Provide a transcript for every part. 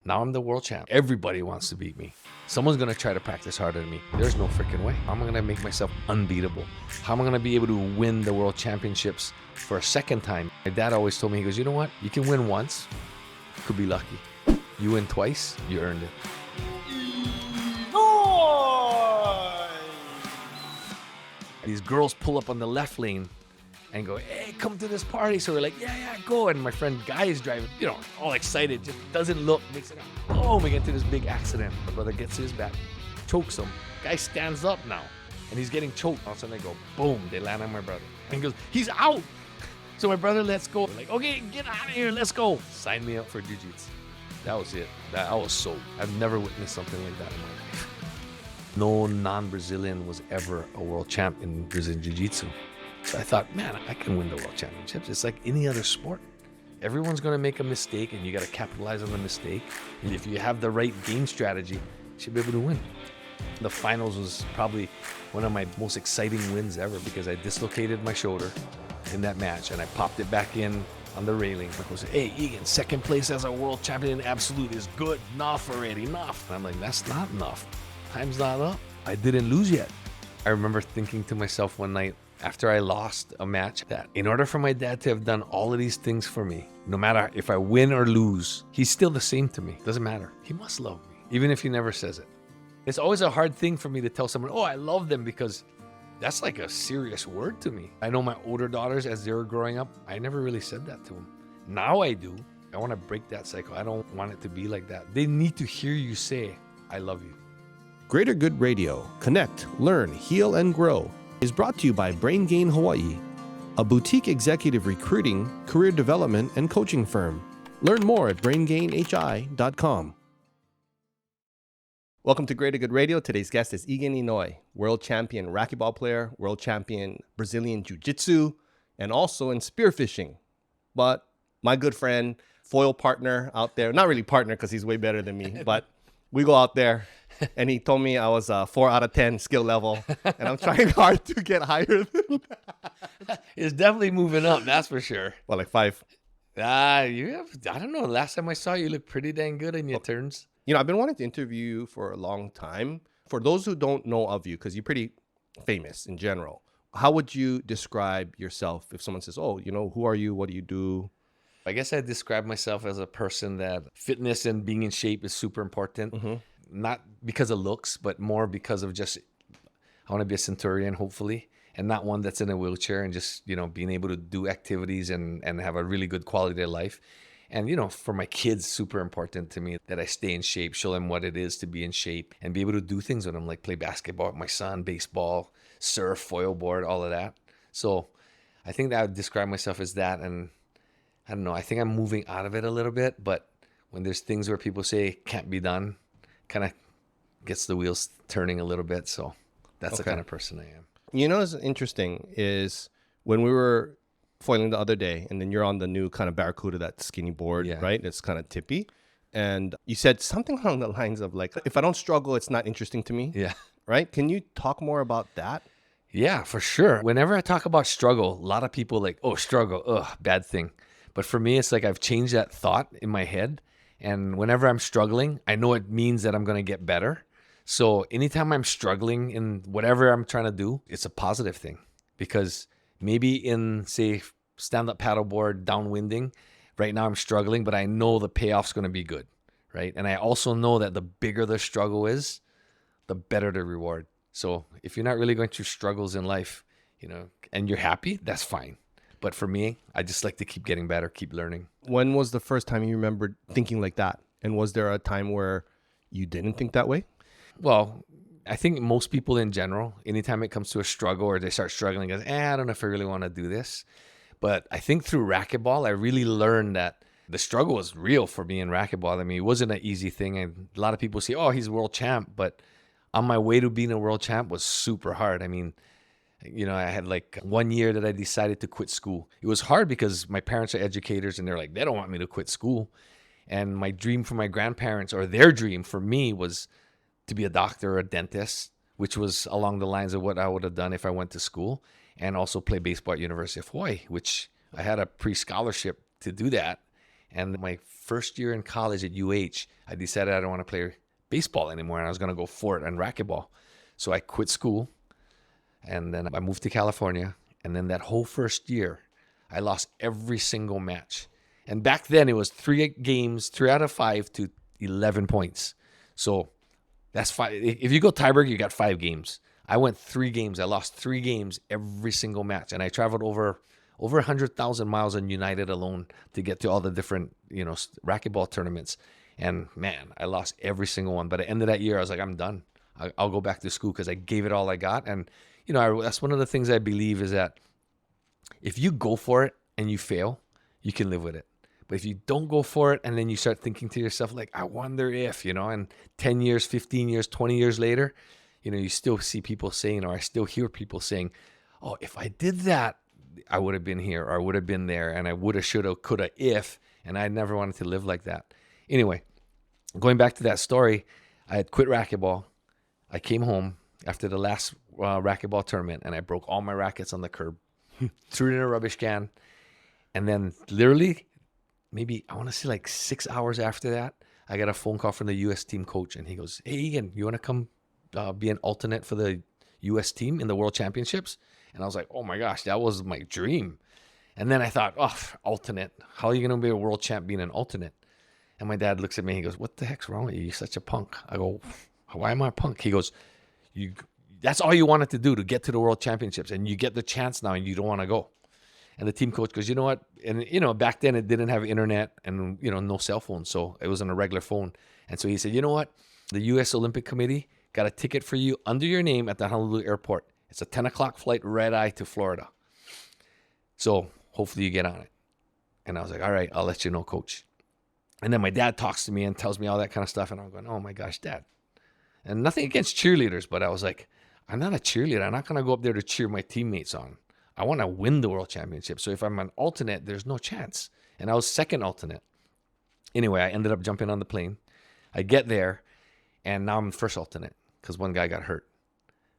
Now I'm the world champ. Everybody wants to beat me. Someone's going to try to practice harder than me. There's no freaking way. How am I going to make myself unbeatable? How am I going to be able to win the world championships for a second time? My dad always told me, he goes, you know what? You can win once. You could be lucky. You win twice, you earned it. These girls pull up on the left lane and go, hey, come to this party. So we're like, yeah, go. And my friend Guy is driving, all excited, just doesn't look, makes it up. Boom, we get into this big accident. My brother gets to his back, chokes him. Guy stands up now, and he's getting choked. All of a sudden they go, boom, they land on my brother. And he goes, he's out. So my brother lets go. We're like, okay, get out of here, let's go. Sign me up for jiu-jitsu. That was it. I was sold. I've never witnessed something like that in my life. No non-Brazilian was ever a world champ in Brazilian jiu-jitsu. So I thought, man, I can win the world championships. It's like any other sport. Everyone's going to make a mistake, and you got to capitalize on the mistake. And if you have the right game strategy, you should be able to win. The finals was probably one of my most exciting wins ever because I dislocated my shoulder in that match, and I popped it back in on the railing. I was, hey, Egan, second place as a world champion in absolute is good. Enough already, enough. And I'm like, that's not enough. Time's not up. I didn't lose yet. I remember thinking to myself one night, after I lost a match, that in order for my dad to have done all of these things for me, no matter if I win or lose, he's still the same to me. Doesn't matter. He must love me, even if he never says it. It's always a hard thing for me to tell someone, oh, I love them, because that's like a serious word to me. I know my older daughters, as they were growing up, I never really said that to them. Now I do. I want to break that cycle. I don't want it to be like that. They need to hear you say, I love you. Greater Good Radio. Connect, learn, heal, and grow is brought to you by Brain Gain Hawaii, a boutique executive recruiting, career development, and coaching firm. Learn more at braingainhi.com. Welcome to Greater Good Radio. Today's guest is Egan Inoue, world champion racquetball player, world champion Brazilian jiu-jitsu, and also in spearfishing. But my good friend, foil partner out there, not really partner because he's way better than me, but we go out there. And he told me I was a 4 out of 10 skill level, and I'm trying hard to get higher than that. It's definitely moving up, that's for sure. Well, like 5. You have, I don't know. Last time I saw you, look pretty dang good in your turns. I've been wanting to interview you for a long time. For those who don't know of you, because you're pretty famous in general, how would you describe yourself if someone says, oh, who are you? What do you do? I guess I describe myself as a person that fitness and being in shape is super important. Mm-hmm. Not because of looks, but more because of just, I want to be a centurion, hopefully, and not one that's in a wheelchair, and just, being able to do activities and have a really good quality of life. And, for my kids, super important to me that I stay in shape, show them what it is to be in shape, and be able to do things with them, like play basketball with my son, baseball, surf, foil board, all of that. So I think that I would describe myself as that. And I don't know, I think I'm moving out of it a little bit, but when there's things where people say can't be done, kind of gets the wheels turning a little bit. So that's the kind of person I am. What's interesting is when we were foiling the other day, and then you're on the new kind of Barracuda, that skinny board, right? It's kind of tippy. And you said something along the lines of like, if I don't struggle, it's not interesting to me. Yeah. Right? Can you talk more about that? Yeah, for sure. Whenever I talk about struggle, a lot of people like, oh, struggle, bad thing. But for me, it's like I've changed that thought in my head. And whenever I'm struggling, I know it means that I'm going to get better. So anytime I'm struggling in whatever I'm trying to do, it's a positive thing. Because maybe in, say, stand-up paddleboard, downwinding, right now I'm struggling, but I know the payoff's going to be good, right? And I also know that the bigger the struggle is, the better the reward. So if you're not really going through struggles in life, and you're happy, that's fine. But for me, I just like to keep getting better, keep learning. When was the first time you remembered thinking like that? And was there a time where you didn't think that way? Well, I think most people in general, anytime it comes to a struggle or they start struggling, goes, I don't know if I really want to do this. But I think through racquetball, I really learned that the struggle was real for me in racquetball. I mean, it wasn't an easy thing. And a lot of people say, oh, he's world champ. But on my way to being a world champ was super hard. I mean, I had like 1 year that I decided to quit school. It was hard because my parents are educators and they're like, they don't want me to quit school. And my dream for my grandparents, or their dream for me, was to be a doctor or a dentist, which was along the lines of what I would have done if I went to school, and also play baseball at University of Hawaii, which I had a pre-scholarship to do that. And my first year in college at UH, I decided I don't want to play baseball anymore, and I was going to go for it on racquetball. So I quit school, and then I moved to California. And then that whole first year, I lost every single match. And back then, it was 3 games, 3 out of 5 to 11 points. So that's 5. If you go tiebreaker, you got 5 games. I went 3 games. I lost 3 games every single match. And I traveled over 100,000 miles on United alone to get to all the different, racquetball tournaments. And man, I lost every single one. But at the end of that year, I was like, I'm done. I'll go back to school because I gave it all I got. And, that's one of the things I believe is that if you go for it and you fail, you can live with it. But if you don't go for it and then you start thinking to yourself, like, I wonder if, and 10 years, 15 years, 20 years later, you still see people saying, or I still hear people saying, oh, if I did that, I would have been here, or I would have been there, and I would have, should have, could have, if, and I never wanted to live like that. Anyway, going back to that story, I had quit racquetball. I came home after the last racquetball tournament, and I broke all my rackets on the curb, threw it in a rubbish can, and then literally, maybe I want to say like 6 hours after that, I got a phone call from the U.S. team coach, and he goes, hey, Egan, you want to come be an alternate for the U.S. team in the World Championships? And I was like, oh my gosh, that was my dream. And then I thought, alternate. How are you going to be a world champ being an alternate? And my dad looks at me, he goes, what the heck's wrong with you? You're such a punk. I go, why am I a punk? He goes, that's all you wanted to do, to get to the World Championships. And you get the chance now and you don't want to go. And the team coach goes, you know what? And, back then it didn't have internet and, no cell phone. So it was on a regular phone. And so he said, you know what? The U.S. Olympic Committee got a ticket for you under your name at the Honolulu airport. It's a 10 o'clock flight, red eye to Florida. So hopefully you get on it. And I was like, all right, I'll let you know, coach. And then my dad talks to me and tells me all that kind of stuff. And I'm going, oh my gosh, Dad. And nothing against cheerleaders, but I was like, I'm not a cheerleader. I'm not going to go up there to cheer my teammates on. I want to win the World Championship. So if I'm an alternate, there's no chance. And I was second alternate. Anyway, I ended up jumping on the plane. I get there, and now I'm first alternate because one guy got hurt.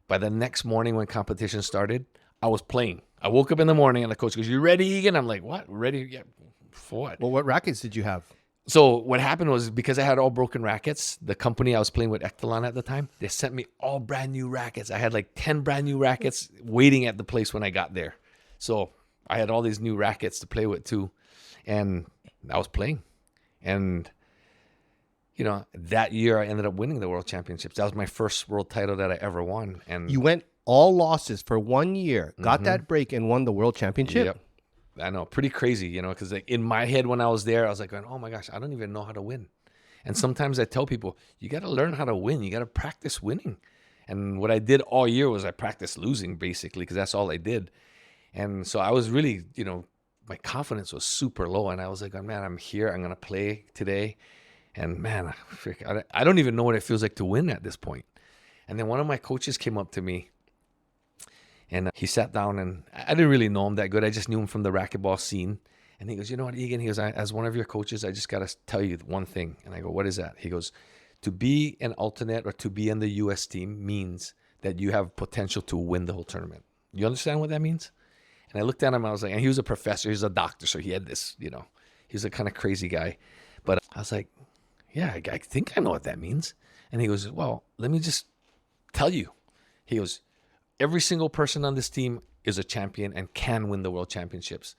By the next morning when competition started, I was playing. I woke up in the morning, and the coach goes, you ready, Egan? I'm like, what? Ready? Yeah, for what? Well, what rackets did you have? So what happened was, because I had all broken rackets, the company I was playing with, Echelon at the time, they sent me all brand new rackets. I had like 10 brand new rackets waiting at the place when I got there. So I had all these new rackets to play with too. And I was playing. And, that year I ended up winning the World Championships. That was my first world title that I ever won. And you went all losses for 1 year, got that break, and won the World Championship? Yep. I know, pretty crazy, because like in my head when I was there, I was like going, oh my gosh, I don't even know how to win. And sometimes I tell people, you got to learn how to win. You got to practice winning. And what I did all year was I practiced losing, basically, because that's all I did. And so I was really, my confidence was super low. And I was like, oh, man, I'm here. I'm going to play today. And man, I don't even know what it feels like to win at this point. And then one of my coaches came up to me. And he sat down, and I didn't really know him that good. I just knew him from the racquetball scene. And he goes, you know what, Egan? He goes, as one of your coaches, I just got to tell you one thing. And I go, what is that? He goes, to be an alternate or to be in the U.S. team means that you have potential to win the whole tournament. You understand what that means? And I looked at him, I was like, and he was a professor, he was a doctor, so he had this, he was a kind of crazy guy. But I was like, yeah, I think I know what that means. And he goes, well, let me just tell you. He goes, every single person on this team is a champion and can win the World Championships.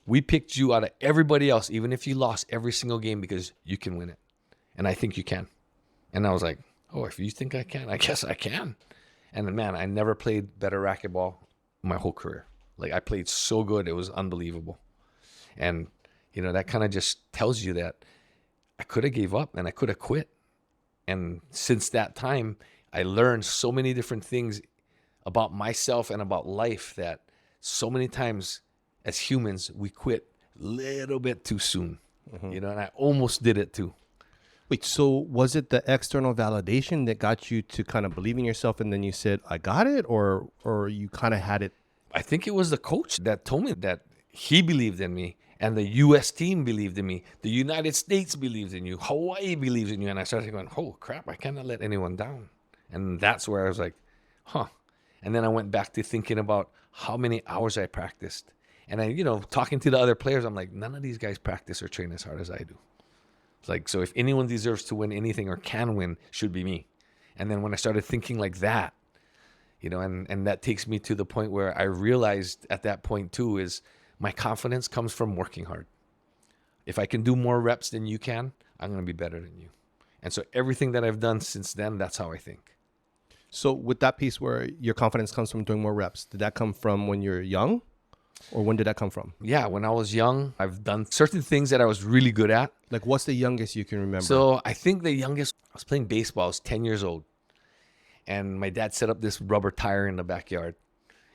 We picked you out of everybody else, even if you lost every single game, because you can win it. And I think you can. And I was like, oh, if you think I can, I guess I can. And man, I never played better racquetball my whole career. Like, I played so good, it was unbelievable. And, that kind of just tells you that I could have gave up and I could have quit. And since that time, I learned so many different things about myself and about life that so many times as humans, we quit a little bit too soon, and I almost did it too. Wait, so was it the external validation that got you to kind of believe in yourself, and then you said, I got it, or you kind of had it? I think it was the coach that told me that he believed in me, and the U.S. team believed in me. The United States believed in you. Hawaii believes in you. And I started going, oh, crap, I cannot let anyone down. And that's where I was like, huh. And then I went back to thinking about how many hours I practiced And I, talking to the other players, I'm like, none of these guys practice or train as hard as I do. It's like, so if anyone deserves to win anything or can win, should be me. And then when I started thinking like that, and that takes me to the point where I realized at that point too, is my confidence comes from working hard. If I can do more reps than you can, I'm going to be better than you. And so everything that I've done since then, that's how I think. So with that piece where your confidence comes from doing more reps, did that come from when you're young? Or when did that come from? Yeah, when I was young, I've done certain things that I was really good at. Like, what's the youngest you can remember? So I think the youngest, I was playing baseball. I was 10 years old. And my dad set up this rubber tire in the backyard.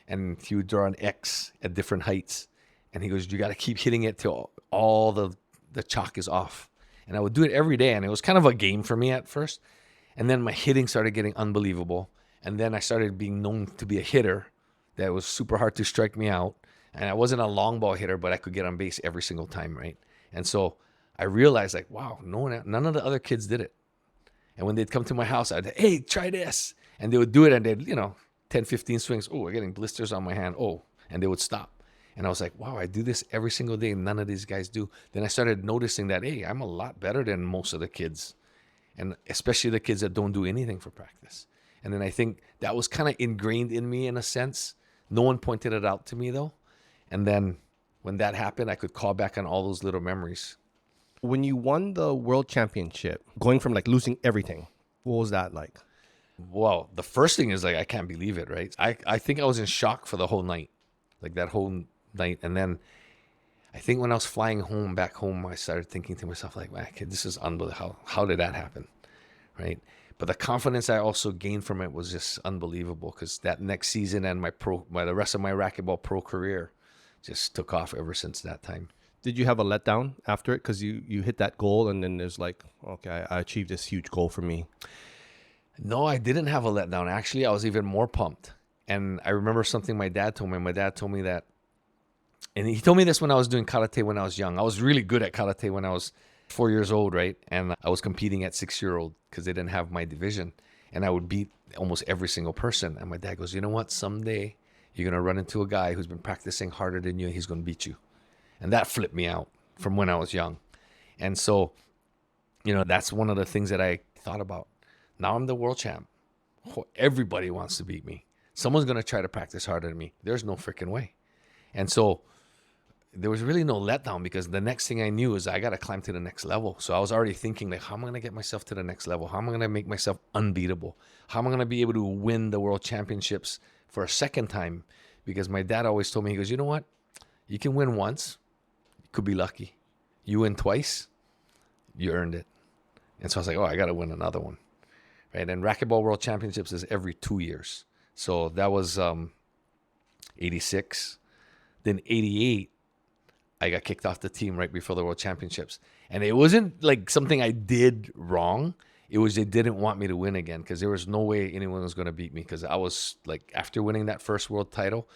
And he would draw an X at different heights. And he goes, you got to keep hitting it till all the chalk is off. And I would do it every day. And it was kind of a game for me at first. And then my hitting started getting unbelievable. And then I started being known to be a hitter that was super hard to strike me out. And I wasn't a long ball hitter, but I could get on base every single time, right? And so I realized, like, wow, none of the other kids did it. And when they'd come to my house, I'd, hey, try this. And they would do it, and they'd, 10, 15 swings. Oh, I'm getting blisters on my hand. Oh, and they would stop. And I was like, wow, I do this every single day, and none of these guys do. Then I started noticing that, hey, I'm a lot better than most of the kids, and especially the kids that don't do anything for practice. And then I think that was kind of ingrained in me in a sense. No one pointed it out to me, though. And then when that happened, I could call back on all those little memories. When you won the world championship, going from like losing everything, what was that like? Well, the first thing is like, I can't believe it, right? I think I was in shock for the whole night, like that whole night. And then I think when I was flying back home, I started thinking to myself like, man, kid, this is unbelievable. How did that happen, right? But the confidence I also gained from it was just unbelievable, because that next season and the rest of my racquetball pro career just took off ever since that time. Did you have a letdown after it? Because you hit that goal and then there's like, okay, I achieved this huge goal for me. No, I didn't have a letdown. Actually, I was even more pumped. And I remember something my dad told me. My dad told me that, and he told me this when I was doing karate when I was young. I was really good at karate when I was 4 years old, right? And I was competing at 6-year-old because they didn't have my division. And I would beat almost every single person. And my dad goes, you know what? Someday you're going to run into a guy who's been practicing harder than you, and he's going to beat you. And that flipped me out from when I was young. And so, that's one of the things that I thought about. Now I'm the world champ. Everybody wants to beat me. Someone's going to try to practice harder than me. There's no freaking way. And so there was really no letdown, because the next thing I knew is I got to climb to the next level. So I was already thinking, like, how am I going to get myself to the next level? How am I going to make myself unbeatable? How am I going to be able to win the world championships for a second time? Because my dad always told me, he goes, you know what? You can win once. You could be lucky. You win twice. You earned it. And so I was like, oh, I got to win another one. Right? And Racquetball World Championships is every 2 years. So that was 86. Then 88, I got kicked off the team right before the World Championships. And it wasn't like something I did wrong. It was they didn't want me to win again, because there was no way anyone was going to beat me, because I was like, after winning that first world title,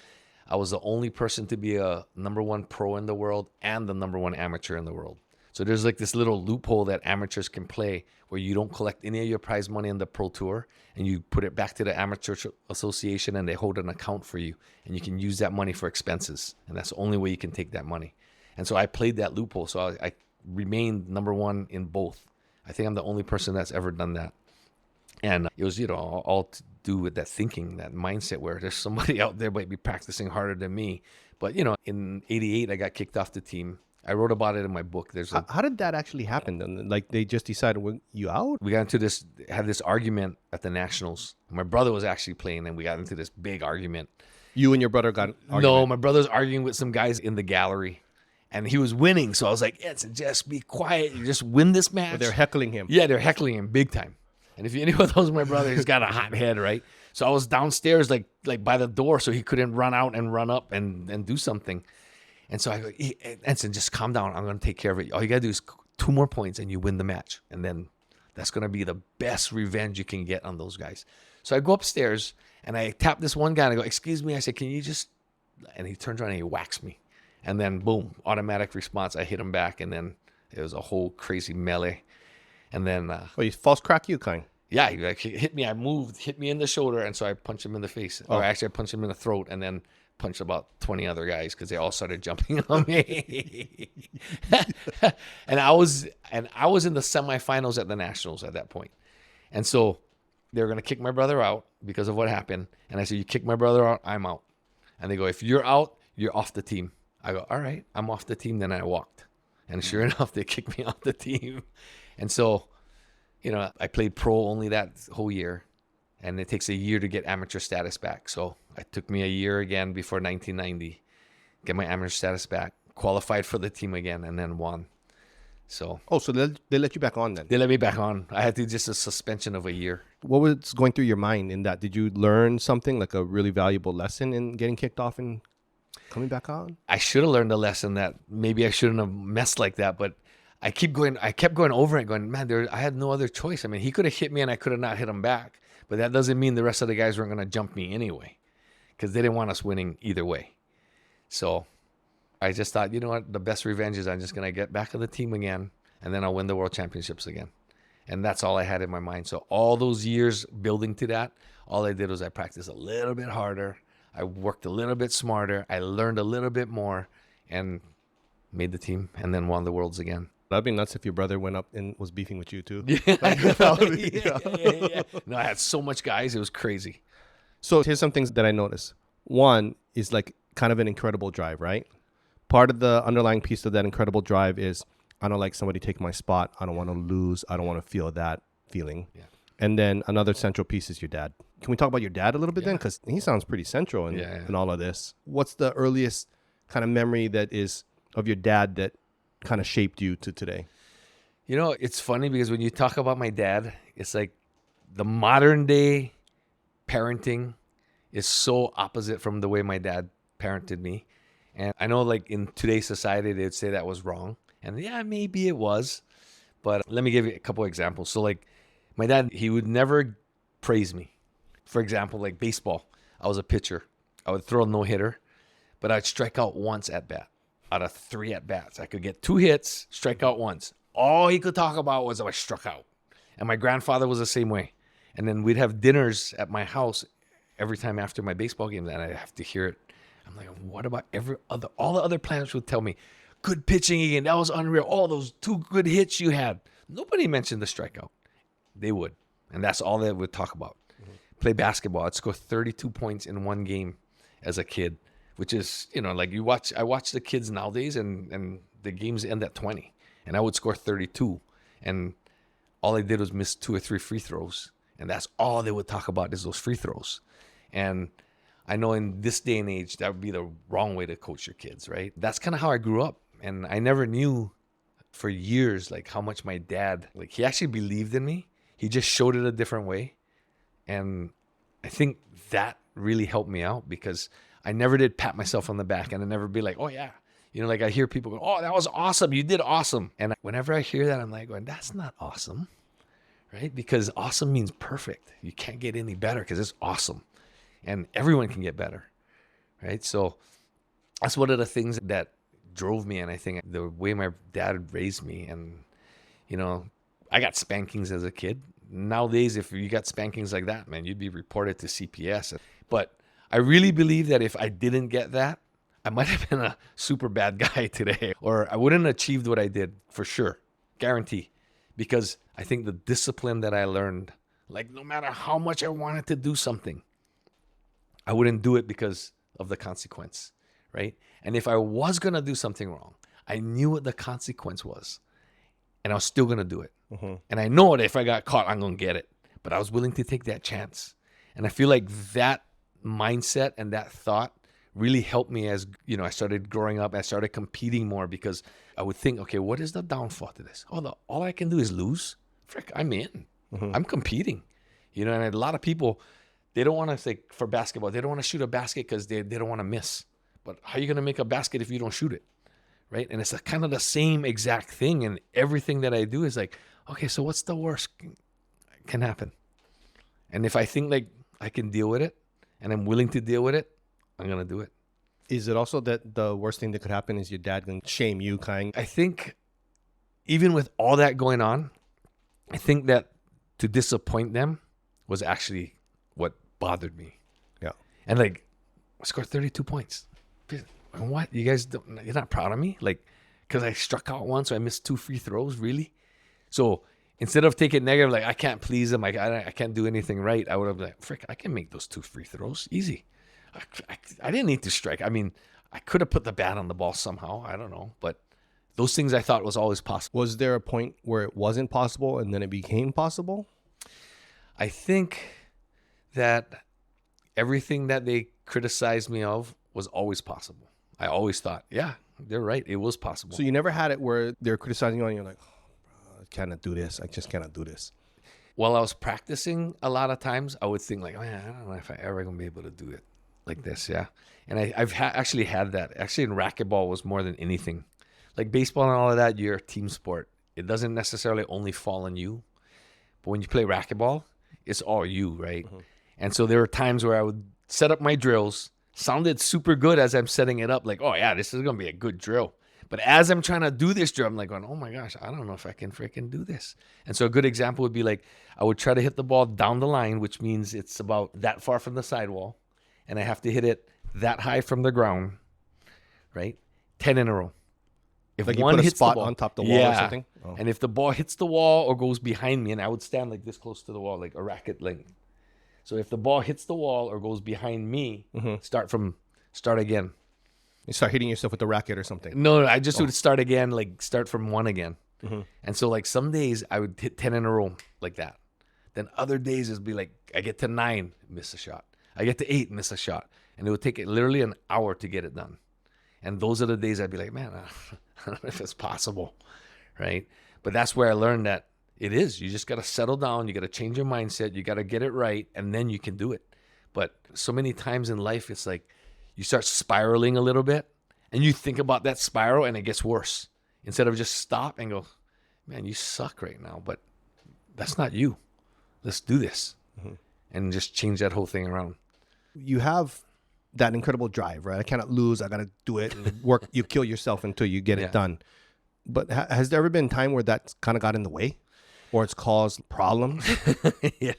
I was the only person to be a #1 pro in the world and the #1 amateur in the world. So there's like this little loophole that amateurs can play where you don't collect any of your prize money in the pro tour, and you put it back to the amateur association, and they hold an account for you, and you can use that money for expenses. And that's the only way you can take that money. And so I played that loophole. So I remained #1 in both. I think I'm the only person that's ever done that. And it was, all to do with that thinking, that mindset where there's somebody out there might be practicing harder than me. But, in 88, I got kicked off the team. I wrote about it in my book. How did that actually happen then? Like, they just decided you out? We got into had this argument at the Nationals. My brother was actually playing, and we got into this big argument. You and your brother got an argument? No, my brother's arguing with some guys in the gallery, and he was winning. So I was like, just be quiet. You just win this match. But they're heckling him. Yeah, they're heckling him big time. And if anyone knows my brother, he's got a hot head, right? So I was downstairs, like by the door, so he couldn't run out and run up and do something. And so I go, Ensign, just calm down. I'm going to take care of it. All you got to do is 2 more points and you win the match. And then that's going to be the best revenge you can get on those guys. So I go upstairs and I tap this one guy and I go, excuse me. I said, can you just, and he turns around and he whacks me. And then boom, automatic response. I hit him back, and then it was a whole crazy melee. And then, you false crack you kind. Yeah, he hit me. I moved, hit me in the shoulder. And so I punched him in the face. Or actually I punched him in the throat, and then punched about 20 other guys because they all started jumping on me. and I was in the semifinals at the Nationals at that point. And so they were going to kick my brother out because of what happened. And I said, you kick my brother out, I'm out. And they go, if you're out, you're off the team. I go, all right, I'm off the team. Then I walked. And sure enough, they kicked me off the team. And so, you know, I played pro only that whole year. And it takes a year to get amateur status back. So it took me a year again before 1990, get my amateur status back, qualified for the team again, and then won. So they let you back on then? They let me back on. I had to just a suspension of a year. What was going through your mind in that? Did you learn something, like a really valuable lesson in getting kicked off and coming back on? I should have learned a lesson that maybe I shouldn't have messed like that, but I kept going over it, going, man, I had no other choice. I mean, he could have hit me and I could have not hit him back. But that doesn't mean the rest of the guys weren't going to jump me anyway, because they didn't want us winning either way. So I just thought, you know what? The best revenge is I'm just going to get back to the team again, and then I'll win the world championships again. And that's all I had in my mind. So all those years building to that, all I did was I practiced a little bit harder. I worked a little bit smarter. I learned a little bit more and made the team and then won the worlds again. That'd be nuts if your brother went up and was beefing with you too. Yeah. No, I had so much guys. It was crazy. So here's some things that I noticed. One is like kind of an incredible drive, right? Part of the underlying piece of that incredible drive is I don't like somebody take my spot. I don't want to lose. I don't want to feel that feeling. Yeah. And then another central piece is your dad. Can we talk about your dad a little bit then? Because he sounds pretty central in all of this. What's the earliest kind of memory that is of your dad that kind of shaped you to today? You know, it's funny because when you talk about my dad, it's like the modern day parenting is so opposite from the way my dad parented me. And I know like in today's society, they'd say that was wrong. And yeah, maybe it was. But let me give you a couple of examples. So like my dad, he would never praise me. For example, like baseball, I was a pitcher. I would throw a no-hitter, but I'd strike out once at bat. Out of 3 at-bats, I could get 2 hits, strike out once. All he could talk about was I struck out. And my grandfather was the same way. And then we'd have dinners at my house every time after my baseball game, and I'd have to hear it. I'm like, what about all the other players would tell me, good pitching again, that was unreal. All those 2 good hits you had. Nobody mentioned the strikeout. They would. And that's all they would talk about. Mm-hmm. Play basketball. I'd score 32 points in one game as a kid. Which is, you know, like I watch the kids nowadays and the games end at 20 and I would score 32 and all I did was miss 2 or 3 free throws. And that's all they would talk about is those free throws. And I know in this day and age, that would be the wrong way to coach your kids, right? That's kind of how I grew up. And I never knew for years, like how much my dad, like he actually believed in me. He just showed it a different way. And I think that really helped me out because I never did pat myself on the back and I never be like, oh yeah. You know, like I hear people go, oh, that was awesome. You did awesome. And whenever I hear that, I'm like going, that's not awesome, right? Because awesome means perfect. You can't get any better because it's awesome. And everyone can get better, right? So that's one of the things that drove me. And I think the way my dad raised me and, you know, I got spankings as a kid. Nowadays, if you got spankings like that, man, you'd be reported to CPS. But I really believe that if I didn't get that, I might have been a super bad guy today, or I wouldn't have achieved what I did for sure. Guarantee. Because I think the discipline that I learned, like no matter how much I wanted to do something, I wouldn't do it because of the consequence, right? And if I was going to do something wrong, I knew what the consequence was, and I was still going to do it. Mm-hmm. And I know that if I got caught, I'm going to get it. But I was willing to take that chance. And I feel like that mindset and that thought really helped me as, you know, I started growing up. I started competing more because I would think, okay, what is the downfall to this? Oh, all I can do is lose. Frick, I'm in. Mm-hmm. I'm competing. You know, and a lot of people, they don't want to say for basketball, they don't want to shoot a basket because they don't want to miss. But how are you going to make a basket if you don't shoot it? Right? And it's kind of the same exact thing. And everything that I do is like, okay, so what's the worst can happen? And if I think like I can deal with it and I'm willing to deal with it, I'm going to do it. Is it also that the worst thing that could happen is your dad going to shame you kind? I think even with all that going on, I think that to disappoint them was actually what bothered me. Yeah. And like I scored 32 points. What? You guys, you're not proud of me? Like, because I struck out once, so I missed 2 free throws, really? So instead of taking negative, like, I can't please them, I can't do anything right, I would have been like, frick, I can make those 2 free throws. Easy. I didn't need to strike. I mean, I could have put the bat on the ball somehow. I don't know. But those things I thought was always possible. Was there a point where it wasn't possible and then it became possible? I think that everything that they criticized me of was always possible. I always thought, yeah, they're right. It was possible. So you never had it where they're criticizing you and you're like, oh, bro, I cannot do this. I just cannot do this. While I was practicing, a lot of times I would think like, man, I don't know if I ever going to be able to do it like this. Yeah. And I've actually had that. Actually, in racquetball was more than anything. Like baseball and all of that, you're a team sport. It doesn't necessarily only fall on you. But when you play racquetball, it's all you, right? Mm-hmm. And so there were times where I would set up my drills, sounded super good as I'm setting it up. Like, oh, yeah, this is going to be a good drill. But as I'm trying to do this drill, I'm like going, oh, my gosh, I don't know if I can freaking do this. And so a good example would be like I would try to hit the ball down the line, which means it's about that far from the sidewall. And I have to hit it that high from the ground, right? 10 in a row. If like one you put a spot on top of the wall or something? Oh. And if the ball hits the wall or goes behind me, and I would stand like this close to the wall, like a racket length. So if the ball hits the wall or goes behind me, start again. You start hitting yourself with the racket or something? No, I just would start again, like start from 1 again. Mm-hmm. And so like some days I would hit 10 in a row like that. Then other days it'd be like I get to 9, miss a shot. I get to 8, miss a shot. And it would take it literally an hour to get it done. And those are the days I'd be like, man, I don't know if it's possible, right? But that's where I learned that it is. You just got to settle down. You got to change your mindset. You got to get it right, and then you can do it. But so many times in life, it's like you start spiraling a little bit, and you think about that spiral, and it gets worse. Instead of just stop and go, man, you suck right now, but that's not you. Let's do this. Mm-hmm. And just change that whole thing around. You have that incredible drive, right? I cannot lose. I got to do it and work. You kill yourself until you get it done. But has there ever been a time where that kind of got in the way or it's caused problems? Yeah,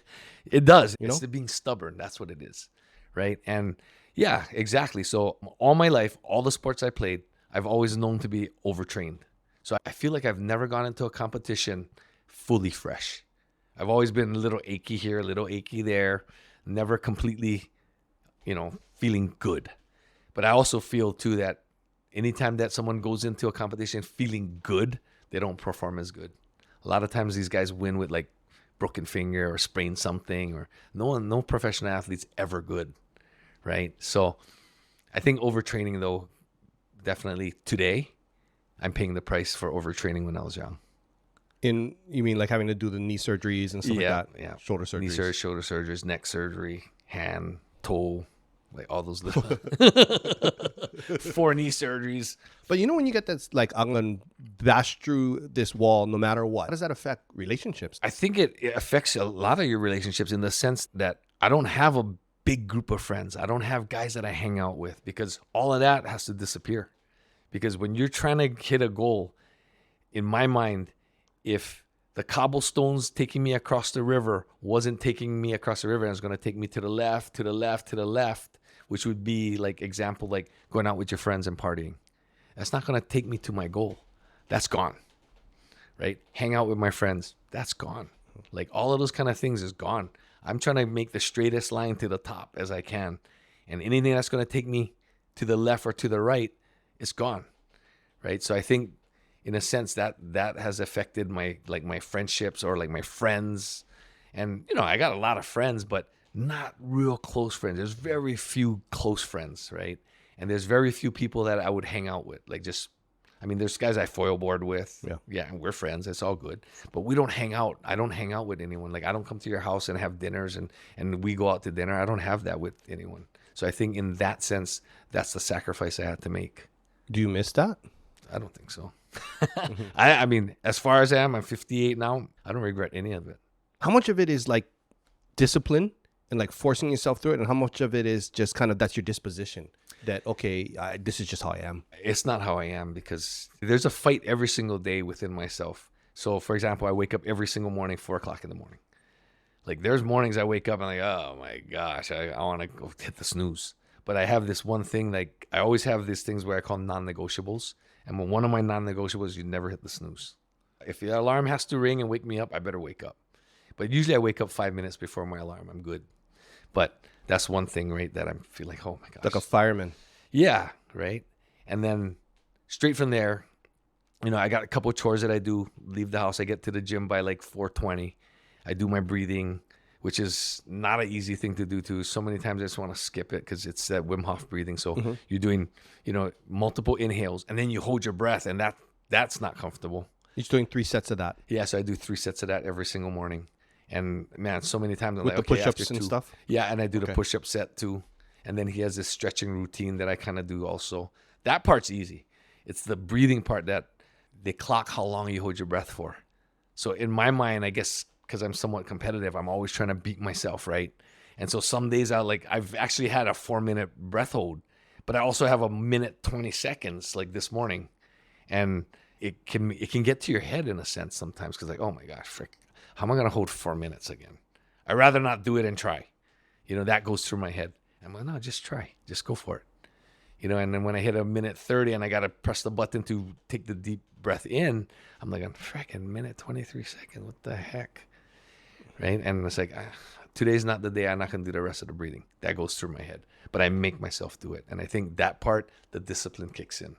it does. It's being stubborn. That's what it is, right? And yeah, exactly. So all my life, all the sports I played, I've always known to be overtrained. So I feel like I've never gone into a competition fully fresh. I've always been a little achy here, a little achy there, never completely, feeling good. But I also feel too that anytime that someone goes into a competition feeling good, they don't perform as good. A lot of times these guys win with like broken finger or sprained something, or no professional athlete's ever good, right? So I think overtraining though, definitely today, I'm paying the price for overtraining when I was young. You mean like having to do the knee surgeries and stuff like that? Yeah. Shoulder surgeries. Knee shoulder surgeries, neck surgery, hand, toe, like all those little 4 knee surgeries. But when you get this, like, I'm going to bash through this wall no matter what, how does that affect relationships? I think it affects a lot of your relationships in the sense that I don't have a big group of friends. I don't have guys that I hang out with because all of that has to disappear. Because when you're trying to hit a goal, in my mind, if the cobblestones taking me across the river wasn't taking me across the river, and it was going to take me to the left, to the left, to the left, which would be like example, like going out with your friends and partying. That's not going to take me to my goal. That's gone, right? Hang out with my friends. That's gone. Like all of those kind of things is gone. I'm trying to make the straightest line to the top as I can. And anything that's going to take me to the left or to the right, it's gone, right? So I think in a sense that has affected my friendships or like my friends. And, I got a lot of friends, but not real close friends. There's very few close friends, right? And there's very few people that I would hang out with. Like there's guys I foil board with. Yeah, and we're friends. It's all good. But we don't hang out. I don't hang out with anyone. Like I don't come to your house and have dinners and we go out to dinner. I don't have that with anyone. So I think in that sense, that's the sacrifice I had to make. Do you miss that? I don't think so. I mean, as far as I'm 58 now. I don't regret any of it. How much of it is like discipline and like forcing yourself through it, and how much of it is just kind of that's your disposition? That this is just how I am. It's not how I am because there's a fight every single day within myself. So, for example, I wake up every single morning 4:00 in the morning. Like there's mornings I wake up and I'm like, oh my gosh, I want to go hit the snooze. But I have this one thing, like I always have these things where I call non-negotiables. And one of my non-negotiables, you never hit the snooze. If the alarm has to ring and wake me up, I better wake up. But usually I wake up 5 minutes before my alarm. I'm good. But that's one thing, right, that I feel like, oh my gosh. Like a fireman. Yeah, right? And then straight from there, you know, I got a couple of chores that I do. Leave the house. I get to the gym by like 4:20. I do my breathing, which is not an easy thing to do too. So many times I just want to skip it because it's that Wim Hof breathing. So you're doing, you know, multiple inhales and then you hold your breath, and that's not comfortable. You're just doing 3 sets of that. Yeah, so I do 3 sets of that every single morning. And man, so many times I'm with like, the okay, push-ups after and 2. stuff. Yeah, and I do the push-up set too. And then he has this stretching routine that I kind of do also. That part's easy. It's the breathing part that they clock how long you hold your breath for. So in my mind, I guess because I'm somewhat competitive, I'm always trying to beat myself, right? And so some days I've actually had a 4-minute breath hold, but I also have a minute 20 seconds like this morning. And it can get to your head in a sense sometimes because like, oh my gosh, frick, how am I going to hold 4 minutes again? I'd rather not do it and try. You know, that goes through my head. I'm like, no, just try. Just go for it. You know, and then when I hit a minute 30 and I got to press the button to take the deep breath in, I'm like, frickin' minute 23 seconds. What the heck? Right? And it's like, today's not the day. I'm not going to do the rest of the breathing. That goes through my head. But I make myself do it. And I think that part, the discipline kicks in.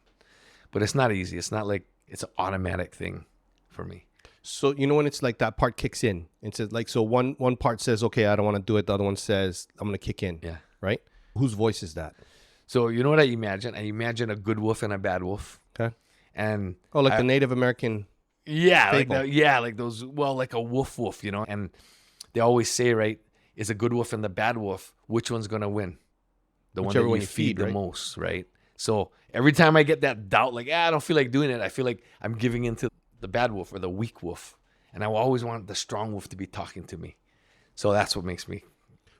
But it's not easy. It's not like it's an automatic thing for me. So, you know, when it's like that part kicks in, it's like, so one part says, okay, I don't want to do it. The other one says, I'm going to kick in. Yeah. Right? Whose voice is that? So, you know what I imagine? I imagine a good wolf and a bad wolf. Okay. And like the Native American. Yeah. fable. Like those, well, like a wolf, you know? And they always say, right, is a good wolf and the bad wolf, which one's going to win? The Whichever one one that you you feed the right? most, right? So every time I get that doubt, like, I don't feel like doing it, I feel like I'm giving into the bad wolf or the weak wolf. And I always want the strong wolf to be talking to me. So that's what makes me.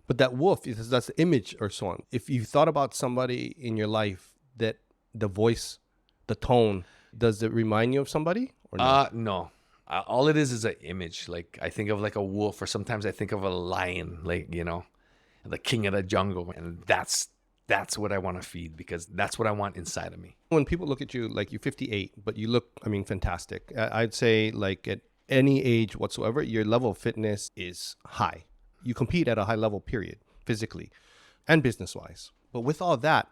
But that wolf, that's the image or so on. If you thought about somebody in your life that the voice, the tone, does it remind you of somebody or not? No. All it is an image. Like I think of like a wolf, or sometimes I think of a lion, like, you know, the king of the jungle. And that's what I want to feed, because that's what I want inside of me. When people look at you, like you're 58, but you look, I mean, fantastic. I'd say like at any age whatsoever, your level of fitness is high. You compete at a high level, period, physically and business-wise. But with all that,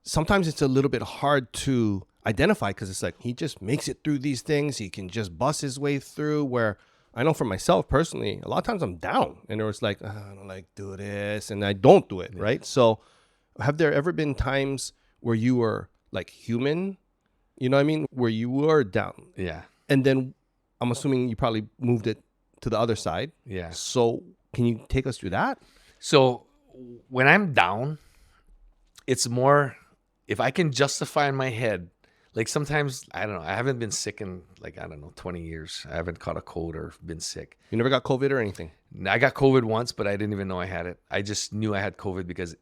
sometimes it's a little bit hard to identify, because it's like he just makes it through these things. He can just bust his way through, where I know for myself personally, a lot of times I'm down and it was like, I don't like do this, and I don't do it, right? So have there ever been times where you were like human, you know what I mean, where you were down? Yeah. And then I'm assuming you probably moved it to the other side. Yeah. So can you take us through that? So when I'm down, it's more, if I can justify in my head, like sometimes, I don't know, I haven't been sick in like, I don't know, 20 years. I haven't caught a cold or been sick. You never got COVID or anything? I got COVID once, but I didn't even know I had it. I just knew I had COVID because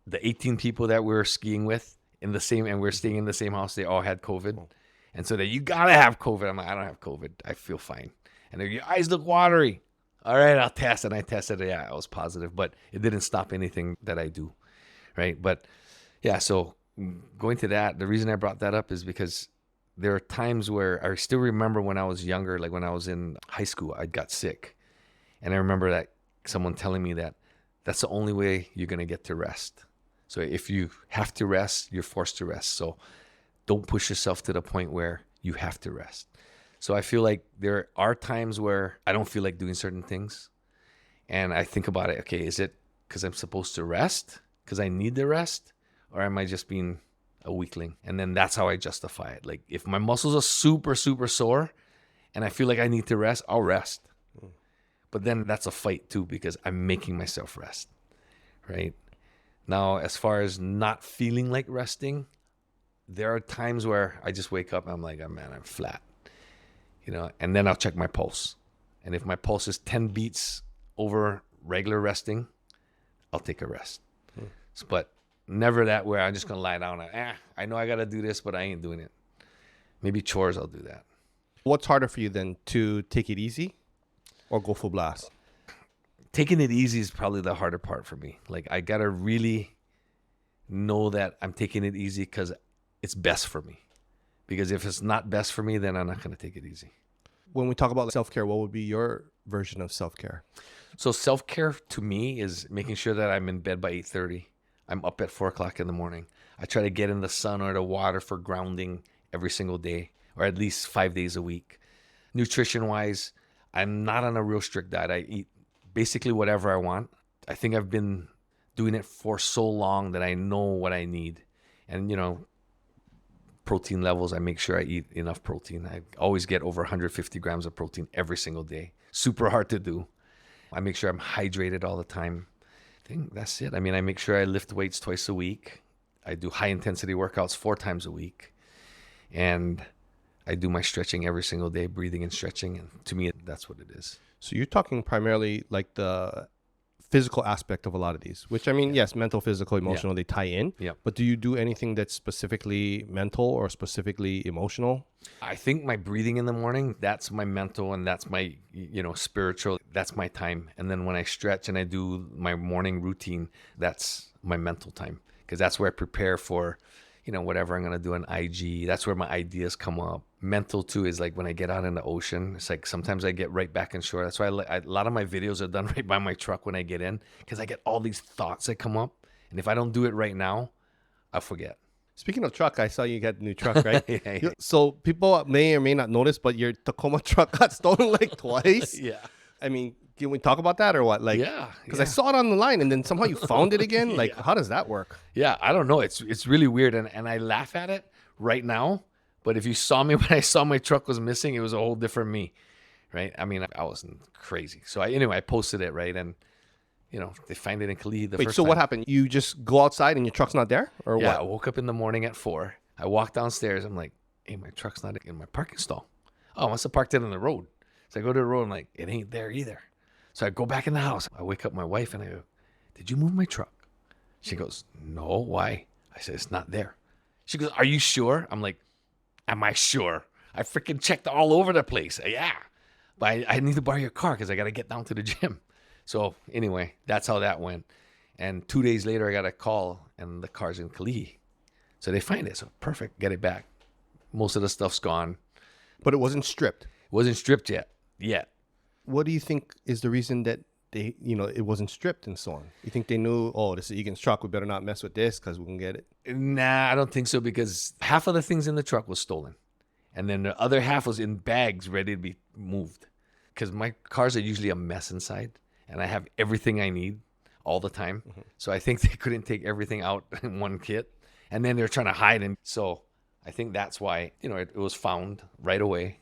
the 18 people that we were skiing with and we're staying in the same house, they all had COVID. And so you gotta have COVID. I'm like, I don't have COVID. I feel fine. And they're, your eyes look watery. All right, I'll test. And I tested it. Yeah, I was positive, but it didn't stop anything that I do. Right. But yeah, so going to that, the reason I brought that up is because there are times where I still remember when I was younger, like when I was in high school, I got sick. And I remember that someone telling me that that's the only way you're going to get to rest. So if you have to rest, you're forced to rest. So don't push yourself to the point where you have to rest. So I feel like there are times where I don't feel like doing certain things. And I think about it, okay, is it because I'm supposed to rest? Because I need the rest? Or am I just being a weakling? And then that's how I justify it. Like if my muscles are super, super sore and I feel like I need to rest, I'll rest. But then that's a fight too, because I'm making myself rest, right? Now, as far as not feeling like resting, there are times where I just wake up and I'm like, oh man, I'm flat, you know, and then I'll check my pulse. And if my pulse is 10 beats over regular resting, I'll take a rest. But never that where I'm just going to lie down and, I know I got to do this, but I ain't doing it. Maybe chores, I'll do that. What's harder for you then, to take it easy or go full blast? Taking it easy is probably the harder part for me. Like I got to really know that I'm taking it easy because it's best for me. Because if it's not best for me, then I'm not going to take it easy. When we talk about self-care, what would be your version of self-care? So self-care to me is making sure that I'm in bed by 8:30. I'm up at 4 o'clock in the morning. I try to get in the sun or the water for grounding every single day, or at least 5 days a week. Nutrition-wise, I'm not on a real strict diet. I eat basically whatever I want. I think I've been doing it for so long that I know what I need. And, protein levels, I make sure I eat enough protein. I always get over 150 grams of protein every single day. Super hard to do. I make sure I'm hydrated all the time. I think that's it. I mean, I make sure I lift weights twice a week. I do high intensity workouts 4 times a week. And I do my stretching every single day, breathing and stretching. And to me, that's what it is. So you're talking primarily like the physical aspect of a lot of these, which I mean, yes, mental, physical, emotional, they tie in. Yeah. But do you do anything that's specifically mental or specifically emotional? I think my breathing in the morning, that's my mental and that's my, spiritual. That's my time. And then when I stretch and I do my morning routine, that's my mental time. Because that's where I prepare for, whatever I'm going to do on IG. That's where my ideas come up. Mental too is like when I get out in the ocean, it's like sometimes I get right back in shore. That's why a lot of my videos are done right by my truck when I get in, because I get all these thoughts that come up. And if I don't do it right now, I'll forget. Speaking of truck, I saw you got a new truck, right? Yeah. So people may or may not notice, but your Tacoma truck got stolen like twice. Yeah. I mean, can we talk about that or what? Like, because I saw it on the line and then somehow you found it again. Like, how does that work? Yeah, I don't know. It's really weird. And I laugh at it right now. But if you saw me when I saw my truck was missing, it was a whole different me, right? I mean, I wasn't crazy. So I posted it, right? And, they find it in Kalihi the first time. What happened? You just go outside and your truck's not there or what? Yeah, I woke up in the morning at 4. I walked downstairs. I'm like, hey, my truck's not in my parking stall. Oh, I must have parked it on the road. So I go to the road. I'm like, it ain't there either. So I go back in the house. I wake up my wife and I go, did you move my truck? She goes, no, why? I said, it's not there. She goes, are you sure? I'm like, am I sure? I freaking checked all over the place. Yeah. But I need to borrow your car because I got to get down to the gym. So anyway, that's how that went. And 2 days later, I got a call and the car's in Kalihi. So they find it. So perfect. Get it back. Most of the stuff's gone. But it wasn't stripped. It wasn't stripped yet. What do you think is the reason that they, it wasn't stripped and so on? You think they knew, oh, this is Egan's truck. We better not mess with this because we can get it? Nah, I don't think so, because half of the things in the truck was stolen. And then the other half was in bags ready to be moved. Because my cars are usually a mess inside. And I have everything I need all the time. Mm-hmm. So I think they couldn't take everything out in one kit. And then they're trying to hide it. So I think that's why, it was found right away.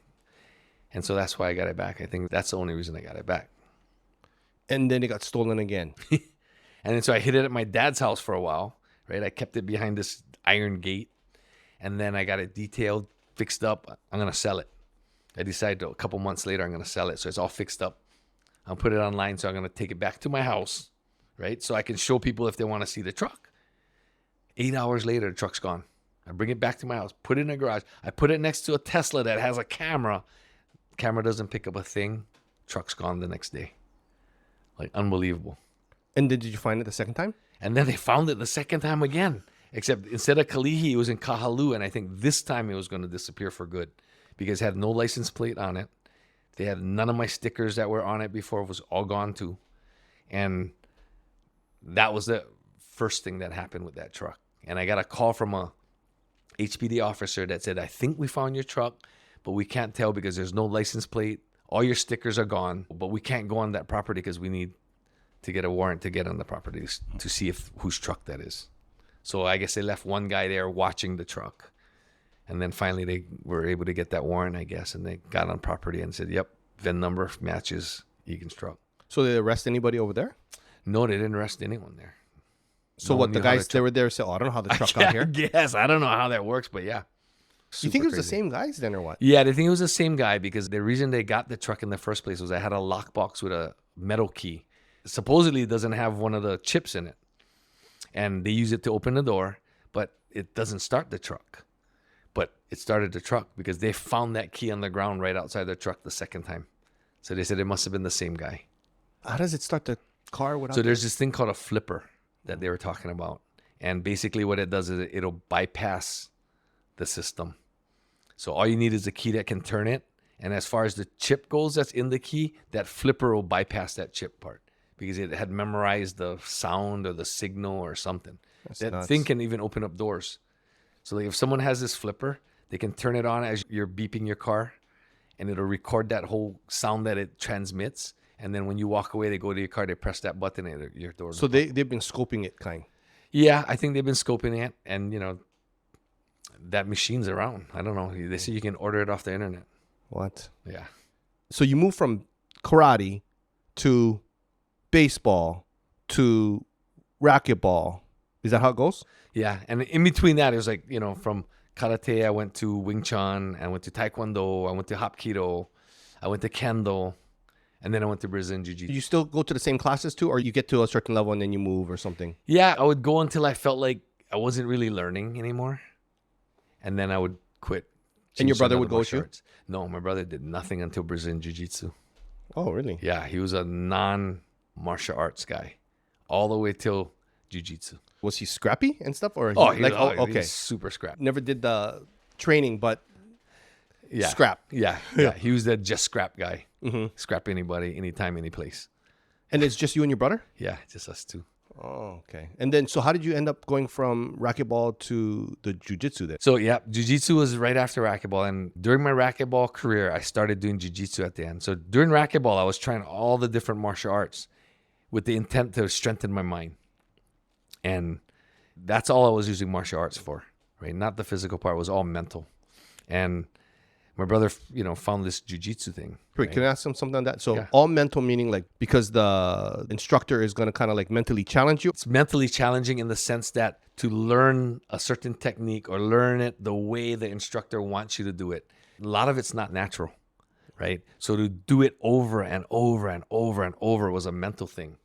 And so that's why I got it back. I think that's the only reason I got it back. And then it got stolen again. And then so I hid it at my dad's house for a while, right? I kept it behind this iron gate. And then I got it detailed, fixed up. I'm going to sell it. I decided a couple months later I'm going to sell it. So it's all fixed up. I'll put it online. So I'm going to take it back to my house, right? So I can show people if they want to see the truck. 8 hours later, the truck's gone. I bring it back to my house, put it in the garage. I put it next to a Tesla that has a camera. Camera doesn't pick up a thing. Truck's gone the next day. Like, unbelievable. And did you find it the second time? And then they found it the second time again. Except instead of Kalihi, it was in Kahalu. And I think this time it was going to disappear for good because it had no license plate on it. They had none of my stickers that were on it before. It was all gone too. And that was the first thing that happened with that truck. And I got a call from a HPD officer that said, I think we found your truck, but we can't tell because there's no license plate. All your stickers are gone, but we can't go on that property because we need to get a warrant to get on the property to see whose truck that is. So I guess they left one guy there watching the truck. And then finally they were able to get that warrant, I guess, and they got on property and said, yep, VIN number matches Egan's truck. So did they arrest anybody over there? No, they didn't arrest anyone there. So what, the guys that were there said, oh, I don't know how the truck got here? Yes, I don't know how that works, but yeah. You think it was the same guys then or what? Yeah, they think it was the same guy because the reason they got the truck in the first place was I had a lockbox with a metal key. Supposedly it doesn't have one of the chips in it. And they use it to open the door, but it doesn't start the truck. But it started the truck because they found that key on the ground right outside the truck the second time. So they said it must have been the same guy. How does it start the car without? So there's this thing called a flipper that they were talking about. And basically what it does is it'll bypass the system. So all you need is a key that can turn it. And as far as the chip goes that's in the key, that flipper will bypass that chip part because it had memorized the sound or the signal or something. That nuts. thing can even open up doors. So like if someone has this flipper, they can turn it on as you're beeping your car, and it'll record that whole sound that it transmits. And then when you walk away, they go to your car, they press that button, and your door. So they've been scoping it, kind. Yeah, I think they've been scoping it, and that machine's around. I don't know. They say you can order it off the internet. What? Yeah. So you move from karate to baseball to racquetball. Is that how it goes? Yeah, and in between that, it was like, from karate, I went to Wing Chun, I went to Taekwondo, I went to Hapkido, I went to Kendo, and then I went to Brazilian Jiu-Jitsu. You still go to the same classes too, or you get to a certain level and then you move or something? Yeah, I would go until I felt like I wasn't really learning anymore, and then I would quit. And your brother would go with you? No, my brother did nothing until Brazilian Jiu-Jitsu. Oh, really? Yeah, he was a non-martial arts guy all the way till Jiu-Jitsu. Was he scrappy and stuff? Or okay, he's super scrap. Never did the training, but scrap. Yeah. He was that just scrap guy. Mm-hmm. Scrap anybody, anytime, any place. And it's just you and your brother? Yeah, just us two. Oh, okay. And then, so how did you end up going from racquetball to the jiu-jitsu then? So, yeah, jiu-jitsu was right after racquetball. And during my racquetball career, I started doing jiu-jitsu at the end. So during racquetball, I was trying all the different martial arts with the intent to strengthen my mind. And that's all I was using martial arts for, right? Not the physical part. It was all mental. And my brother, found this jiu-jitsu thing. Wait, right? can I ask him something on that? So all mental, meaning like because the instructor is going to kind of like mentally challenge you? It's mentally challenging in the sense that to learn a certain technique or learn it the way the instructor wants you to do it, a lot of it's not natural, right? So to do it over and over and over and over was a mental thing,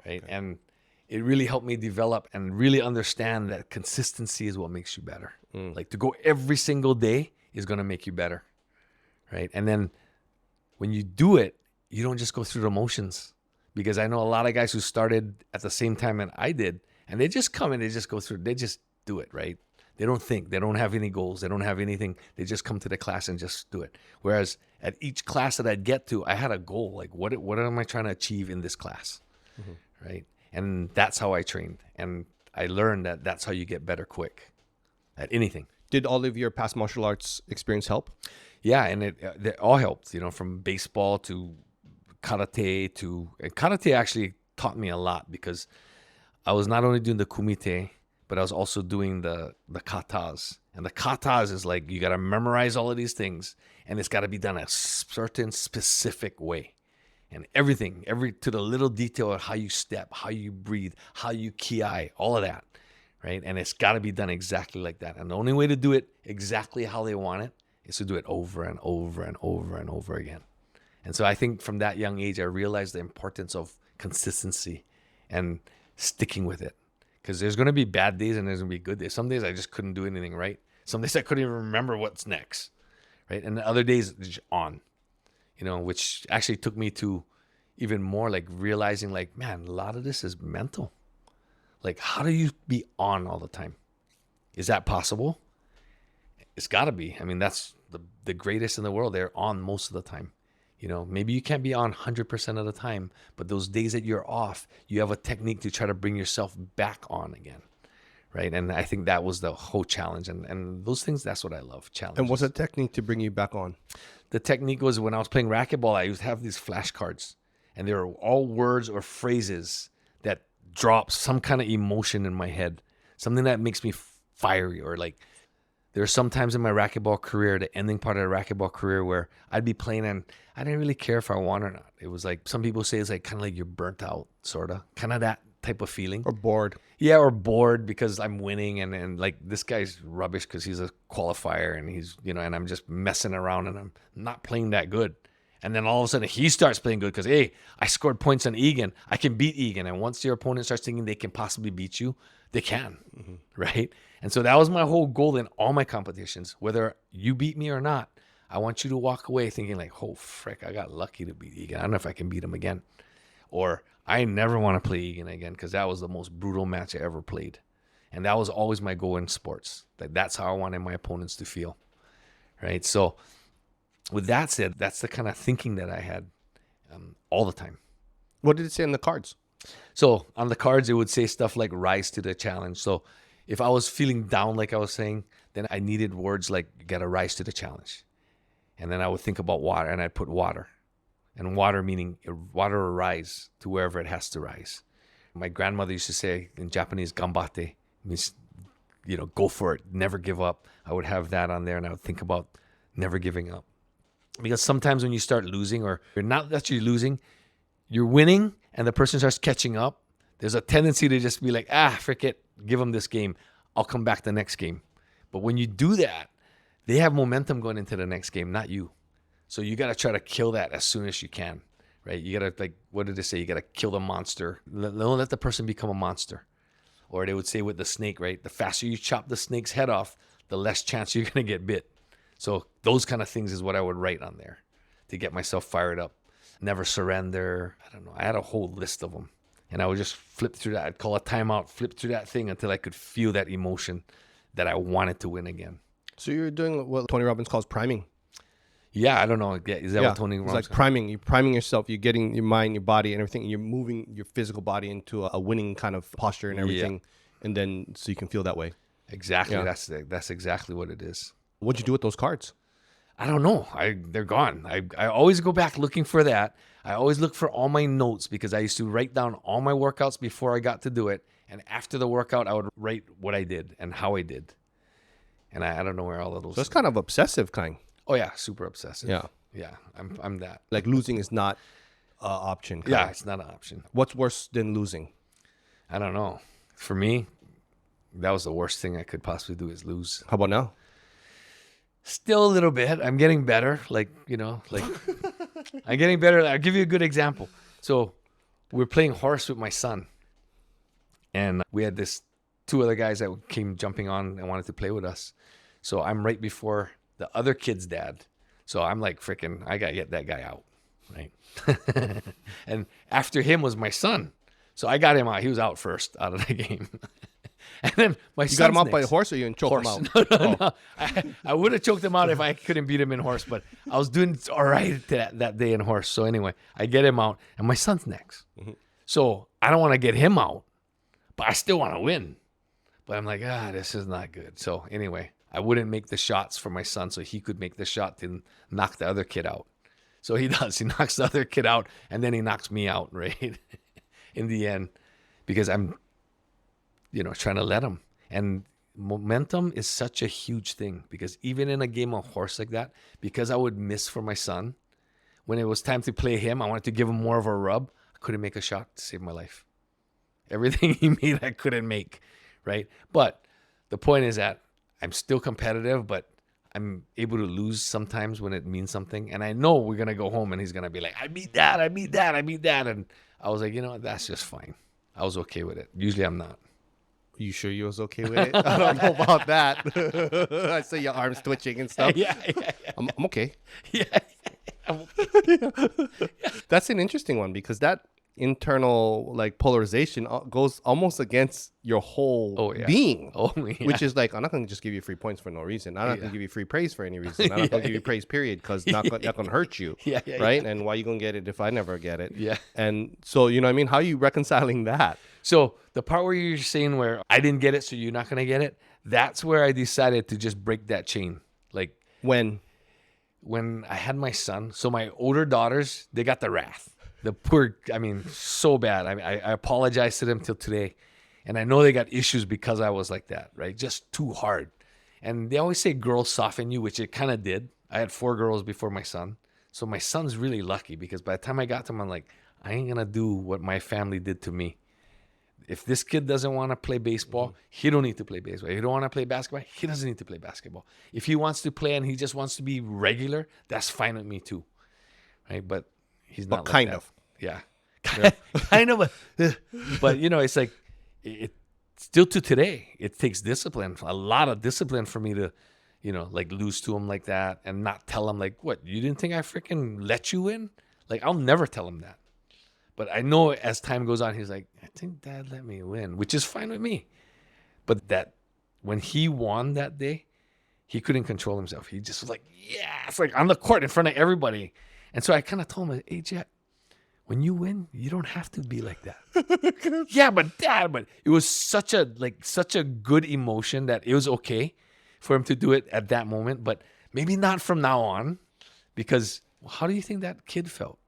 right? Okay. And it really helped me develop and really understand that consistency is what makes you better. Like to go every single day is going to make you better, right? And then when you do it, you don't just go through the motions, because I know a lot of guys who started at the same time that I did, and they just come and they just go through, they just do it, right? They don't think, they don't have any goals, they don't have anything. They just come to the class and just do it. Whereas at each class that I'd get to, I had a goal, like what am I trying to achieve in this class, right? And that's how I trained. And I learned that that's how you get better quick at anything. Did all of your past martial arts experience help? Yeah, and it all helped, from baseball to karate karate actually taught me a lot, because I was not only doing the kumite, but I was also doing the katas. And the katas is like, you got to memorize all of these things, and it's got to be done a certain specific way. And everything, to the little detail of how you step, how you breathe, how you ki, all of that, right? And it's got to be done exactly like that. And the only way to do it exactly how they want it is to do it over and over and over and over again. And so I think from that young age, I realized the importance of consistency and sticking with it. Because there's going to be bad days and there's going to be good days. Some days I just couldn't do anything right. Some days I couldn't even remember what's next, right? And the other days, just on. Which actually took me to even more like realizing like, man, a lot of this is mental. Like, how do you be on all the time? Is that possible? It's got to be. I mean, that's the greatest in the world. They're on most of the time. Maybe you can't be on 100% of the time, but those days that you're off, you have a technique to try to bring yourself back on again. Right. And I think that was the whole challenge. And those things, that's what I love. Challenges. And what's a technique to bring you back on? The technique was when I was playing racquetball, I used to have these flashcards, and they were all words or phrases that drop some kind of emotion in my head, something that makes me fiery. Or like, there are some times in my racquetball career, the ending part of the racquetball career, where I'd be playing and I didn't really care if I won or not. It was like, some people say it's like kind of like you're burnt out, sort of, kind of that type of feeling. Or bored. Yeah, or bored because I'm winning and like this guy's rubbish because he's a qualifier and he's, and I'm just messing around and I'm not playing that good. And then all of a sudden he starts playing good because, hey, I scored points on Egan. I can beat Egan. And once your opponent starts thinking they can possibly beat you, they can, right? And so that was my whole goal in all my competitions. Whether you beat me or not, I want you to walk away thinking like, oh, frick, I got lucky to beat Egan. I don't know if I can beat him again. Or I never want to play Egan again because that was the most brutal match I ever played. And that was always my goal in sports. That's how I wanted my opponents to feel, right? So with that said, that's the kind of thinking that I had all the time. What did it say on the cards? So on the cards, it would say stuff like rise to the challenge. So if I was feeling down, like I was saying, then I needed words like you got to rise to the challenge. And then I would think about water, and I'd put water. And water meaning water will rise to wherever it has to rise. My grandmother used to say in Japanese, ganbate, means, go for it, never give up. I would have that on there, and I would think about never giving up. Because sometimes when you start losing, or you're not actually losing, you're winning, and the person starts catching up, there's a tendency to just be like, frick it, give them this game. I'll come back the next game. But when you do that, they have momentum going into the next game, not you. So you got to try to kill that as soon as you can, right? You got to, what did they say? You got to kill the monster. Don't let the person become a monster. Or they would say with the snake, right? The faster you chop the snake's head off, the less chance you're going to get bit. So those kind of things is what I would write on there to get myself fired up. Never surrender. I don't know. I had a whole list of them. And I would just flip through that. I'd call a timeout, flip through that thing until I could feel that emotion that I wanted to win again. So you're doing what Tony Robbins calls priming. Yeah, I don't know. Is that what Tony Robbins It's like priming. You're priming yourself. You're getting your mind, your body, and everything. You're moving your physical body into a winning kind of posture and everything. Yeah. And then so you can feel that way. Exactly. Yeah. That's exactly what it is. What'd you do with those cards? I don't know. They're gone. I always go back looking for that. I always look for all my notes because I used to write down all my workouts before I got to do it. And after the workout, I would write what I did and how I did. And I don't know where all of those. So it's kind of obsessive kind. Oh yeah, super obsessive. Yeah. Yeah, I'm that. Like losing is not an option. Yeah, it's not an option. What's worse than losing? I don't know. For me, that was the worst thing I could possibly do is lose. How about now? Still a little bit. I'm getting better. I'm getting better. I'll give you a good example. So we're playing horse with my son. And we had two other guys that came jumping on and wanted to play with us. So I'm right before the other kid's dad. So I'm like, freaking, I got to get that guy out, right? And after him was my son. So I got him out. He was out first out of the game. And then my son. You got him out by the horse, or you choked him out? No. I would have choked him out if I couldn't beat him in horse, but I was doing all right that day in horse. So anyway, I get him out, and my son's next. Mm-hmm. So I don't want to get him out, but I still want to win. But I'm like, this is not good. So anyway, I wouldn't make the shots for my son so he could make the shot to knock the other kid out. So he does. He knocks the other kid out, and then he knocks me out, right? In the end, because I'm, trying to let him. And momentum is such a huge thing because even in a game of horse like that, because I would miss for my son, when it was time to play him, I wanted to give him more of a rub. I couldn't make a shot to save my life. Everything he made, I couldn't make, right? But the point is that I'm still competitive, but I'm able to lose sometimes when it means something. And I know we're going to go home and he's going to be like, I beat that. And I was like, that's just fine. I was okay with it. Usually I'm not. You sure you was okay with it? I don't know about that. I see your arms twitching and stuff. Yeah. I'm okay. Yeah. I'm okay. That's an interesting one because that internal polarization goes almost against your whole being. Which is like, I'm not going to just give you free points for no reason. I'm not going to give you free praise for any reason. I'm not going to give you praise, period, because not going to hurt you. Right? Yeah. And why you going to get it if I never get it? Yeah. And so, you know what I mean? How are you reconciling that? So the part where you're saying where I didn't get it, so you're not going to get it, that's where I decided to just break that chain. Like when I had my son, so my older daughters, they got the wrath. The poor, so bad. I apologize to them till today. And I know they got issues because I was like that, right? Just too hard. And they always say girls soften you, which it kind of did. I had 4 girls before my son. So my son's really lucky because by the time I got to him, I'm like, I ain't going to do what my family did to me. If this kid doesn't want to play baseball, he don't need to play baseball. If he don't want to play basketball, he doesn't need to play basketball. If he wants to play and he just wants to be regular, that's fine with me too, right? But he's not kind of. Yeah. Kind of. But, it's like, it still to today, it takes discipline, a lot of discipline for me to, lose to him like that and not tell him like, what, you didn't think I freaking let you in? Like, I'll never tell him that. But I know as time goes on, he's like, I think Dad let me win, which is fine with me. But that when he won that day, he couldn't control himself. He just was like, yeah, it's like on the court in front of everybody. And so I kind of told him, hey, Jet, when you win, you don't have to be like that. Yeah, but Dad, but it was such a good emotion that it was okay for him to do it at that moment, but maybe not from now on, because how do you think that kid felt?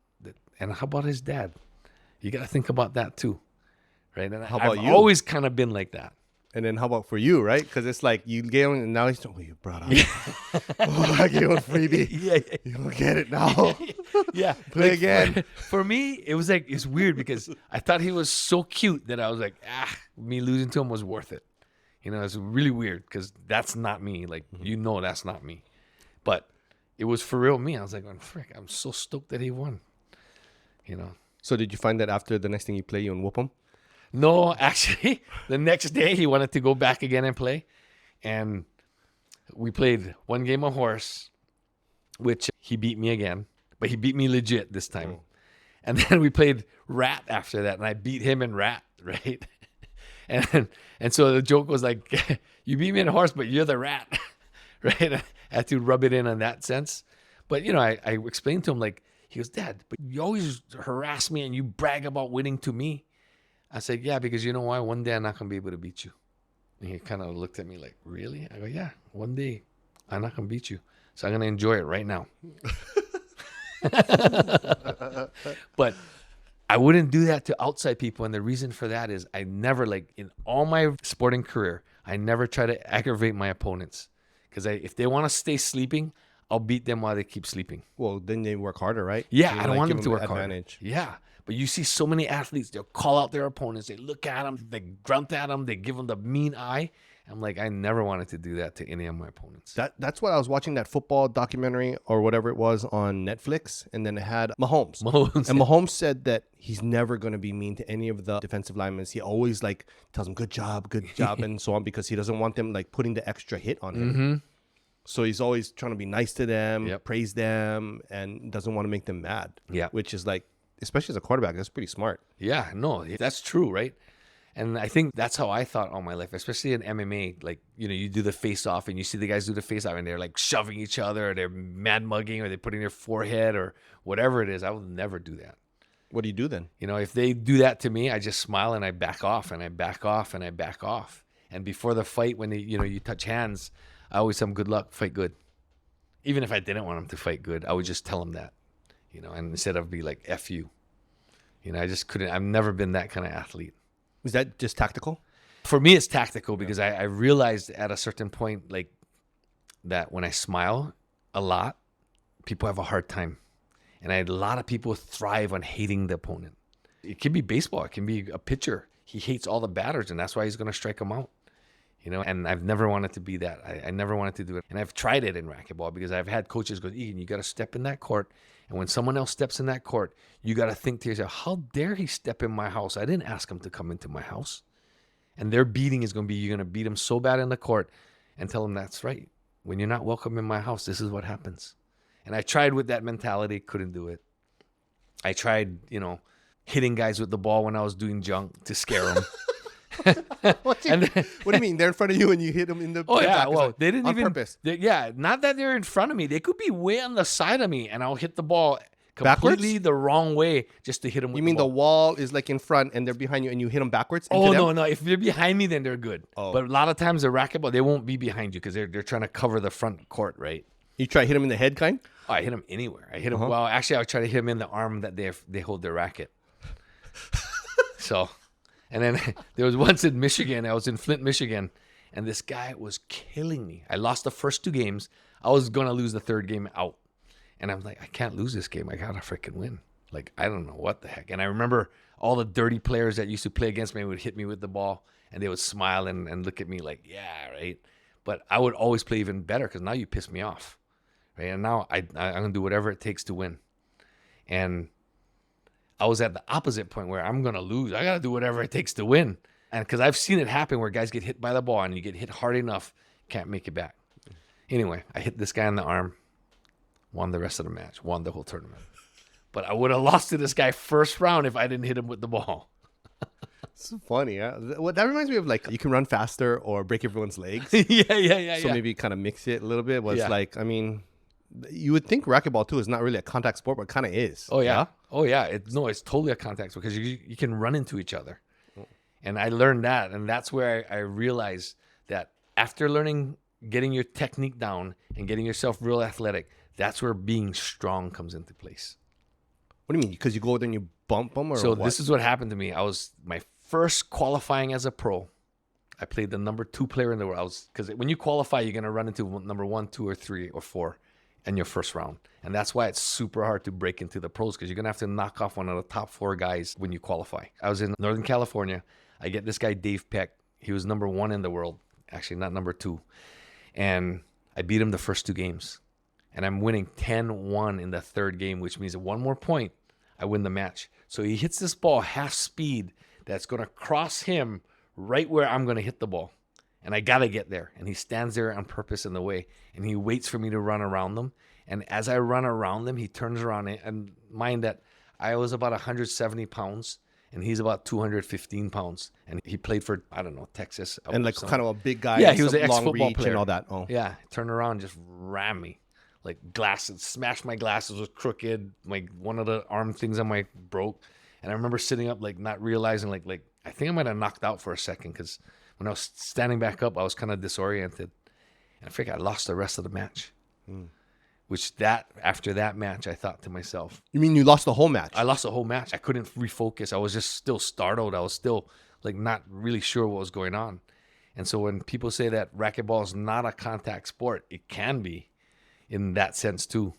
And how about his dad? You got to think about that too, right? And How about I've you? always kind of been like that. And then how about for you, right? Because it's like you gave him, and now he's you brought up. Oh, I gave him a freebie. Yeah. You don't get it now. Yeah. Play again. For me, it was like, it's weird because I thought he was so cute that I was like, me losing to him was worth it. You know, it's really weird because that's not me. Like, that's not me. But it was for real me. I was like, frick, I'm so stoked that he won. You know. So did you find that after the next thing you play, you and whoop him? No, actually, the next day he wanted to go back again and play. And we played one game of horse, which he beat me again. But he beat me legit this time. And then we played rat after that. And I beat him in rat, right? And so the joke was like, you beat me in horse, but you're the rat, right? I had to rub it in on that sense. But, you know, I explained to him, like, he goes, Dad, but you always harass me and you brag about winning to me. I said, yeah, because you know why? One day I'm not going to be able to beat you. And he kind of looked at me like, really? I go, yeah, one day I'm not going to beat you. So I'm going to enjoy it right now. But I wouldn't do that to outside people. And the reason for that is I never, like, in all my sporting career, I never try to aggravate my opponents. Because if they want to stay sleeping, I'll beat them while they keep sleeping. Well, then they work harder, right? Yeah, You, I don't want them to work advantage. harder. Yeah. But you see so many athletes, they'll call out their opponents. They look at them, they grunt at them, they give them the mean eye. I'm like, I never wanted to do that to any of my opponents. That's what I was watching, that football documentary or whatever it was on Netflix. And then it had Mahomes. And Mahomes said that he's never going to be mean to any of the defensive linemen. He always like tells them, good job, and so on, because he doesn't want them like putting the extra hit on him. Mm-hmm. So he's always trying to be nice to them, Yep. praise them, and doesn't want to make them mad. Yeah. Which is like, especially as a quarterback, that's pretty smart. Yeah, no, that's true, right? And I think that's how I thought all my life, especially in MMA. Like, you know, you do the face-off and you see the guys do the face-off and they're like shoving each other or they're mad mugging or they're putting their forehead or whatever it is. I would never do that. What do you do then? You know, if they do that to me, I just smile and I back off and I back off and I back off. And before the fight, when you touch hands, I always tell them, good luck, fight good. Even if I didn't want them to fight good, I would just tell them that, you know, and instead of be like, F you. You know, I just couldn't, I've never been that kind of athlete. Is that just tactical? For me, it's tactical because I realized at a certain point, like, that when I smile a lot, people have a hard time. And a lot of people thrive on hating the opponent. It can be baseball. It can be a pitcher. He hates all the batters, and that's why he's going to strike them out. You know, and I've never wanted to be that. I never wanted to do it. And I've tried it in racquetball because I've had coaches go, Egan, you got to step in that court. And when someone else steps in that court, you got to think to yourself, how dare he step in my house? I didn't ask him to come into my house. And their beating is going to be, you're going to beat him so bad in the court and tell them that's right. When you're not welcome in my house, this is what happens. And I tried with that mentality, couldn't do it. I tried, you know, hitting guys with the ball when I was doing junk to scare them. What do you mean? They're in front of you and you hit them in the back. Well, they didn't on even purpose. Not that they're in front of me. They could be way on the side of me, and I'll hit the ball completely backwards? The wrong way just to hit them. You mean the wall is like in front and they're behind you and you hit them backwards? Oh no! If they're behind me, then they're good. Oh. But a lot of times the racquetball, they won't be behind you because they're trying to cover the front court, right? You try to hit them in the head, kind? Oh, I hit them anywhere. I hit them. Well, actually, I would try to hit them in the arm that they hold their racket. So. And then there was once in Michigan, I was in Flint, Michigan, and this guy was killing me. I lost the first 2 games. I was going to lose the 3rd game out. And I'm like, I can't lose this game. I got to freaking win. Like, I don't know what the heck. And I remember all the dirty players that used to play against me would hit me with the ball, and they would smile and look at me like, yeah, right? But I would always play even better because now you piss me off, right? And now I'm going to do whatever it takes to win. And I was at the opposite point where I'm going to lose. I got to do whatever it takes to win. And because I've seen it happen where guys get hit by the ball and you get hit hard enough, can't make it back. Anyway, I hit this guy in the arm, won the rest of the match, won the whole tournament. But I would have lost to this guy first round if I didn't hit him with the ball. It's funny. Yeah. Well, that reminds me of like you can run faster or break everyone's legs. yeah. So maybe kind of mix it a little bit. But it's Yeah. like, I mean, you would think racquetball too is not really a contact sport, but kind of is. Oh yeah. Oh yeah. It's totally a contact sport because you can run into each other. And I learned that, and that's where I realized that after learning, getting your technique down and getting yourself real athletic, that's where being strong comes into place. What do you mean? Because you go there and you bump them, or So what? this is what happened to me. I was my first qualifying as a pro. I played the number 2 player in the world. Because when you qualify, you're gonna run into number 1, 2, or 3, or 4 in your first round, and that's why it's super hard to break into the pros because you're gonna have to knock off one of the top 4 guys when you qualify. I was in Northern California. I get this guy Dave Peck. He was number 1 in the world, actually not number 2, and I beat him the first 2 games. And I'm winning 10-1 in the third game, which means at one more point, I win the match. So he hits this ball half speed that's going to cross him right where I'm going to hit the ball. And I got to get there. And he stands there on purpose in the way. And he waits for me to run around them. And as I run around them, he turns around. And mind that I was about 170 pounds. And he's about 215 pounds. And he played for, I don't know, Texas. And like kind of a big guy. Yeah, he was an long ex-football reach player. and all that. Oh. Yeah, turned around and just rammed me. Like glasses, smashed my glasses, was crooked. One of the arm things on my broke. And I remember sitting up, like not realizing, like I think I might have knocked out for a second because when I was standing back up, I was kind of disoriented. And I figured I lost the rest of the match. After that match, I thought to myself, You mean you lost the whole match? I lost the whole match. I couldn't refocus. I was just still startled. I was still like not really sure what was going on. And so when people say that racquetball is not a contact sport, it can be in that sense too.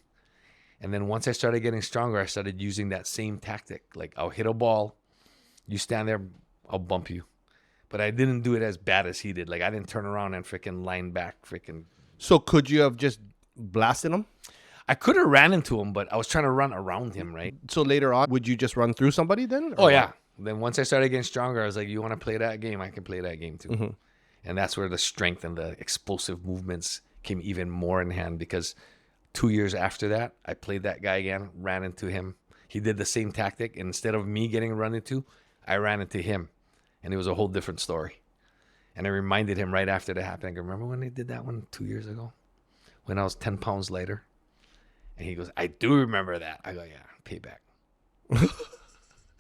And then once I started getting stronger, I started using that same tactic. Like I'll hit a ball, you stand there, I'll bump you. But I didn't do it as bad as he did. Like I didn't turn around and freaking line back, So could you have just blasted him? I could have ran into him, but I was trying to run around him, right? So later on, would you just run through somebody then? Oh yeah. Then once I started getting stronger, I was like, you want to play that game? I can play that game too. Mm-hmm. And that's where the strength and the explosive movements came even more in hand because 2 years after that, I played that guy again, ran into him. He did the same tactic. And instead of me getting run into, I ran into him. And it was a whole different story. And I reminded him right after that happened. I go, remember when they did that one 2 years ago? When I was 10 pounds lighter? And he goes, I do remember that. I go, yeah, payback.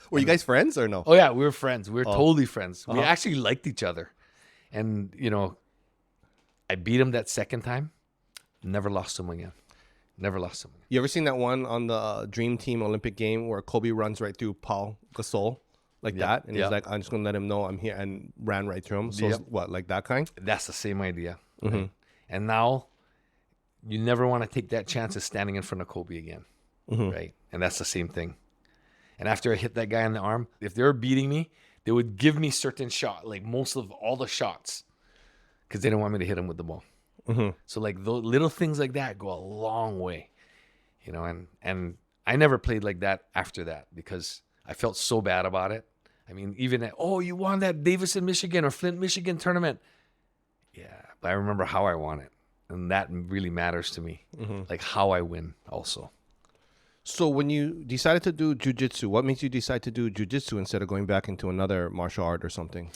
Were you guys friends or no? Oh, yeah, we were friends. We were totally friends. We Uh-huh. actually liked each other. And, I beat him that second time. Never lost him again. Never lost him again. You ever seen that one on the Dream Team Olympic game where Kobe runs right through Paul Gasol like that? And he's like, I'm just going to let him know I'm here, and ran right through him. So it's what, like that kind? That's the same idea. Right? And now you never want to take that chance of standing in front of Kobe again. Right? And that's the same thing. And after I hit that guy in the arm, if they were beating me, they would give me certain shots, like most of all the shots, because they didn't want me to hit him with the ball. So like the little things like that go a long way, and I never played like that after that because I felt so bad about it. I mean, even you won that Davison, Michigan or Flint, Michigan tournament. Yeah, but I remember how I won it. And that really matters to me, like how I win also. So when you decided to do jiu-jitsu, what made you decide to do jiu-jitsu instead of going back into another martial art or something?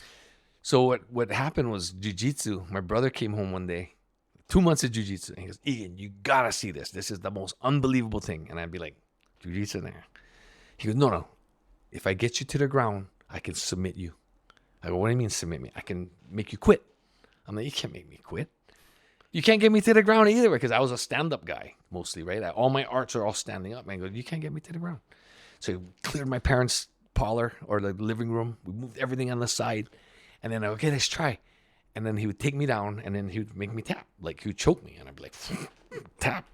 So what happened was jiu-jitsu. My brother came home one day, 2 months of jiu-jitsu. And he goes, Egan, you got to see this. This is the most unbelievable thing. And I'd be like, jiu-jitsu there. He goes, no. If I get you to the ground, I can submit you. I go, what do you mean submit me? I can make you quit. I'm like, you can't make me quit. You can't get me to the ground either because I was a stand-up guy mostly, right? All my arts are all standing up. And I go, you can't get me to the ground. So he cleared my parents' parlor or the living room. We moved everything on the side. And then I go, okay, let's try. And then he would take me down and then he would make me tap. Like he would choke me. And I'd be like, tap.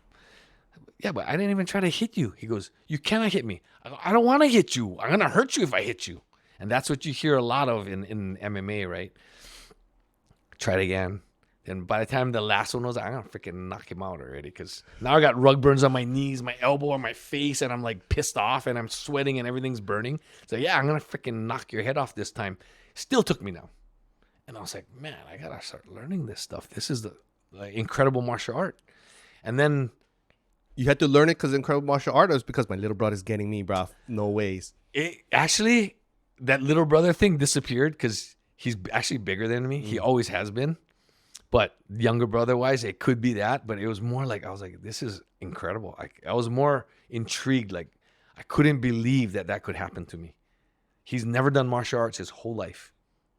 Yeah, but I didn't even try to hit you. He goes, you cannot hit me. I go, I don't want to hit you. I'm going to hurt you if I hit you. And that's what you hear a lot of in MMA, right? Try it again. And by the time the last one was, I'm going to freaking knock him out already because now I got rug burns on my knees, my elbow, on my face, and I'm like pissed off and I'm sweating and everything's burning. So yeah, I'm going to freaking knock your head off this time. Still took me down. And I was like, man, I got to start learning this stuff. This is the incredible martial art. And then... You had to learn it because incredible martial art, or because my little brother's getting me, bro? No ways. It actually, that little brother thing disappeared because he's actually bigger than me. He always has been. But younger brother-wise, it could be that. But it was more like, I was like, this is incredible. I was more intrigued. Like, I couldn't believe that could happen to me. He's never done martial arts his whole life.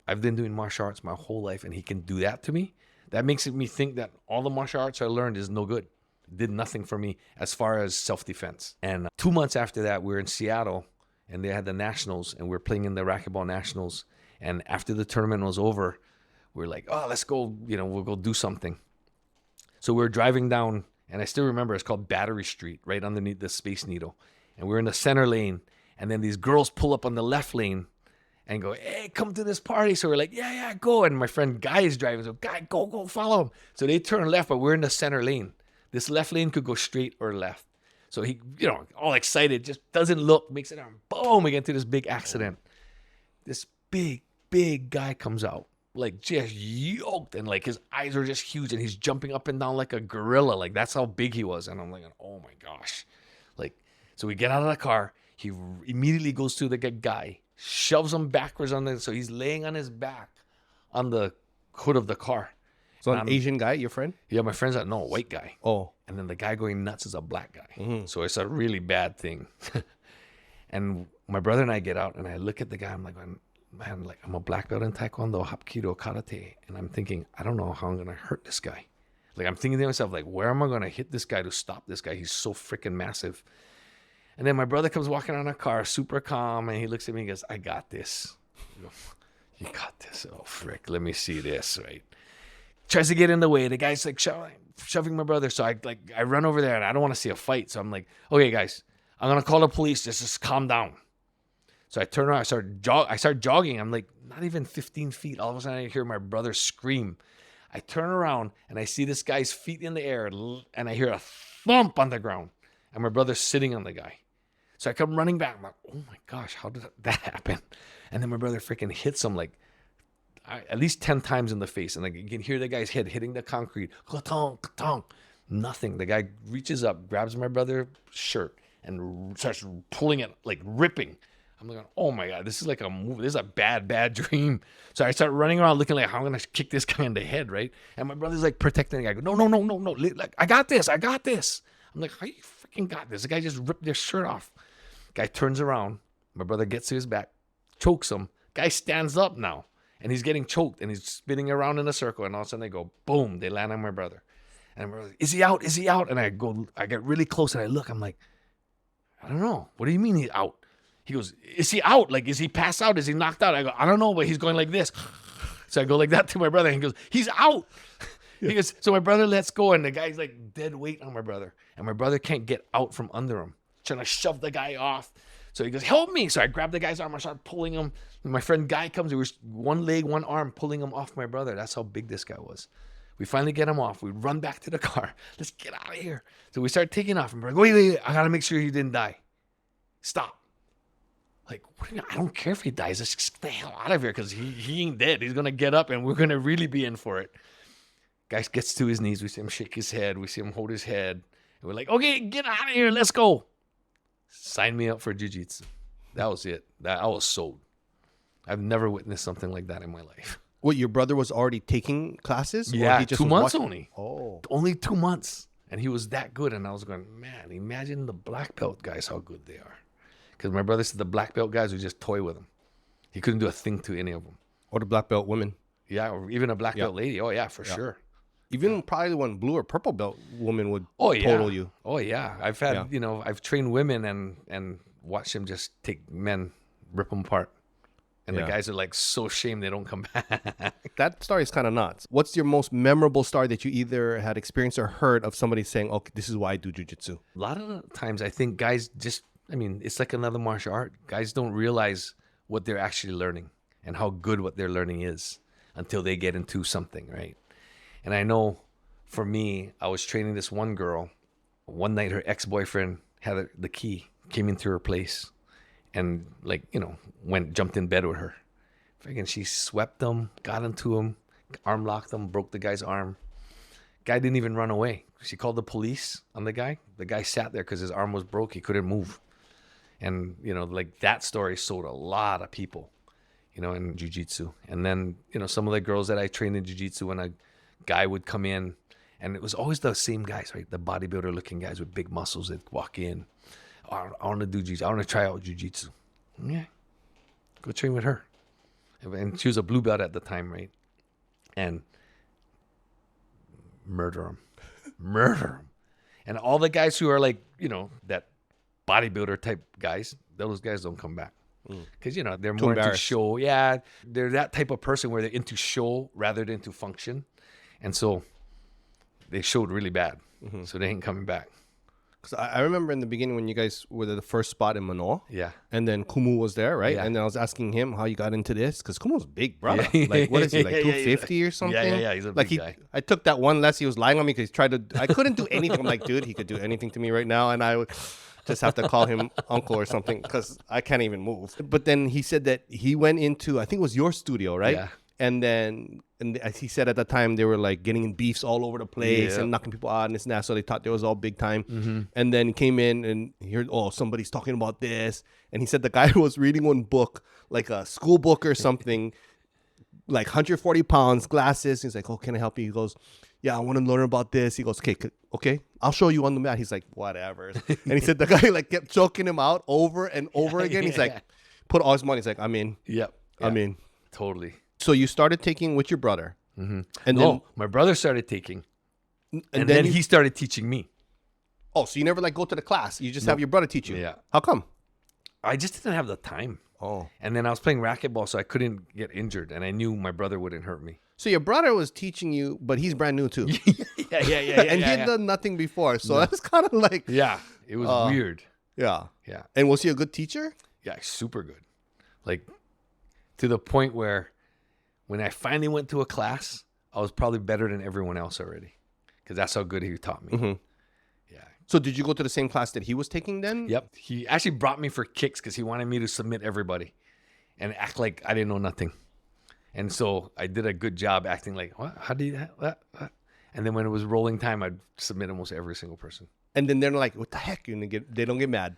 I've been doing martial arts my whole life, and he can do that to me. That makes me think that all the martial arts I learned is no good. It did nothing for me as far as self-defense. And 2 months after that, we were in Seattle, and they had the Nationals, and we were playing in the Racquetball Nationals. And after the tournament was over, we were like, oh, let's go, we'll go do something. So we were driving down, and I still remember it's called Battery Street, right underneath the Space Needle. And we're in the center lane, and then these girls pull up on the left lane and go, hey, come to this party. So we're like, yeah, go. And my friend Guy is driving. So Guy, go, follow him. So they turn left, but we're in the center lane. This left lane could go straight or left. So he, all excited, just doesn't look, makes it, boom, we get into this big accident. This big guy comes out, like just yoked, and like his eyes are just huge, and he's jumping up and down like a gorilla. Like that's how big he was. And I'm like, oh my gosh. Like, so we get out of the car. He immediately goes to the guy, shoves him backwards so he's laying on his back on the hood of the car. So an Asian guy, your friend? Yeah, my friend's no, a white guy. Oh. And then the guy going nuts is a black guy. So it's a really bad thing. And my brother and I get out, and I look at the guy. I'm like, man, like I'm a black belt in Taekwondo, Hapkido, Karate. And I'm thinking, I don't know how I'm going to hurt this guy. Like I'm thinking to myself, like, where am I going to hit this guy to stop this guy? He's so freaking massive. And then my brother comes walking out of the car, super calm, and he looks at me and goes, I got this. I go, you got this? Oh, frick, let me see this, right? Tries to get in the way. The guy's like shoving my brother. So I run over there, and I don't want to see a fight. So I'm like, okay, guys, I'm going to call the police. Just calm down. So I turn around. I start jogging. I'm like not even 15 feet. All of a sudden, I hear my brother scream. I turn around, and I see this guy's feet in the air, and I hear a thump on the ground. And my brother's sitting on the guy. So I come running back. I'm like, oh my gosh, how did that happen? And then my brother freaking hits him like at least 10 times in the face. And like you can hear the guy's head hitting the concrete. Ka-tong, ka-tong. Nothing. The guy reaches up, grabs my brother's shirt, and starts pulling it, like ripping. I'm like, oh my God, this is like a movie. This is a bad dream. So I start running around looking like how I'm going to kick this guy in the head, right? And my brother's like protecting the guy. I go, no. Like, I got this. I'm like, how you freaking got this? The guy just ripped their shirt off. Guy turns around. My brother gets to his back, chokes him. Guy stands up now, and he's getting choked, and he's spinning around in a circle. And all of a sudden they go, boom, they land on my brother. And my brother, is he out? And I get really close, and I look. I'm like, I don't know. What do you mean he's out? He goes, is he out? Like, is he passed out? Is he knocked out? I go, I don't know, but he's going like this. So I go like that to my brother, and he goes, he's out. He goes, so my brother lets go, and the guy's like dead weight on my brother. And my brother can't get out from under him, trying to shove the guy off. So he goes, help me. So I grab the guy's arm. I start pulling him. And my friend Guy comes. He was one leg, one arm, pulling him off my brother. That's how big this guy was. We finally get him off. We run back to the car. Let's get out of here. So we start taking off. And we're like, wait. I got to make sure he didn't die. Stop. Like, what do you mean? I don't care if he dies. Let's just get the hell out of here because he ain't dead. He's going to get up, and we're going to really be in for it. Guy gets to his knees. We see him shake his head. We see him hold his head. And we're like, okay, get out of here. Let's go. Sign me up for jiu-jitsu. That was it. I was sold. I've never witnessed something like that in my life. What, your brother was already taking classes? Yeah, he just 2 months watching? only. Oh. Only 2 months. And he was that good. And I was going, man, imagine the black belt guys, how good they are. Because my brother said the black belt guys would just toy with him. He couldn't do a thing to any of them. Or the black belt women. Yeah, or even a black belt lady. Oh, yeah, for sure. Even probably one blue or purple belt woman would total you. Oh, yeah. I've had, I've trained women and watched them just take men, rip them apart. And the guys are like so ashamed they don't come back. That story is kind of nuts. What's your most memorable story that you either had experienced or heard of somebody saying, okay, this is why I do jiu-jitsu? A lot of the times I think guys just, it's like another martial art. Guys don't realize what they're actually learning and how good what they're learning is until they get into something, right? And I know for me, I was training this one girl. One night, her ex-boyfriend had the key, came into her place, and jumped in bed with her. Freaking, she swept him, got into him, arm locked him, broke the guy's arm. Guy didn't even run away. She called the police on the guy. The guy sat there because his arm was broke. He couldn't move. And, like that story sold a lot of people, in jiu-jitsu. And then, some of the girls that I trained in jiu-jitsu, when a guy would come in, and it was always the same guys, right? The bodybuilder looking guys with big muscles that walk in. Oh, I want to do jiu-jitsu. I want to try out jiu-jitsu. Yeah. Go train with her. And she was a blue belt at the time, right? And murder them. Murder them. And all the guys who are like, that bodybuilder type guys, those guys don't come back. Because, they're more into show. Yeah, they're that type of person where they're into show rather than into function. And so they showed really bad. So they ain't coming back. Because I remember in the beginning when you guys were the first spot in Manoa. Yeah. And then Kumu was there, right? Yeah. And then I was asking him how you got into this. Because Kumu's big, brother. Like, what is he, like 250 or something? Yeah. He's a big guy. I took that one lesson. He was lying on me because he tried to... I couldn't do anything. I'm like, dude, he could do anything to me right now. And I would just have to call him uncle or something because I can't even move. But then he said that he went into... I think it was your studio, right? Yeah. And then... And as he said at the time, they were like getting in beefs all over the place and knocking people out and this and that. So they thought they was all big time. And then he came in and he heard, somebody's talking about this. And he said the guy was reading one book, like a school book or something, like 140 pounds, glasses. He's like, can I help you? He goes, yeah, I want to learn about this. He goes, okay, I'll show you on the mat. He's like, whatever. And he said the guy like kept choking him out over and over again. He's like, put all his money. He's like, I'm in. Yep. I'm in. Totally. So you started taking with your brother. And then my brother started taking. And then he started teaching me. Oh, so you never like go to the class. You just have your brother teach you. Yeah. How come? I just didn't have the time. Oh. And then I was playing racquetball, so I couldn't get injured. And I knew my brother wouldn't hurt me. So your brother was teaching you, but he's brand new too. Yeah. And he had done nothing before. So that's kind of like... Yeah. It was weird. Yeah. Yeah. And was he a good teacher? Yeah, super good. Like, to the point where when I finally went to a class, I was probably better than everyone else already. Because that's how good he taught me. Yeah. So did you go to the same class that he was taking then? Yep. He actually brought me for kicks because he wanted me to submit everybody and act like I didn't know nothing. And so I did a good job acting like, what? How do you what? And then when it was rolling time, I'd submit almost every single person. And then they're like, what the heck? And they don't get mad.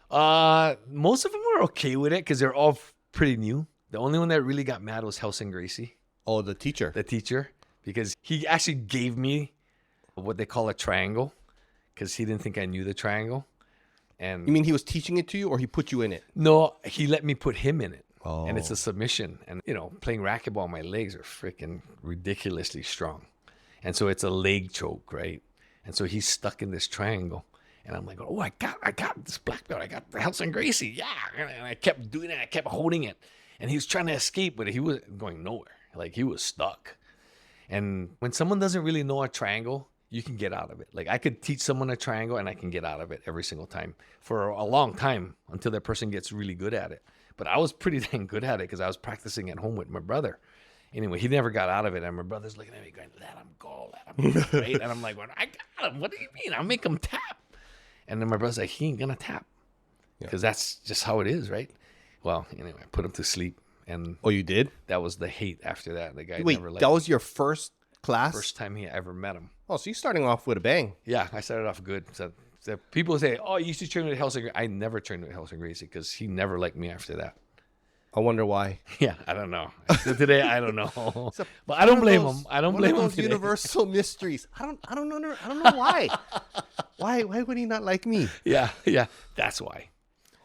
Most of them were okay with it because they're all pretty new. The only one that really got mad was Gracie. Oh, the teacher. The teacher. Because he actually gave me what they call a triangle because he didn't think I knew the triangle. And you mean he was teaching it to you or he put you in it? No, he let me put him in it. Oh. And it's a submission. And, playing racquetball, my legs are freaking ridiculously strong. And so it's a leg choke, right? And so he's stuck in this triangle. And I'm like, oh, I got this black belt. I got the Gracie. Yeah. And I kept doing it. I kept holding it. And he was trying to escape, but he was going nowhere. Like, he was stuck. And when someone doesn't really know a triangle, you can get out of it. Like, I could teach someone a triangle, and I can get out of it every single time for a long time until that person gets really good at it. But I was pretty dang good at it because I was practicing at home with my brother. Anyway, he never got out of it, and my brother's looking at me going, let him go, right? And I'm like, I got him. What do you mean? I'll make him tap. And then my brother's like, he ain't going to tap because that's just how it is, right? Well, anyway, I put him to sleep. And oh, you did? That was the hate after that. The guy never liked that was your first class? First time he ever met him. Oh, so you're starting off with a bang. Yeah, I started off good. So people say, oh, you used to train with Gracie. I never trained with Gracie because he never liked me after that. I wonder why. Yeah, I don't know. Today, I don't know. But I don't blame him. I don't blame him today. Universal mysteries. I don't know why. Why would he not like me? Yeah. That's why.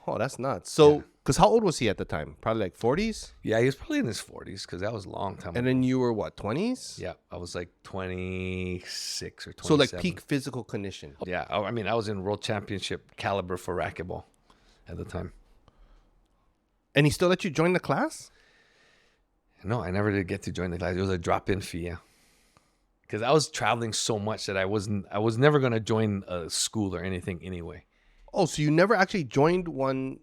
Oh, that's nuts. So, because how old was he at the time? Probably like 40s? Yeah, he was probably in his 40s because that was a long time ago. And then you were what, 20s? Yeah, I was like 26 or 27. So like peak physical condition. Yeah, I mean, I was in world championship caliber for racquetball at the time. And he still let you join the class? No, I never did get to join the class. It was a drop-in fee, yeah. Because I was traveling so much that I was never going to join a school or anything anyway. Oh, so you never actually joined one,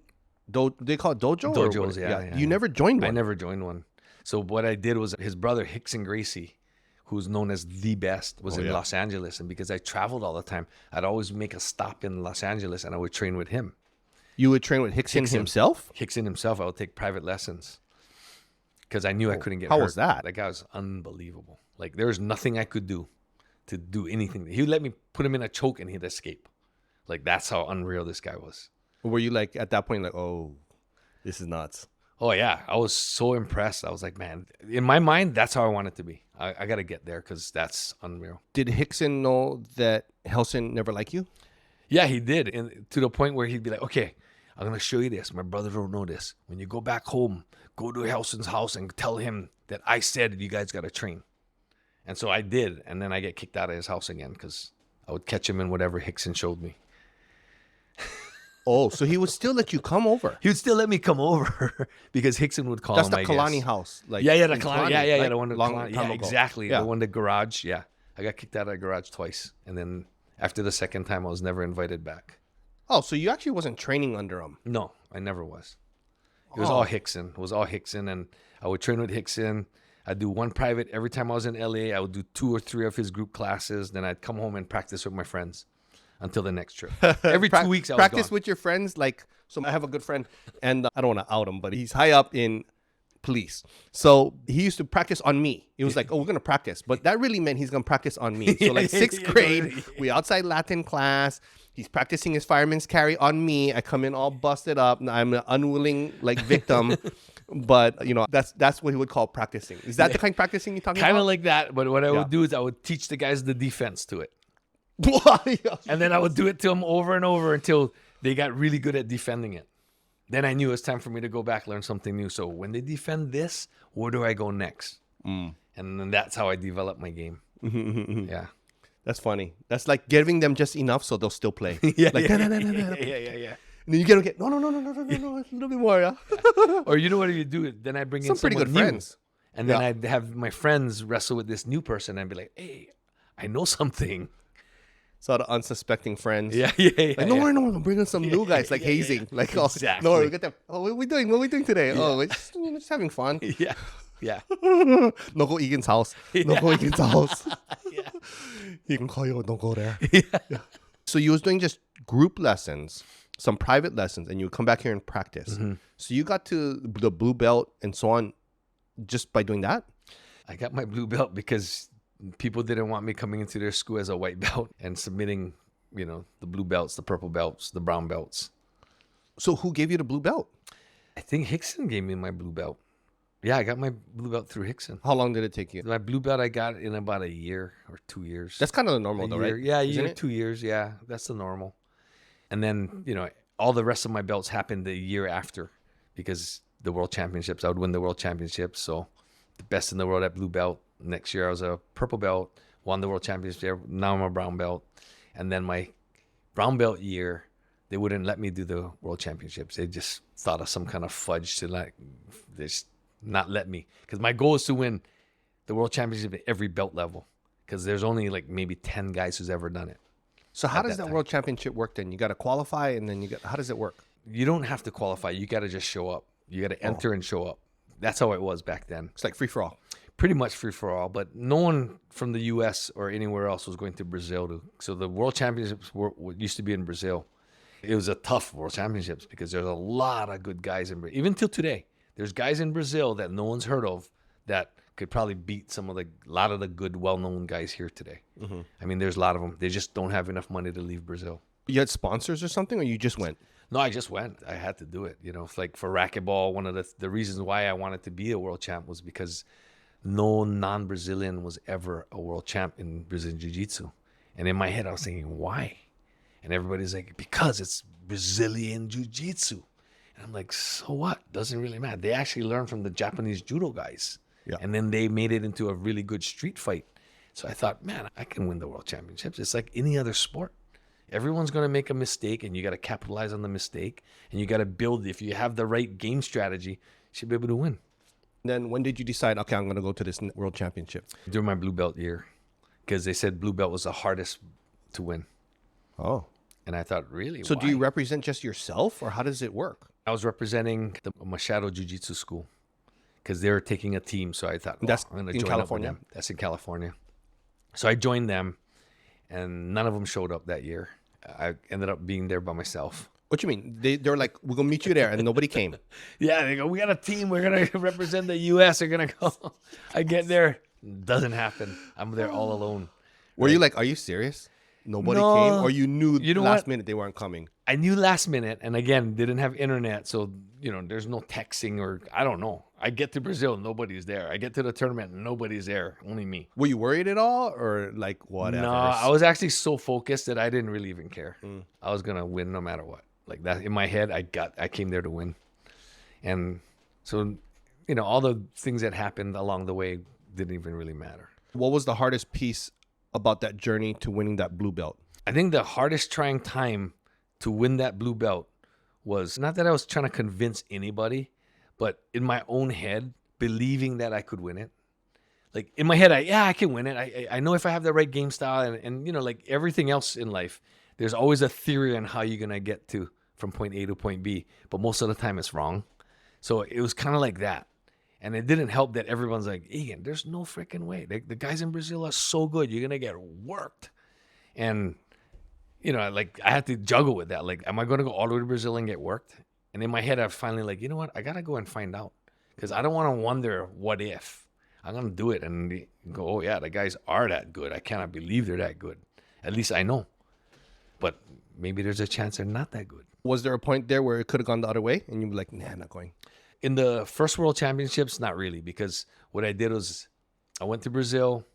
they call it dojo? Dojos, yeah. You never joined one? I never joined one. So what I did was his brother, Egan Gracie, who's known as the best, was in Los Angeles. And because I traveled all the time, I'd always make a stop in Los Angeles and I would train with him. You would train with Hickson himself? Hickson himself. I would take private lessons because I knew I couldn't get hurt. How was that? That guy was unbelievable. Like, there was nothing I could do to do anything. He would let me put him in a choke and he'd escape. Like, that's how unreal this guy was. Or were you like at that point like, oh, this is nuts? Oh yeah, I was so impressed. I was like, man, in my mind, that's how I want it to be. I got to get there because that's unreal. Did Hickson know that Helson never liked you? Yeah, he did. And to the point where he'd be like, okay, I'm going to show you this. My brother don't know this. When you go back home, go to Helson's house and tell him that I said you guys got to train. And so I did. And then I get kicked out of his house again because I would catch him in whatever Hickson showed me. Oh, so he would still let you come over? He would still let me come over because Hickson would call That's him, the I Kalani guess. house. Like Yeah, the in Kalani. Yeah, like the one. long Kalani. time Yeah, ago. exactly. Yeah. The one, the garage. Yeah. I got kicked out of the garage twice. And then after the second time, I was never invited back. Oh, so you actually wasn't training under him? No, I never was. It was all Hickson. It was all Hickson. And I would train with Hickson. I'd do one private. Every time I was in LA, I would do 2 or 3 of his group classes. Then I'd come home and practice with my friends until the next trip. Every 2 weeks I was practice gone. with your friends. Like, so I have a good friend, and I don't want to out him, but he's high up in police. So he used to practice on me. It was like, oh, we're gonna practice, but that really meant he's gonna practice on me. So like 6th grade, we outside Latin class. He's practicing his fireman's carry on me. I come in all busted up. I'm an unwilling like victim. But you know, that's what he would call practicing. Is that the kind of practicing you're talking about? Kind of like that. But what I would do is I would teach the guys the defense to it. And then I would do it to them over and over until they got really good at defending it. Then I knew it was time for me to go back, learn something new. So when they defend this, where do I go next? And then that's how I develop my game. Yeah. That's funny. That's like giving them just enough so they'll still play. Yeah, Like, yeah, no. yeah. And then you get no, a little bit more, yeah. Or you know what you do? Then I bring in Some pretty someone good new. friends. And then I'd have my friends wrestle with this new person and be like, hey, I know something. So the unsuspecting friends. Yeah. Like, no, I'm bringing some new guys, like hazing. Like, oh, Exactly. no, we get them. Oh, what are we doing? What are we doing today? Oh, we're just having fun. Yeah. No go Egan's house. No go Egan's house. Yeah. He can call you, don't go there. Yeah. So you was doing just group lessons, some private lessons, and you would come back here and practice. So you got to the blue belt and so on just by doing that? I got my blue belt because people didn't want me coming into their school as a white belt and submitting, the blue belts, the purple belts, the brown belts. So who gave you the blue belt? I think Hickson gave me my blue belt. Yeah, I got my blue belt through Hickson. How long did it take you? My blue belt I got in about a year or 2 years. That's kind of the normal though, right? Yeah, a Isn't year, it? 2 years. Yeah, that's the normal. And then, all the rest of my belts happened the year after because the world championships, I would win the world championships. So the best in the world at blue belt. Next year I was a purple belt, won the world championship. Now I'm a brown belt. And then my brown belt year, they wouldn't let me do the world championships. They just thought of some kind of fudge to just not let me. Because my goal is to win the world championship at every belt level. Because there's only like maybe 10 guys who's ever done it. So how does that world championship work then? You got to qualify and then how does it work? You don't have to qualify. You got to just show up. You got to enter and show up. That's how it was back then. It's like free for all. Pretty much free for all, but no one from the U.S. or anywhere else was going to Brazil. So the world championships used to be in Brazil. It was a tough world championships because there's a lot of good guys in Brazil. Even till today, there's guys in Brazil that no one's heard of that could probably beat a lot of the good, well-known guys here today. I mean, there's a lot of them. They just don't have enough money to leave Brazil. You had sponsors or something, or you just went? No, I just went. I had to do it. Like for racquetball, one of the reasons why I wanted to be a world champ was because no non-Brazilian was ever a world champ in Brazilian Jiu-Jitsu. And in my head, I was thinking, why? And everybody's like, because it's Brazilian Jiu-Jitsu. And I'm like, so what? Doesn't really matter. They actually learned from the Japanese judo guys. Yeah. And then they made it into a really good street fight. So I thought, man, I can win the world championships. It's like any other sport. Everyone's going to make a mistake, and you got to capitalize on the mistake. And you got to build. If you have the right game strategy, you should be able to win. Then when did you decide, okay, I'm going to go to this world championship? During my blue belt year, because they said blue belt was the hardest to win. Oh. And I thought, really? So why? do you represent just yourself, or how does it work? I was representing the Machado Jiu-Jitsu school because they were taking a team. So I thought, That's I'm going to in join California? up with them. That's in California. So I joined them, and none of them showed up that year. I ended up being there by myself. What you mean? They're like, we're going to meet you there, and nobody came. Yeah, they go, we got a team. We're going to represent the U.S. They're going to go. I get there. Doesn't happen. I'm there all alone. Were you like, are you serious? Nobody No. came? Or you knew You know last what? minute they weren't coming? I knew last minute, and again, didn't have internet, so there's no texting or I don't know. I get to Brazil, nobody's there. I get to the tournament, nobody's there, only me. Were you worried at all, or like whatever? No, I was actually so focused that I didn't really even care. I was gonna win no matter what. Like that in my head, I came there to win, and so all the things that happened along the way didn't even really matter. What was the hardest piece about that journey to winning that blue belt? I think the hardest trying time to win that blue belt was not that I was trying to convince anybody, but in my own head, believing that I could win it. Like in my head, I can win it. I know if I have the right game style and like everything else in life, there's always a theory on how you're going to get to from point A to point B, but most of the time it's wrong. So it was kind of like that. And it didn't help that everyone's like, Egan, there's no freaking way. The guys in Brazil are so good. You're going to get worked. And like I had to juggle with that. Like, am I going to go all the way to Brazil and get worked? And in my head, I was finally like, you know what? I got to go and find out because I don't want to wonder what if. I'm going to do it and go, oh, yeah, the guys are that good. I cannot believe they're that good. At least I know. But maybe there's a chance they're not that good. Was there a point there where it could have gone the other way and you'd be like, nah, I'm not going? In the first World Championships, not really, because what I did was I went to Brazil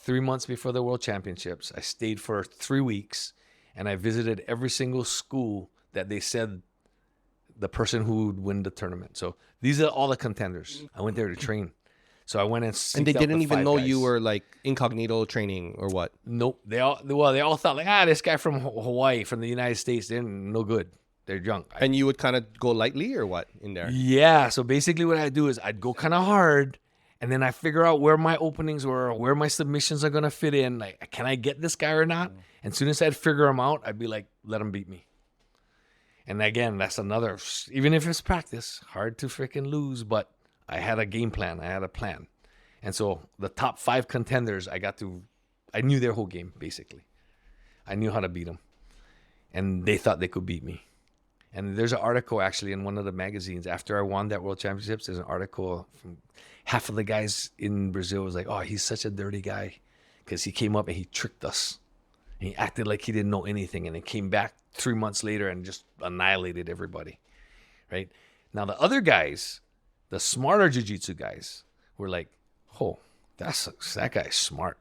3 months before the World Championships. I stayed for 3 weeks, and I visited every single school that they said the person who would win the tournament. So these are all the contenders. I went there to train. So I went and they didn't even know guys. you were like incognito training or what? Nope. They all thought like, this guy from Hawaii, from the United States, they're no good. They're junk. And you would kind of go lightly or what in there? Yeah. So basically what I'd do is I'd go kind of hard and then I figure out where my openings were, where my submissions are going to fit in. Like, can I get this guy or not? And as soon as I'd figure him out, I'd be like, let him beat me. And again, that's another, even if it's practice, hard to freaking lose, but I had a game plan. I had a plan. And so the top 5 contenders, I knew their whole game, basically. I knew how to beat them. And they thought they could beat me. And there's an article actually in one of the magazines after I won that World Championships. There's an article from half of the guys in Brazil was like, oh, he's such a dirty guy because he came up and he tricked us. And he acted like he didn't know anything. And then came back 3 months later and just annihilated everybody. Right? Now, the other guys, the smarter jiu-jitsu guys, were like, oh, that guy's smart.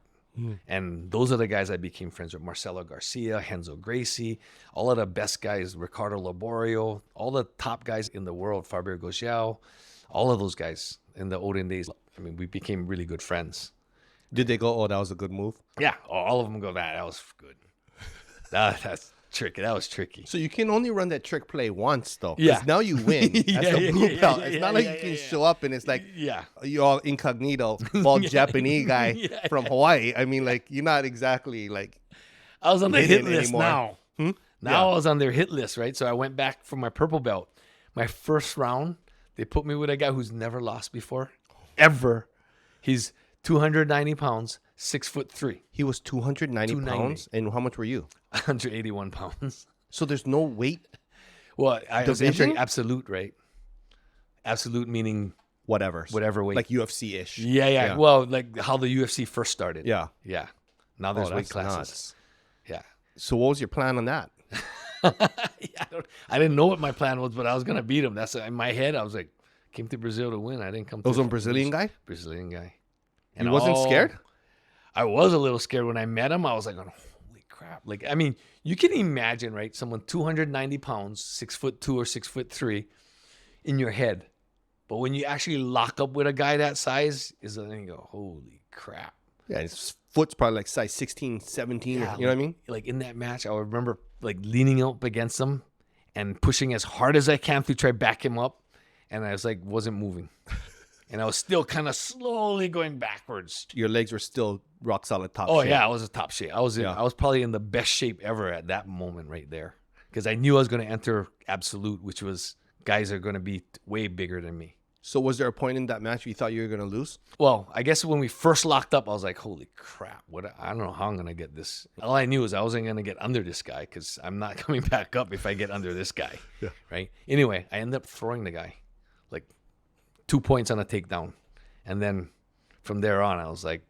And those are the guys I became friends with. Marcelo Garcia, Renzo Gracie, all of the best guys, Ricardo Laborio, all the top guys in the world, Fabio Gojal, all of those guys in the olden days. I mean, we became really good friends. Did they go, oh, that was a good move? Yeah, all of them go, that was good. That's tricky. That was tricky. So you can only run that trick play once, though. Yeah. Now you win. That's the blue belt. It's not like you can show up and it's like, you're all incognito, bald Japanese guy from Hawaii. I mean, like, you're not exactly like. I was on the hit list anymore. now. Now I was on their hit list, right? So I went back for my purple belt. My first round, they put me with a guy who's never lost before, ever. He's 290 pounds, 6'3". He was 290 pounds, and how much were you? 181 pounds. So there's no weight. Well, I was division? entering absolute, right? Absolute meaning Whatever weight, like UFC-ish. Yeah. Well, like how the UFC first started. Yeah. Now there's weight that's classes. nuts. Yeah. So what was your plan on that? I didn't know what my plan was, but I was gonna beat him. That's in my head. I was like, came to Brazil to win. I didn't come. Was to a Brazilian guy? Brazilian guy. And he wasn't scared? I was a little scared when I met him. I was like, holy crap! Like, I mean, you can imagine, right? Someone 290 pounds, 6'2" or 6'3", in your head, but when you actually lock up with a guy that size, then you go, holy crap! Yeah, his foot's probably like size 16, 17. Yeah, you know what I mean? Like in that match, I remember like leaning up against him and pushing as hard as I can to try back him up, and I was like, wasn't moving. And I was still kind of slowly going backwards. Your legs were still rock solid top shape. Oh, yeah, I was a top shape. I was probably in the best shape ever at that moment right there. Because I knew I was going to enter absolute, which was guys are going to be way bigger than me. So was there a point in that match you thought you were going to lose? Well, I guess when we first locked up, I was like, holy crap. I don't know how I'm going to get this. All I knew is I wasn't going to get under this guy because I'm not coming back up if I get under this guy. Yeah. Right? Anyway, I ended up throwing the guy. Like 2 points on a takedown. And then from there on, I was like,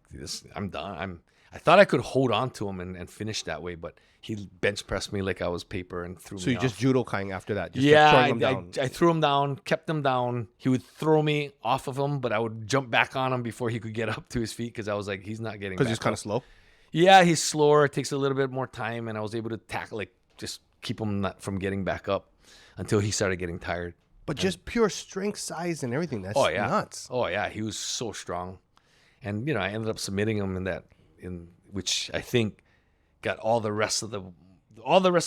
I'm done. I thought I could hold on to him and finish that way, but he bench pressed me like I was paper and threw me So you off. just judo-kying after that? Just Yeah, throwing him down. I threw him down, kept him down. He would throw me off of him, but I would jump back on him before he could get up to his feet because I was like, he's not getting back Because he's kind up. of slow? Yeah, he's slower. It takes a little bit more time, and I was able to tackle, like, just keep him from getting back up until he started getting tired. But just pure strength, size, and everything. That's Oh, yeah. nuts. Oh, yeah. He was so strong. And, you know, I ended up submitting him in which I think got all the rest of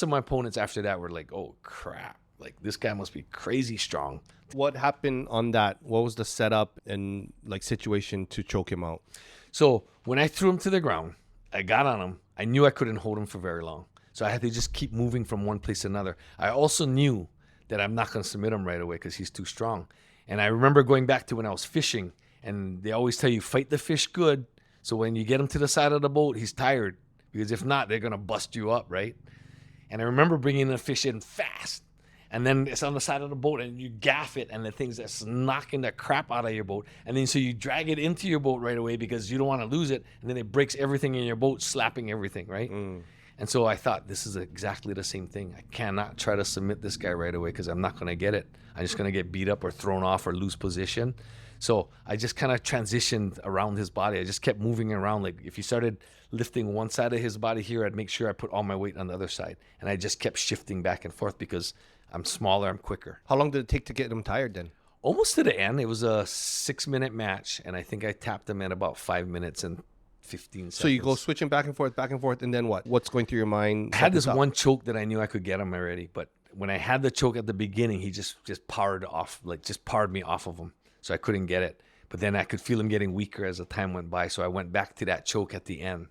my opponents after that were like, oh, crap. Like, this guy must be crazy strong. What happened on that? What was the setup and, like, situation to choke him out? So when I threw him to the ground, I got on him. I knew I couldn't hold him for very long. So I had to just keep moving from one place to another. I also knew that I'm not going to submit him right away because he's too strong. And I remember going back to when I was fishing, and they always tell you, fight the fish good. So when you get him to the side of the boat, he's tired. Because if not, they're going to bust you up, right? And I remember bringing the fish in fast. And then it's on the side of the boat, and you gaff it, and the thing's just knocking the crap out of your boat. And then so you drag it into your boat right away because you don't want to lose it. And then it breaks everything in your boat, slapping everything, right? And so I thought, this is exactly the same thing. I cannot try to submit this guy right away because I'm not going to get it. I'm just going to get beat up or thrown off or lose position. So I just kind of transitioned around his body. I just kept moving around. Like if he started lifting one side of his body here, I'd make sure I put all my weight on the other side. And I just kept shifting back and forth because I'm smaller, I'm quicker. How long did it take to get him tired then? Almost to the end. It was a 6-minute match, and I think I tapped him at about 5 minutes and 15 seconds. So you go switching back and forth, and then what? What's going through your mind? I had this one choke that I knew I could get him already, but when I had the choke at the beginning, he just powered me off of him, so I couldn't get it. But then I could feel him getting weaker as the time went by, so I went back to that choke at the end.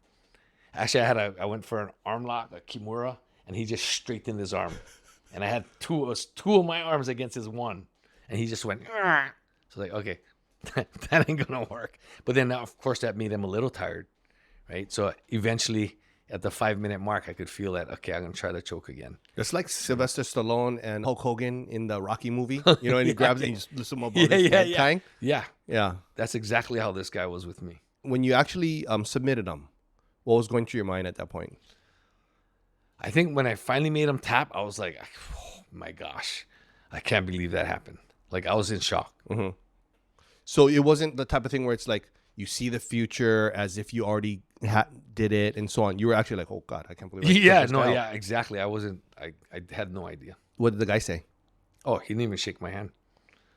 Actually, I went for an arm lock, a kimura, and he just straightened his arm. And I had two of my arms against his one. And he just went, Argh. So like, okay, that ain't going to work. But then, of course, that made him a little tired, right? So eventually, at the 5-minute mark, I could feel that, okay, I'm going to try to choke again. It's like Sylvester Stallone and Hulk Hogan in the Rocky movie. You know, and he grabs it and he just lifts him up. Yeah. That's exactly how this guy was with me. When you actually submitted him, what was going through your mind at that point? I think when I finally made him tap, I was like, oh my gosh, I can't believe that happened. Like, I was in shock. Mm-hmm. So it wasn't the type of thing where it's like you see the future as if you already did it and so on. You were actually like, oh God, I can't believe it. Yeah, exactly. I had no idea. What did the guy say? Oh, he didn't even shake my hand.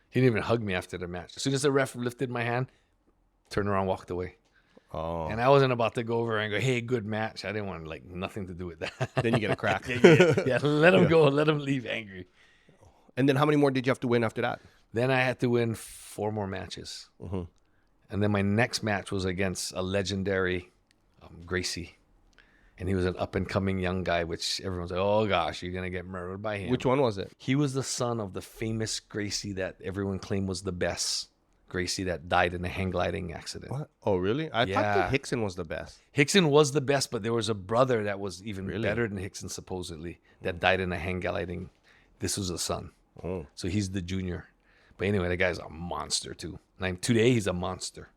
He didn't even hug me after the match. As soon as the ref lifted my hand, turned around, walked away. Oh. And I wasn't about to go over and go, hey, good match. I didn't want nothing to do with that. Then you get a crack. yeah, let him go. Let him leave angry. And then how many more did you have to win after that? Then I had to win 4 more matches. Mm-hmm. And then my next match was against a legendary Gracie. And he was an up-and-coming young guy, which everyone's like, oh, gosh, you're going to get murdered by him. Which one was it? He was the son of the famous Gracie that everyone claimed was the best Gracie that died in a hang gliding accident. What? Oh, really? I thought that Hickson was the best. Hickson was the best, but there was a brother that was even better than Hickson, supposedly, that died in a hang gliding. This was a son. Oh. So he's the junior. But anyway, the guy's a monster, too. Like, today, he's a monster.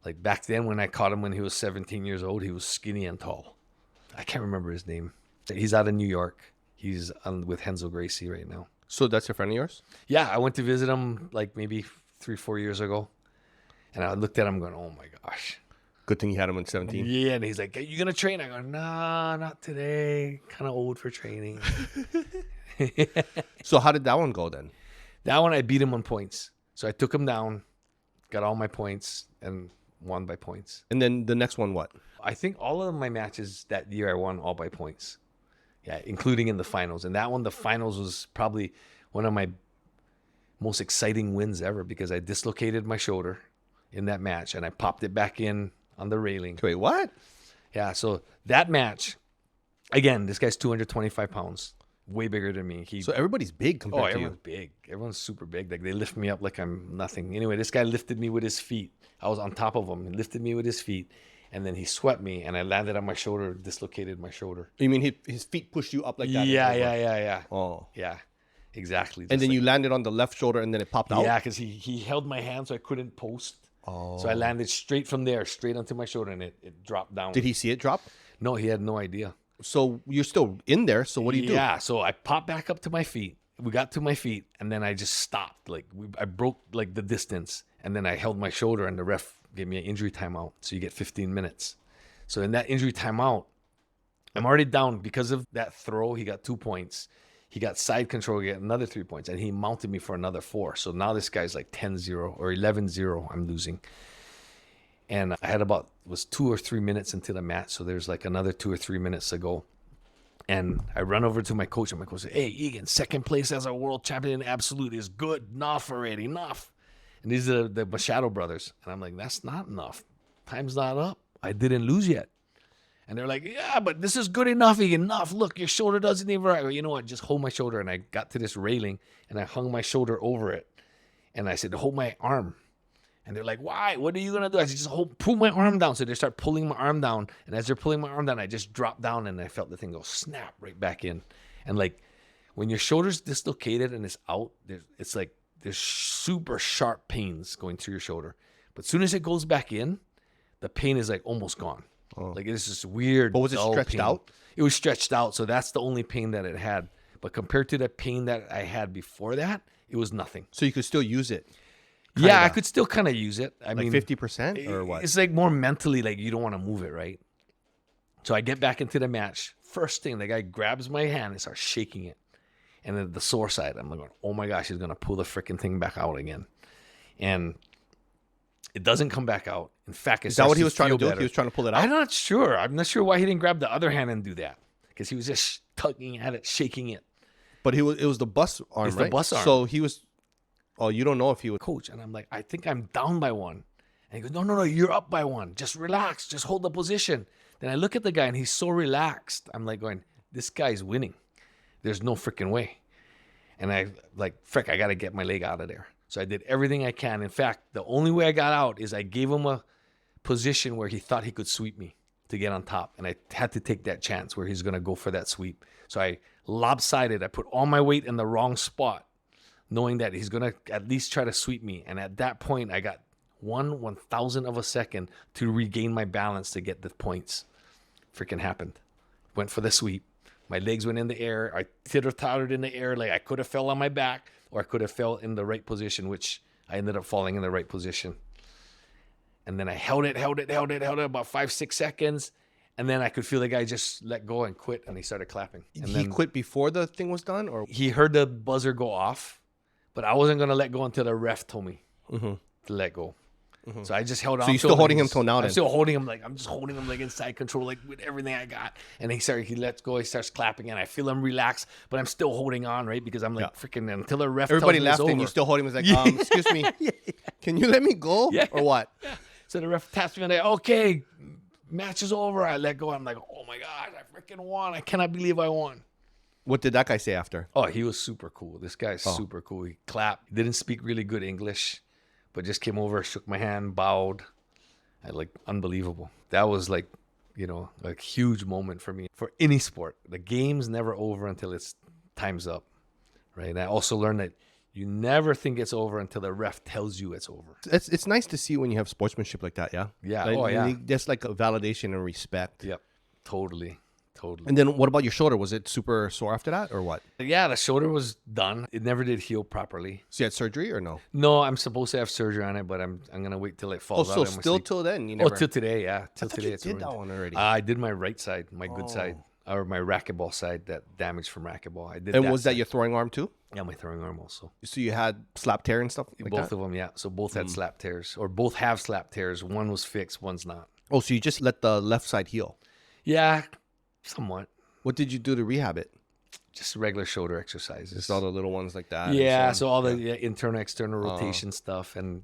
Like, back then, when I caught him when he was 17 years old, he was skinny and tall. I can't remember his name. He's out of New York. He's with Renzo Gracie right now. So that's a friend of yours? Yeah, I went to visit him like maybe 3-4 years ago. And I looked at him going, oh, my gosh. Good thing you had him at 17. Yeah, and he's like, you going to train? I go, nah, not today. Kind of old for training. So how did that one go then? That one, I beat him on points. So I took him down, got all my points, and won by points. And then the next one, what? I think all of my matches that year I won all by points. Yeah, including in the finals. And that one, the finals was probably one of my most exciting wins ever because I dislocated my shoulder in that match and I popped it back in on the railing. Wait, what? Yeah, so that match, again, this guy's 225 pounds. Way bigger than me. So everybody's big compared to you. Everyone's big. Everyone's super big. Like, they lift me up like I'm nothing. Anyway, this guy lifted me with his feet. I was on top of him. He lifted me with his feet. And then he swept me, and I landed on my shoulder, dislocated my shoulder. You mean his feet pushed you up like that? Yeah. Oh. Yeah, exactly. And then you landed on the left shoulder, and then it popped out? Yeah, because he held my hand so I couldn't post. So I landed straight from there, straight onto my shoulder, and it dropped down. Did he see it drop? No, he had no idea. So you're still in there. So what do you do? Yeah, so I popped back up to my feet. We got to my feet, and then I just stopped. Like I broke like the distance, and then I held my shoulder, and the ref gave me an injury timeout. So you get 15 minutes. So in that injury timeout, I'm already down because of that throw. He got 2 points. He got side control, he got another 3 points, and he mounted me for another 4. So now this guy's like 10-0 or 11-0 I'm losing. And I had was 2 or 3 minutes into the match, so there's like another 2 or 3 minutes to go. And I run over to my coach, and my coach said, "Hey, Egan, second place as a world champion in absolute is good. Enough already, enough." And these are the Machado brothers. And I'm like, that's not enough. Time's not up. I didn't lose yet. And they're like, "Yeah, but this is good enough, Egan. Enough. Look, your shoulder doesn't even right." I go, "You know what? Just hold my shoulder." And I got to this railing, and I hung my shoulder over it. And I said, "Hold my arm." And they're like, "Why? What are you going to do?" I said, "Just pull my arm down." So they start pulling my arm down. And as they're pulling my arm down, I just dropped down, and I felt the thing go snap right back in. And like when your shoulder's dislocated and it's out, there's super sharp pains going through your shoulder. But as soon as it goes back in, the pain is like almost gone. Oh. Like it's just weird. But was it stretched out? It was stretched out. So that's the only pain that it had. But compared to the pain that I had before that, it was nothing. So you could still use it? Yeah, I could still kind of use it. I mean, 50% or what? It's like more mentally, like you don't want to move it, right? So I get back into the match. First thing, the guy grabs my hand and starts shaking it. And then the sore side, I'm like, "Oh my gosh, he's going to pull the freaking thing back out again." And it doesn't come back out. In fact, is that what he was trying to do? Better. He was trying to pull it out? I'm not sure. I'm not sure why he didn't grab the other hand and do that. Because he was just tugging at it, shaking it. But it was the bus arm, it's right? The bus arm. So he was... Oh, you don't know if he would... Coach, and I'm like, "I think I'm down by 1. And he goes, no, you're up by 1. Just relax. Just hold the position." Then I look at the guy, and he's so relaxed. I'm like going, this guy's winning. There's no freaking way. And I like, frick, I got to get my leg out of there. So I did everything I can. In fact, the only way I got out is I gave him a position where he thought he could sweep me to get on top. And I had to take that chance where he's going to go for that sweep. So I lopsided. I put all my weight in the wrong spot, knowing that he's going to at least try to sweep me. And at that point, I got 1/1000th of a second to regain my balance to get the points. Freaking happened. Went for the sweep. My legs went in the air. I titter-tottered in the air. Like I could have fell on my back, or I could have fell in the right position, which I ended up falling in the right position. And then I held it about 5-6 seconds. And then I could feel the guy just let go and quit, and he started clapping. And he quit before the thing was done? Or he heard the buzzer go off, but I wasn't going to let go until the ref told me to let go. Mm-hmm. So I just held on. So you're still holding him till now? I'm still holding him. I'm just holding him like inside control, like with everything I got. And he lets go. He starts clapping, and I feel him relax, but I'm still holding on, right? Because I'm like freaking until the ref. Everybody tells me left, it's over. And you still holding him. It's like, excuse me, can you let me go, or what? Yeah. So the ref taps me on the okay, match is over. I let go. I'm like, oh my god, I freaking won! I cannot believe I won. What did that guy say after? Oh, he was super cool. This guy's super cool. He clapped. He didn't speak really good English, but just came over, shook my hand, bowed. Unbelievable. That was like, a huge moment for me. For any sport, the game's never over until it's time's up, right? And I also learned that you never think it's over until the ref tells you it's over. It's nice to see when you have sportsmanship like that, yeah? Yeah, Just like a validation and respect. Yep, totally. And then what about your shoulder? Was it super sore after that or what? Yeah, the shoulder was done. It never did heal properly. So you had surgery or no? No, I'm supposed to have surgery on it, but I'm gonna wait till it falls out. Oh, so still till then? You never... till today, yeah. Till today. You did that one already. I did my right side, my good side, or my racquetball side that damaged from racquetball. I did. And was that your throwing arm too? Yeah, my throwing arm also. So you had slap tear and stuff like both that? of them, yeah. So both had slap tears, or both have slap tears. One was fixed, one's not. Oh, so you just let the left side heal? Yeah, somewhat. What did you do to rehab it? Just regular shoulder exercises. Just all the little ones like that? Yeah, so all the internal, external rotation stuff. And,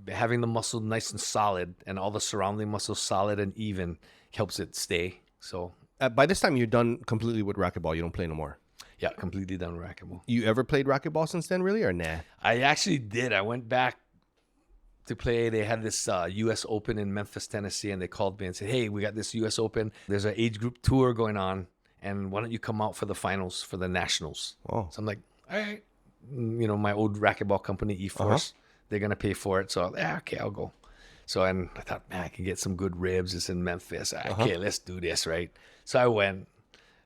having the muscle nice and solid and all the surrounding muscles solid and even helps it stay. So by this time, you're done completely with racquetball. You don't play no more? Yeah, completely done with racquetball. You ever played racquetball since then, really, or nah? I actually did. I went back to play. They had this U.S. Open in Memphis, Tennessee, and they called me and said, hey, we got this U.S. Open. There's an age group tour going on. And why don't you come out for the finals for the nationals? Oh. So I'm like, all right. My old racquetball company, eForce, they're going to pay for it. So, okay, I'll go. So and I thought, man, I can get some good ribs. It's in Memphis. Okay, let's do this, right? So I went.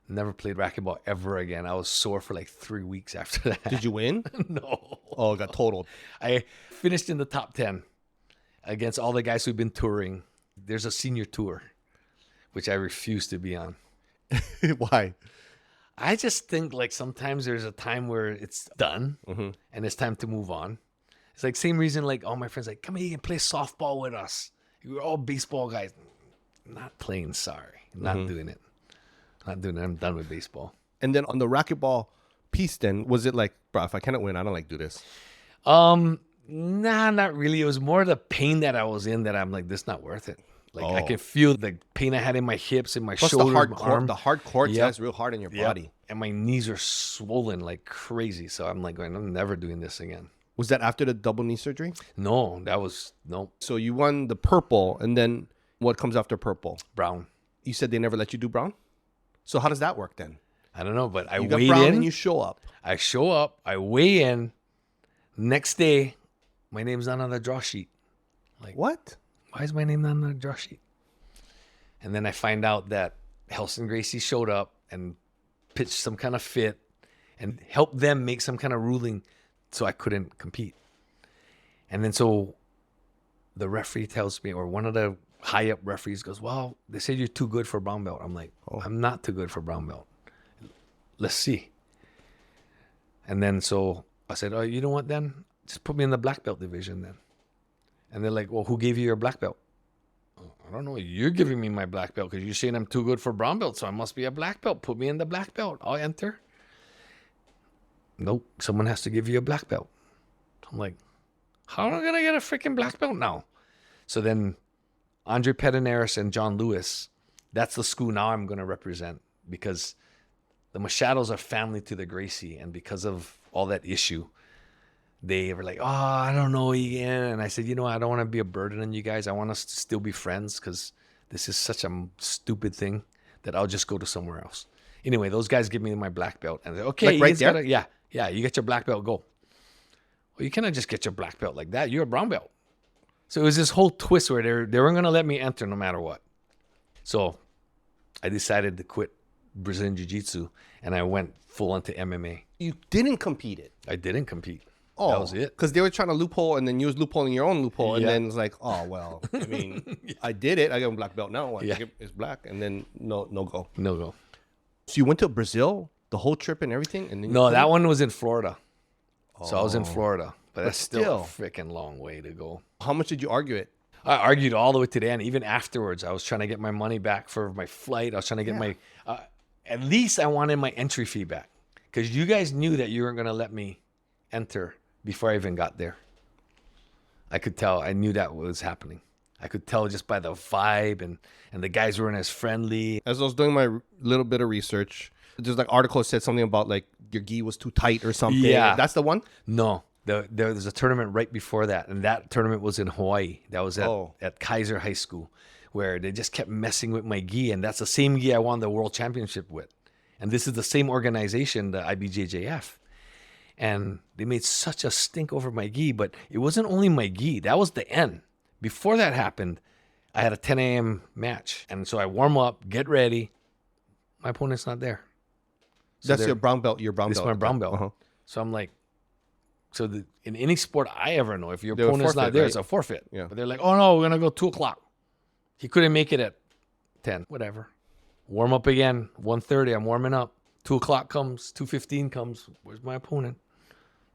Never played racquetball ever again. I was sore for like 3 weeks after that. Did you win? No. Oh, got totaled. I finished in the top 10 against all the guys who've been touring. There's a senior tour, which I refuse to be on. Why? I just think like sometimes there's a time where it's done and it's time to move on. It's like same reason like all my friends like, come here and play softball with us. We're all baseball guys. Not playing, sorry. Not doing it. Not doing it. I'm done with baseball. And then on the racquetball piece then, was it like, bro, if I cannot win, I don't like do this? Nah, not really. It was more the pain that I was in that I'm like, this is not worth it. Like I can feel the pain I had in my hips, in my shoulders, my arm. The hard core test real hard in your body. And my knees are swollen like crazy. So I'm like going, I'm never doing this again. Was that after the double knee surgery? No, that was, no. So you won the purple, and then what comes after purple? Brown. You said they never let you do brown? So how does that work then? I don't know, but I You got weighed brown in. and you show up. I show up. I weigh in. Next day, my name's not on the draw sheet. Like, What? why is my name not on the draw sheet? And then I find out that Helson Gracie showed up and pitched some kind of fit and helped them make some kind of ruling so I couldn't compete. And then so the referee tells me, or one of the high up referees goes, well, they said you're too good for brown belt. I'm like, I'm not too good for brown belt. Let's see. And then so I said, oh, you know what then? Just put me in the black belt division then. And they're like, well, who gave you your black belt? I don't know. You're giving me my black belt because you're saying I'm too good for brown belt, so I must be a black belt. Put me in the black belt. I'll enter. Nope. Someone has to give you a black belt. I'm like, how am I going to get a freaking black belt now? So then Andre Pedinaris and John Lewis, that's the school now I'm going to represent because the Machados are family to the Gracie. And because of all that issue, they were like, oh, I don't know, Egan. And I said, you know, I don't want to be a burden on you guys. I want us to still be friends because this is such a stupid thing that I'll just go to somewhere else. Anyway, those guys give me my black belt. And they're okay. Like right there? Yeah, you get your black belt, go. Well, you cannot just get your black belt like that. You're a brown belt. So it was this whole twist where they weren't going to let me enter no matter what. So I decided to quit Brazilian Jiu-Jitsu and I went full onto MMA. You didn't compete it. I didn't compete. Oh, that was it. Because they were trying to loophole, and then you was loopholing your own loophole, and Yeah. then it's like, oh well, I mean, I did it. I got a black belt now. Yeah. It's black, and then no go. No go. So you went to Brazil, the whole trip and everything, and then you No, that quit? one was in Florida. So I was in Oh. Florida, but that's still a still. freaking long way to go. How much did you argue it? I argued all the way to the end. Even afterwards, I was trying to get my money back for my flight. I was trying to get my, at least I wanted my entry fee back because you guys knew that you weren't going to let me enter before I even got there. I could tell. I knew that was happening. I could tell just by the vibe and the guys weren't as friendly. As I was doing my little bit of research, there's like articles said something about like your gi was too tight or something. Yeah. That's the one? No, there was a tournament right before that, and that tournament was in Hawaii. That was at Kaiser High School, where they just kept messing with my gi, and that's the same gi I won the world championship with. And this is the same organization, the IBJJF. And they made such a stink over my gi, but it wasn't only my gi. That was the end. Before that happened, I had a 10 a.m. match. And so I warm up, get ready. My opponent's not there. So That's your brown belt. Your brown This belt. is my brown belt. Uh-huh. So I'm like, in any sport I ever know, if your They would opponent's not forfeit, there, right? it's a forfeit. Yeah. But they're like, oh no, we're going to go 2 o'clock. He couldn't make it at 10. Whatever. Warm up again. 1:30, I'm warming up. 2 o'clock comes. 2:15 comes. Where's my opponent?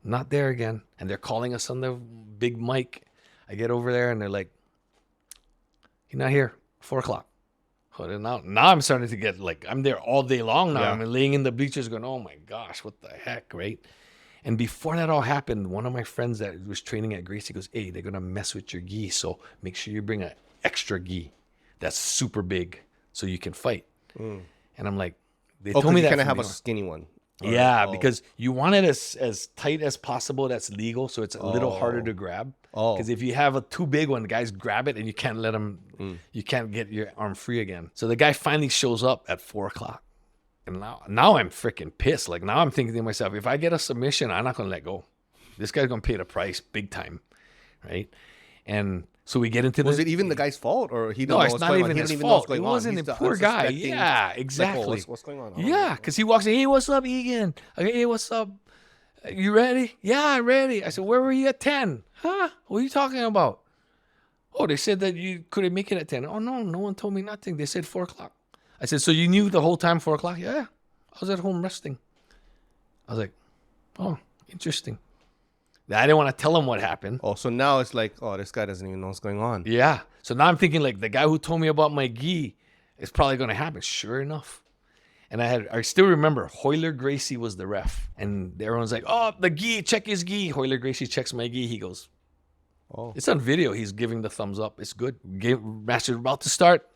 Not there again. And they're calling us on the big mic. I get over there and they're like, he's not here. 4 o'clock. So then now I'm starting to get like, I'm there all day long now. Yeah. I'm laying in the bleachers going, oh my gosh, what the heck, right? And before that all happened, one of my friends that was training at Gracie goes, hey, they're going to mess with your gi. So make sure you bring an extra gi that's super big so you can fight. And I'm like, they told me that. Kind of from have a day one. skinny one. Yeah, because you want it as tight as possible. That's legal, so it's a little harder to grab. Because if you have a too big one, guys grab it and you can't let them. You can't get your arm free again. So the guy finally shows up at 4 o'clock, and now I'm freaking pissed. Like now I'm thinking to myself, if I get a submission, I'm not gonna let go. This guy's gonna pay the price big time, right? And so we get into Was it even the guy's fault, or he No, don't know it's what's not going on? even He his don't even know what's fault. going It on. wasn't He's a the poor guy. unsuspecting, Yeah, like, exactly. what's going on? Yeah, because he walks in. Hey, what's up, Egan? Okay, hey, what's up? You ready? Yeah, I'm ready. I said, where were you at 10? Huh? What are you talking about? Oh, they said that you couldn't make it at 10. Oh, no one told me nothing. They said 4 o'clock. I said, so you knew the whole time 4 o'clock? Yeah, I was at home resting. I was like, oh, interesting. I didn't want to tell him what happened. Oh, so now it's like, oh, this guy doesn't even know what's going on. Yeah. So now I'm thinking like the guy who told me about my gi is probably going to happen. Sure enough. And I still remember Hoyler Gracie was the ref. And everyone's like, oh, the gi, check his gi. Hoyler Gracie checks my gi. He goes, Oh, it's on video. He's giving the thumbs up. It's good. Match is about to start.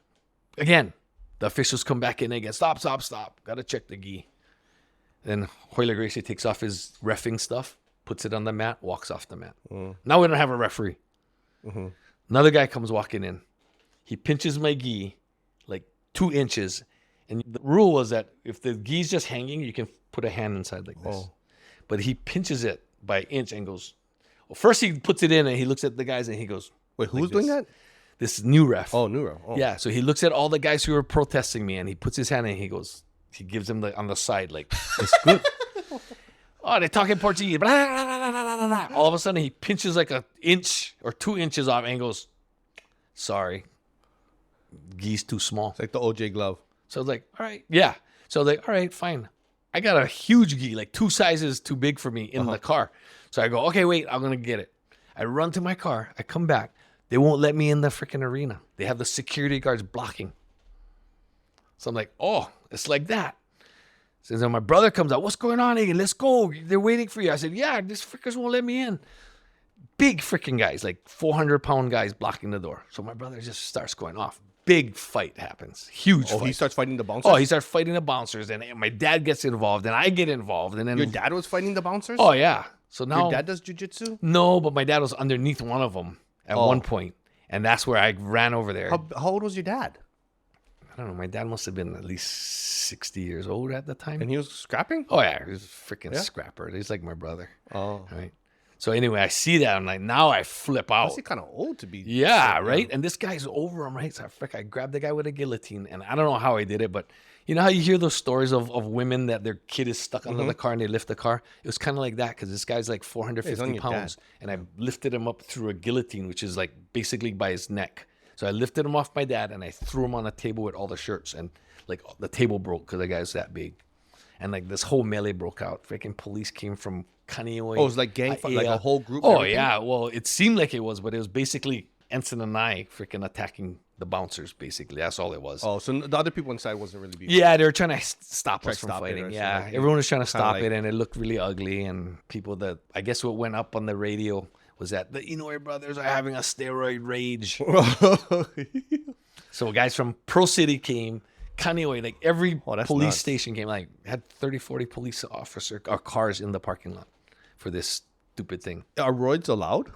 Again, the officials come back in again. Stop. Got to check the gi. Then Hoyler Gracie takes off his reffing stuff, puts it on the mat, walks off the mat. Now we don't have a referee. Mm-hmm. Another guy comes walking in. He pinches my gi like 2 inches. And the rule was that if the gi's just hanging, you can put a hand inside like this. Oh. But he pinches it by an inch and goes, well, first he puts it in and he looks at the guys and he goes, Wait, who's like doing that? This new ref. Oh, Neuro. Oh. Yeah, so he looks at all the guys who are protesting me and he puts his hand and he goes, he gives him on the side like, it's good. Oh, they're talking Portuguese. Blah, blah, blah, blah, blah, blah. All of a sudden, he pinches like an inch or 2 inches off and goes, sorry, gi's too small. It's like the OJ glove. So I was like, all right. Yeah. So I was like, all right, fine. I got a huge gi, like 2 sizes too big for me in the car. So I go, okay, wait, I'm going to get it. I run to my car. I come back. They won't let me in the freaking arena. They have the security guards blocking. So I'm like, oh, it's like that. So then my brother comes out. What's going on, Egan? Let's go. They're waiting for you. I said, yeah, these frickers won't let me in. Big freaking guys, like 400-pound guys blocking the door. So my brother just starts going off. Big fight happens. Huge fight. He starts fighting the bouncers? Oh, he starts fighting the bouncers. And my dad gets involved. And I get involved. And then Your dad was fighting the bouncers? Oh, yeah. So now... Your dad does jiu-jitsu? No, but my dad was underneath one of them at one point. And that's where I ran over there. How old was your dad? I don't know. My dad must have been at least 60 years old at the time. And he was scrapping? Oh, yeah. He was a freaking scrapper. He's like my brother. Oh. Right. So anyway, I see that. I'm like, now I flip out. Must be kind of old to be. Yeah, right? And this guy's over him, right? So I grabbed the guy with a guillotine. And I don't know how I did it, but you know how you hear those stories of women that their kid is stuck under the car and they lift the car? It was kind of like that because this guy's like 450 pounds. And I lifted him up through a guillotine, which is like basically by his neck. So I lifted him off my dad and I threw him on a table with all the shirts. And like the table broke because the guy was that big. And like this whole melee broke out. Freaking police came from Inoue. Oh, it was like gang fight, like a whole group? Oh, yeah. Well, it seemed like it was, but it was basically Ensign and I freaking attacking the bouncers, basically. That's all it was. Oh, so the other people inside wasn't really being... Yeah, they were trying to stop us from fighting. Yeah, like, everyone was trying to stop it, and it looked really ugly. And people that, I guess what went up on the radio was that the Inoue brothers are having a steroid rage. So guys from Pro City came, Inoue, like every police station came, like had 30, 40 police officer or cars in the parking lot for this stupid thing. Are roids allowed?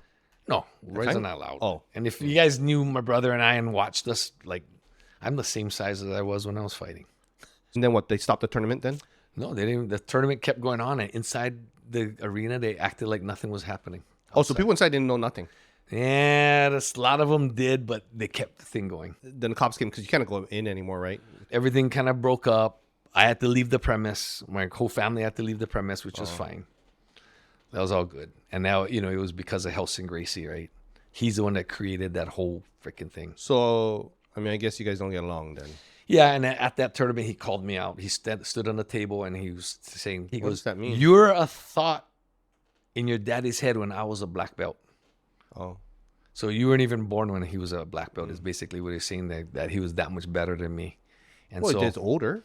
No, roids are not allowed. Oh. And if you guys knew my brother and I and watched us, like I'm the same size as I was when I was fighting. And then what, they stopped the tournament then? No, they didn't. The tournament kept going on, and inside the arena, they acted like nothing was happening. Oh, so people inside didn't know nothing? Yeah, a lot of them did, but they kept the thing going. Then the cops came because you can't go in anymore, right? Everything kind of broke up. I had to leave the premise. My whole family had to leave the premise, which was fine. That was all good. And now, it was because of Helsing Gracie, right? He's the one that created that whole freaking thing. So, I mean, I guess you guys don't get along then. Yeah, and at that tournament, he called me out. He stood on the table and he was saying, What does that mean? You're a thought in your daddy's head when I was a black belt. Oh. So you weren't even born when he was a black belt is basically what he's saying, that he was that much better than me. And well, so he's older.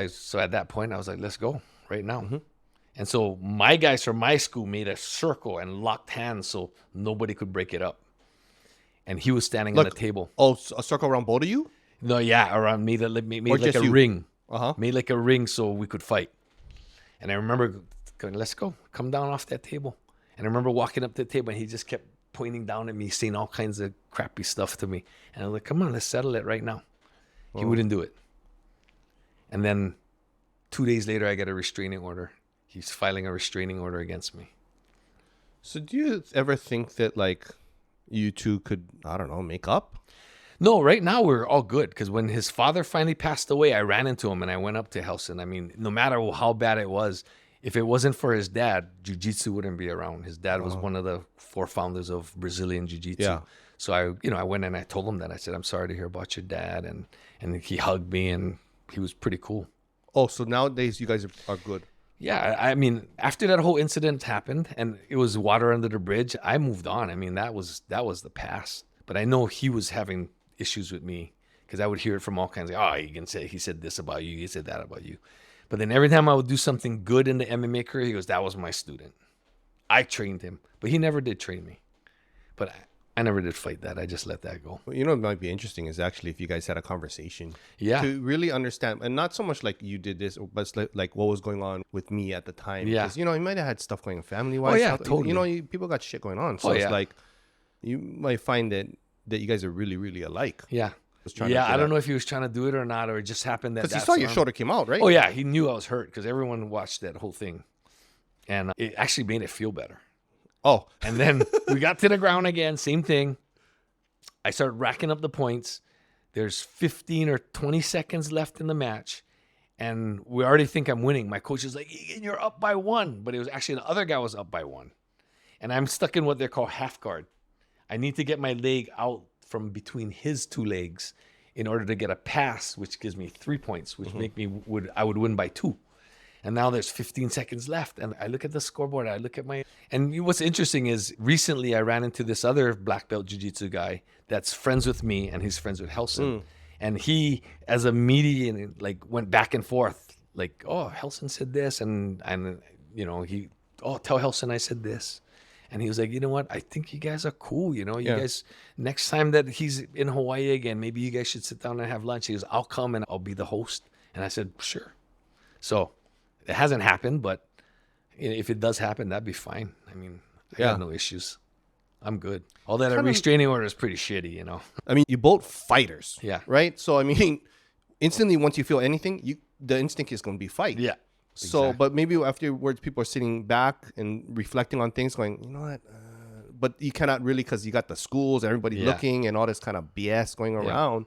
So at that point, I was like, let's go right now. And so my guys from my school made a circle and locked hands so nobody could break it up. And he was standing on the table. Oh, a circle around both of you? No, yeah, around me. Made like a ring. Made like a ring so we could fight. And I remember going, let's go. Come down off that table. And I remember walking up to the table and he just kept pointing down at me, saying all kinds of crappy stuff to me. And I'm like, come on, let's settle it right now. He wouldn't do it. And then 2 days later, I got a restraining order. He's filing a restraining order against me. So do you ever think that, like, you two could, I don't know, make up? No, right now we're all good because when his father finally passed away, I ran into him and I went up to Helson. I mean, no matter how bad it was, if it wasn't for his dad, jiu-jitsu wouldn't be around. His dad was one of the 4 founders of Brazilian jiu-jitsu. Yeah. So I went and I told him that. I said, I'm sorry to hear about your dad. And he hugged me and he was pretty cool. Oh, so nowadays you guys are good. Yeah, I mean, after that whole incident happened and it was water under the bridge, I moved on. I mean, that was the past. But I know he was having issues with me because I would hear it from all kinds of, oh, he said this about you, he said that about you. But then every time I would do something good in the MMA career, he goes, that was my student. I trained him, but he never did train me. But I never did fight that. I just let that go. Well, you know what might be interesting is actually if you guys had a conversation. Yeah. To really understand, and not so much like you did this, but it's like what was going on with me at the time. Yeah. Because, you might have had stuff going on family-wise. Oh, yeah, stuff. totally. People got shit going on. So Oh, it's yeah. like, you might find that you guys are really, really alike. Yeah. Yeah, I don't know if he was trying to do it or not, or it just happened that Because he that's saw your when- shoulder came out, right? Oh, yeah. He knew I was hurt because everyone watched that whole thing. And it actually made it feel better. Oh. And then we got to the ground again, same thing. I started racking up the points. There's 15 or 20 seconds left in the match. And we already think I'm winning. My coach is like, Egan, you're up by 1. But it was actually the other guy was up by 1. And I'm stuck in what they call half guard. I need to get my leg out from between his 2 legs in order to get a pass, which gives me 3 points, which I would win by 2. And now there's 15 seconds left. And I look at the scoreboard. And what's interesting is recently I ran into this other black belt jiu-jitsu guy that's friends with me and he's friends with Helson. And he, as a median, like went back and forth. Like, oh, Helson said this. And tell Helson I said this. And he was like, you know what? I think you guys are cool. You guys, next time that he's in Hawaii again, maybe you guys should sit down and have lunch. He goes, I'll come and I'll be the host. And I said, sure. So it hasn't happened, but if it does happen, that'd be fine. I mean, I got no issues. I'm good. All that restraining order is pretty shitty, I mean, you're both fighters. Yeah. Right? So, I mean, instantly once you feel anything, the instinct is going to be fight. Yeah. So, Exactly. but maybe afterwards, people are sitting back and reflecting on things, going, you know what? But you cannot really, because you got the schools, everybody looking, and all this kind of BS going around.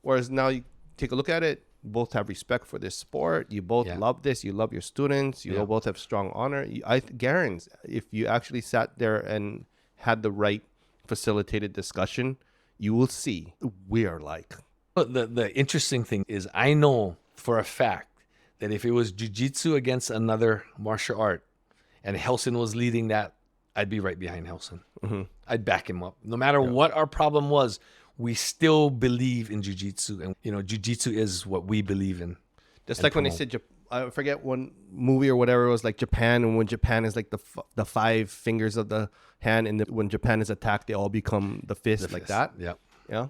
Whereas now you take a look at it, you both have respect for this sport. You both love this. You love your students. You both have strong honor. I guarantee, if you actually sat there and had the right facilitated discussion, you will see we are like. But the interesting thing is I know for a fact that if it was jiu-jitsu against another martial art and Helson was leading that, I'd be right behind Helson. I'd back him up. No matter what our problem was, we still believe in jiu-jitsu. And, jiu-jitsu is what we believe in. Just like when they said, I forget one movie or whatever, it was like Japan. And when Japan is like the 5 fingers of the hand. And when Japan is attacked, they all become the fist like that. Yeah. Yeah.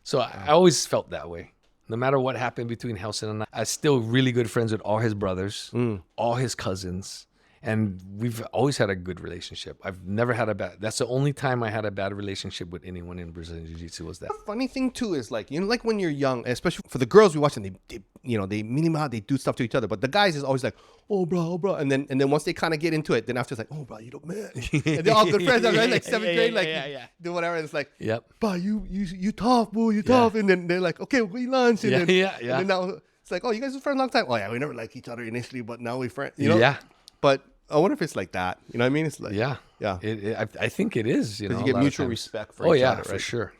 So I always felt that way. No matter what happened between Helson and I was still really good friends with all his brothers, all his cousins. And we've always had a good relationship. I've never had that's the only time I had a bad relationship with anyone in Brazilian Jiu-Jitsu was that. The funny thing too is like, like when you're young, especially for the girls we watch and they meanwhile they do stuff to each other. But the guys is always like, oh bro. And then once they kind of get into it, then after it's like, oh bro, you don't man. And they're all good friends, right? Like 7th grade, like do whatever. And it's like, bro, you tough, boo, you tough. And then they're like, okay, we'll eat lunch. And then now it's like, oh, you guys were friends a long time. Oh yeah, we never liked each other initially, but now we're friends. Yeah. But I wonder if it's like that. You know what I mean? It's like yeah. I think it is. Because you get mutual respect for each other, right? For sure.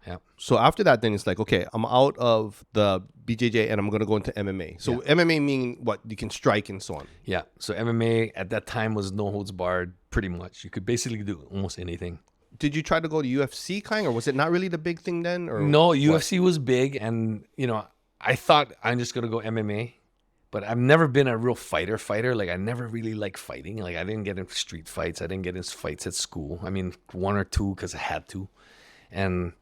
Yeah. So after that, then it's like, okay, I'm out of the BJJ and I'm going to go into MMA. So MMA meaning what? You can strike and so on. Yeah. So MMA at that time was no holds barred, pretty much. You could basically do almost anything. Did you try to go to UFC kind, or was it not really the big thing then? Or no, UFC was big, and I thought I'm just going to go MMA. But I've never been a real fighter. Like, I never really liked fighting. Like, I didn't get in street fights. I didn't get in fights at school. I mean, 1 or 2 because I had to. And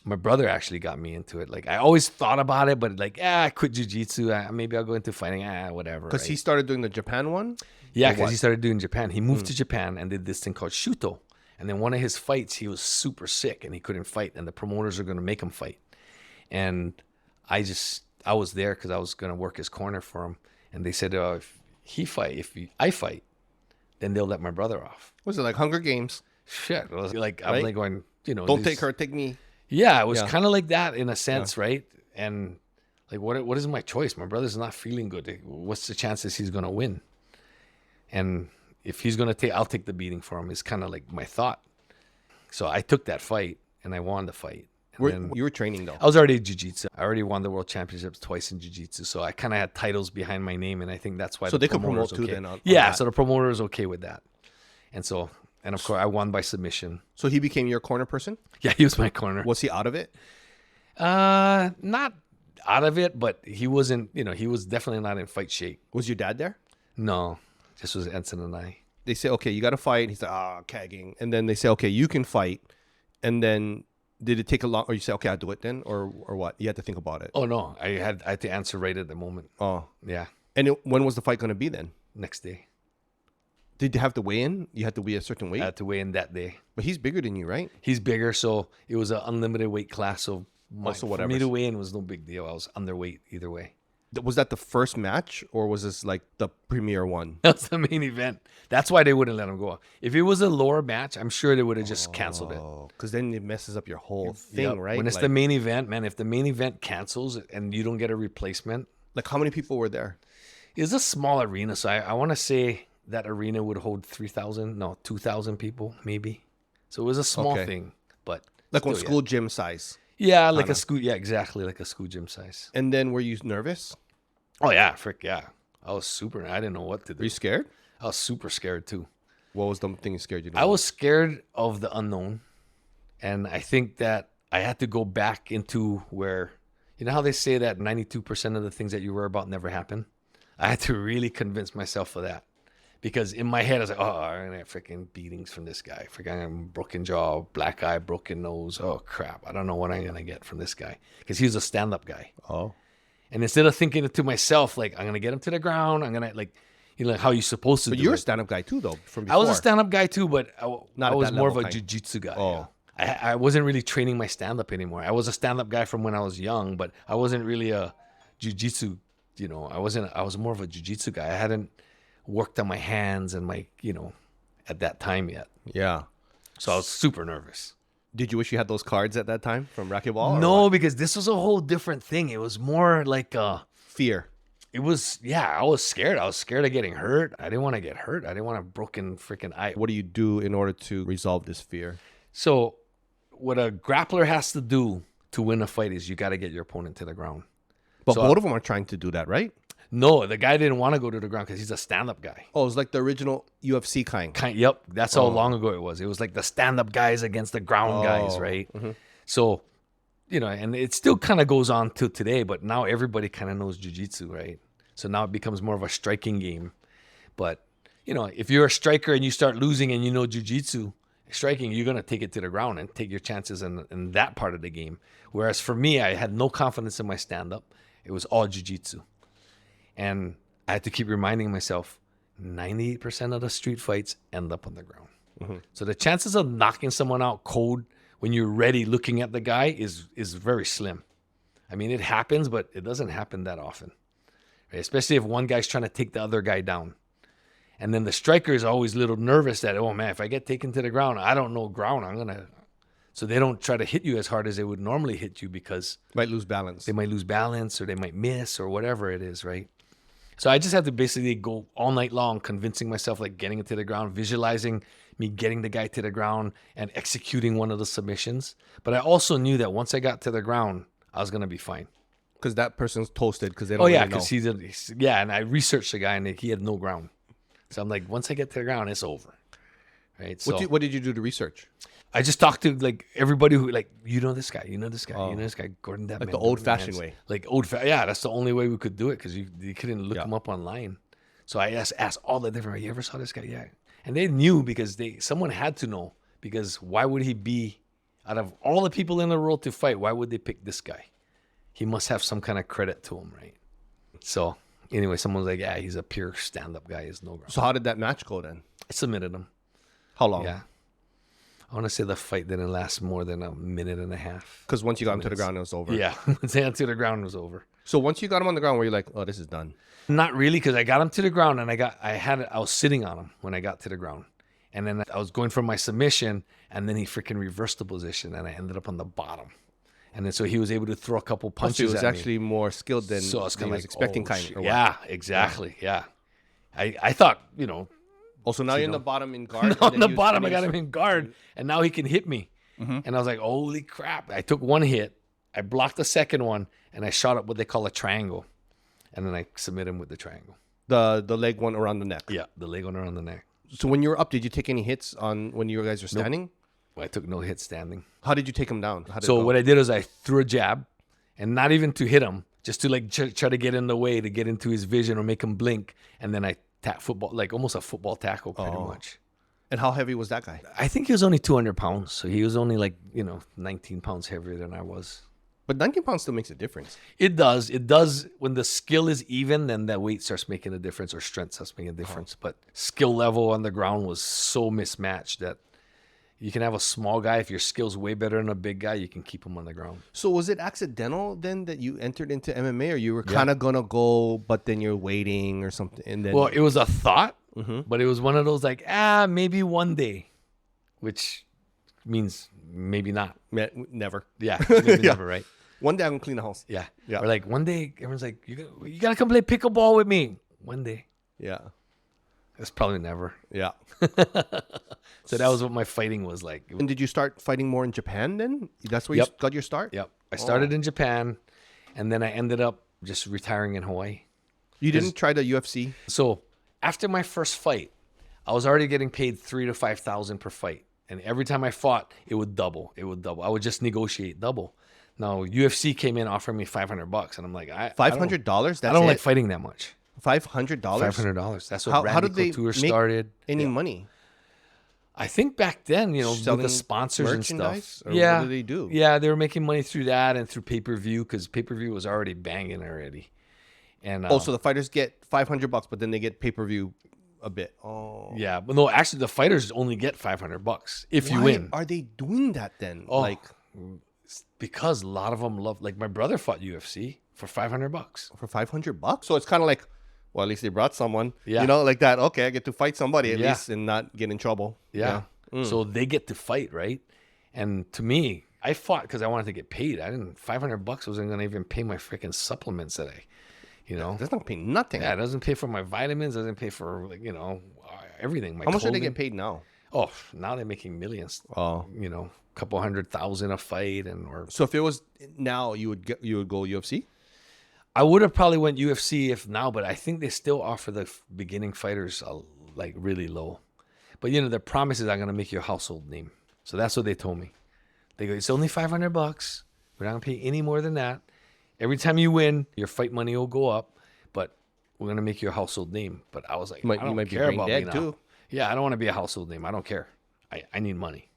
my brother actually got me into it. Like, I always thought about it, but like, I quit jiu-jitsu. Maybe I'll go into fighting. Whatever. Because he started doing the Japan one? Yeah, because he started doing Japan. He moved to Japan and did this thing called Shuto. And then one of his fights, he was super sick and he couldn't fight. And the promoters are going to make him fight. And I was there because I was going to work his corner for him. And they said, if I fight, then they'll let my brother off. Was it like Hunger Games? shit. I was like, I'm Right? like going, Don't these- take her, take me. Yeah, it was Yeah. kind of like that in a sense, right? And like, what is my choice? My brother's not feeling good. What's the chances he's gonna win? And if he's gonna take, I'll take the beating for him. Is kind of like my thought. So I took that fight and I won the fight. And then You were training though. I was already jiu-jitsu. I already won the world championships twice in jiu-jitsu. So I kind of had titles behind my name, and I think that's why. So the they could promoter promote was too okay. then on Yeah, that. so the promoter was okay with that, and of course I won by submission. So he became your corner person? Yeah, he was my corner. Was he out of it? Not out of it, but he wasn't. He was definitely not in fight shape. Was your dad there? No, this was Ensign and I. They say, okay, you got to fight. He's like, cagging. And then they say, okay, you can fight. And then did it take a long, or you say, okay, I'll do it then? Or what? You had to think about it. Oh no, I had to answer right at the moment. Oh. Yeah, And when was the fight going to be then? next day. Did you have to weigh in? You had to weigh a certain weight? I had to weigh in that day. But he's bigger than you, right? He's bigger, so it was an unlimited weight class. So Also for whatever. me to weigh in was no big deal. I was underweight either way. Was that the first match or was this like the premier one? That's the main event. That's why they wouldn't let him go. If it was a lower match, I'm sure they would have just canceled it. Oh, because then it messes up your whole thing, Yep. right? When it's like, the main event, man, if the main event cancels and you don't get a replacement, like how many people were there? it's a small arena. So I want to say that arena would hold 2,000 people, maybe. So it was a small Okay. thing, but Like on still, school gym size. Yeah, like kinda. a school. Yeah, exactly, like a school gym size. And then were you nervous? Oh yeah, frick yeah. I was super. I didn't know what to Were do. you scared? I was super scared too. What was the thing that scared you? the I most? was scared of the unknown. And I think that I had to go back into where, you know how they say that 92% of the things that you worry about never happen? I had to really convince myself of that. Because in my head, I was like, oh, I'm going to get freaking beatings from this guy. Freaking broken jaw, black eye, broken nose. Oh, crap. I don't know what I'm going to get from this guy. Because he was a stand-up guy. Oh. And instead of thinking it to myself, like, I'm going to get him to the ground. I'm going to, like, how you're supposed to But do you're it. a stand-up guy too, though, from before. I was a stand-up guy too, but Not I at was that more of level a kind. jiu-jitsu guy. Oh. Yeah. I wasn't really training my stand-up anymore. I was a stand-up guy from when I was young, but I wasn't really a jiu-jitsu, I was more of a jiu-jitsu guy. I hadn't worked on my hands and my, at that time yet. Yeah. So I was super nervous. Did you wish you had those cards at that time from Racquetball? or No, what? because this was a whole different thing. It was more like Fear. I was scared. I was scared of getting hurt. I didn't want to get hurt. I didn't want a broken freaking eye. What do you do in order to resolve this fear? So what a grappler has to do to win a fight is you got to get your opponent to the ground. But So- both of them are trying to do that, right? No, the guy didn't want to go to the ground because he's a stand-up guy. Oh, it's like the original UFC kind. Yep, that's how long ago it was. It was like the stand-up guys against the ground guys, right? So, and it still kind of goes on till today, but now everybody kind of knows jiu-jitsu, right? So now it becomes more of a striking game. But, if you're a striker and you start losing and you know jiu-jitsu, striking, you're going to take it to the ground and take your chances in that part of the game. Whereas for me, I had no confidence in my stand-up. It was all jiu-jitsu. And I had to keep reminding myself, 98% of the street fights end up on the ground. So the chances of knocking someone out cold when you're ready looking at the guy is very slim. I mean, it happens, but it doesn't happen that often. Right? Especially if one guy's trying to take the other guy down. And then the striker is always a little nervous that, oh man, if I get taken to the ground, I don't know ground. So they don't try to hit you as hard as they would normally hit you because Might lose balance. they might lose balance or they might miss or whatever it is, right? So I just had to basically go all night long convincing myself, like getting it to the ground, visualizing me getting the guy to the ground and executing one of the submissions. But I also knew that once I got to the ground, I was going to be fine. Because that person's toasted because they don't Oh, yeah, really know. because and I researched the guy and he had no ground. So I'm like, once I get to the ground, it's over. Right? So What did you do to research? I just talked to like everybody who like, you know this guy, Gordon Deadman. Like the old-fashioned way. Like yeah, that's the only way we could do it because you couldn't look him up online. So I asked all the different, you ever saw this guy? Yeah. And they knew because someone had to know because why would he be, out of all the people in the world to fight, why would they pick this guy? He must have some kind of credit to him, right? So anyway, someone's like, yeah, he's a pure stand-up guy. He's no ground. So how did that match go then? I submitted him. How long? Yeah. I want to say the fight didn't last more than a minute and a half. Because once you got him to the ground, it was over. Yeah. Once I got to the ground, it was over. So once you got him on the ground, were you like, oh, this is done? Not really, because I got him to the ground and I was sitting on him when I got to the ground. And then I was going for my submission, and then he freaking reversed the position, and I ended up on the bottom. And then so he was able to throw a couple punches So he was at me. actually more skilled than So I was he kind of was like, expecting, oh, kind shit. of. Yeah, exactly. Yeah. I thought, Also, now you're in the bottom in guard. on the bottom, I got him in guard, and now he can hit me. Mm-hmm. And I was like, holy crap. I took one hit, I blocked the second one, and I shot up what they call a triangle. And then I submit him with the triangle. The leg one around the neck. Yeah, the leg one around the neck. So when you were up, did you take any hits on when you guys were standing? I took no hit standing. How did you take him down? So what I did is I threw a jab, and not even to hit him, just to like try to get in the way, to get into his vision or make him blink. And then I tap football, like almost a football tackle pretty much. And how heavy was that guy? I think he was only 200 pounds. So he was only like, 19 pounds heavier than I was. But 19 pounds still makes a difference. It does. It does. When the skill is even, then that weight starts making a difference, or strength starts making a difference. But skill level on the ground was so mismatched that you can have a small guy. If your skill's way better than a big guy, you can keep him on the ground. So was it accidental then that you entered into MMA, or you were kind of going to go, but then you're waiting or something? And then... Well, it was a thought, but it was one of those like, maybe one day, which means maybe not. Never. Yeah, maybe never, right? One day I'm going to clean the house. Yeah. Yeah. Or like one day, everyone's like, you got to come play pickleball with me. One day. Yeah. It's probably never. Yeah. So that was what my fighting was like. And did you start fighting more in Japan then? That's where you got your start? Yep. I started in Japan, and then I ended up just retiring in Hawaii. You didn't try the UFC? So after my first fight, I was already getting paid $3,000 to $5,000 per fight. And every time I fought, it would double. It would double. I would just negotiate double. Now, UFC came in offering me $500, and I'm like, $500? I don't like fighting that much. $500? $500. That's what Randy Couture started. Any money? I think back then, with the sponsors and stuff. Yeah. What did they do? Yeah, they were making money through that and through pay-per-view, because pay-per-view was already banging already. And so the fighters get $500, but then they get pay-per-view a bit. Oh. Yeah, but no, actually the fighters only get $500 if you win. Are they doing that then? Oh, because a lot of them love, like my brother fought UFC for $500. For $500? So it's kind of like, well, at least they brought someone. Yeah. Like that. Okay, I get to fight somebody at least and not get in trouble. Yeah. So they get to fight, right? And to me, I fought because I wanted to get paid. $500 wasn't going to even pay my freaking supplements that That's not paying nothing. Yeah, it doesn't pay for my vitamins, doesn't pay for, everything. How much do they get paid now? Oh, now they're making millions. Oh. Couple $100,000 a fight. So if it was now, you would go UFC? I would have probably went UFC if now, but I think they still offer the beginning fighters like really low. But their promise is I'm gonna make you a household name. So that's what they told me. They go, it's only $500. We're not gonna pay any more than that. Every time you win, your fight money will go up, but we're gonna make you a household name. But I was like, I don't care about being too. Yeah, I don't want to be a household name. I don't care. I need money.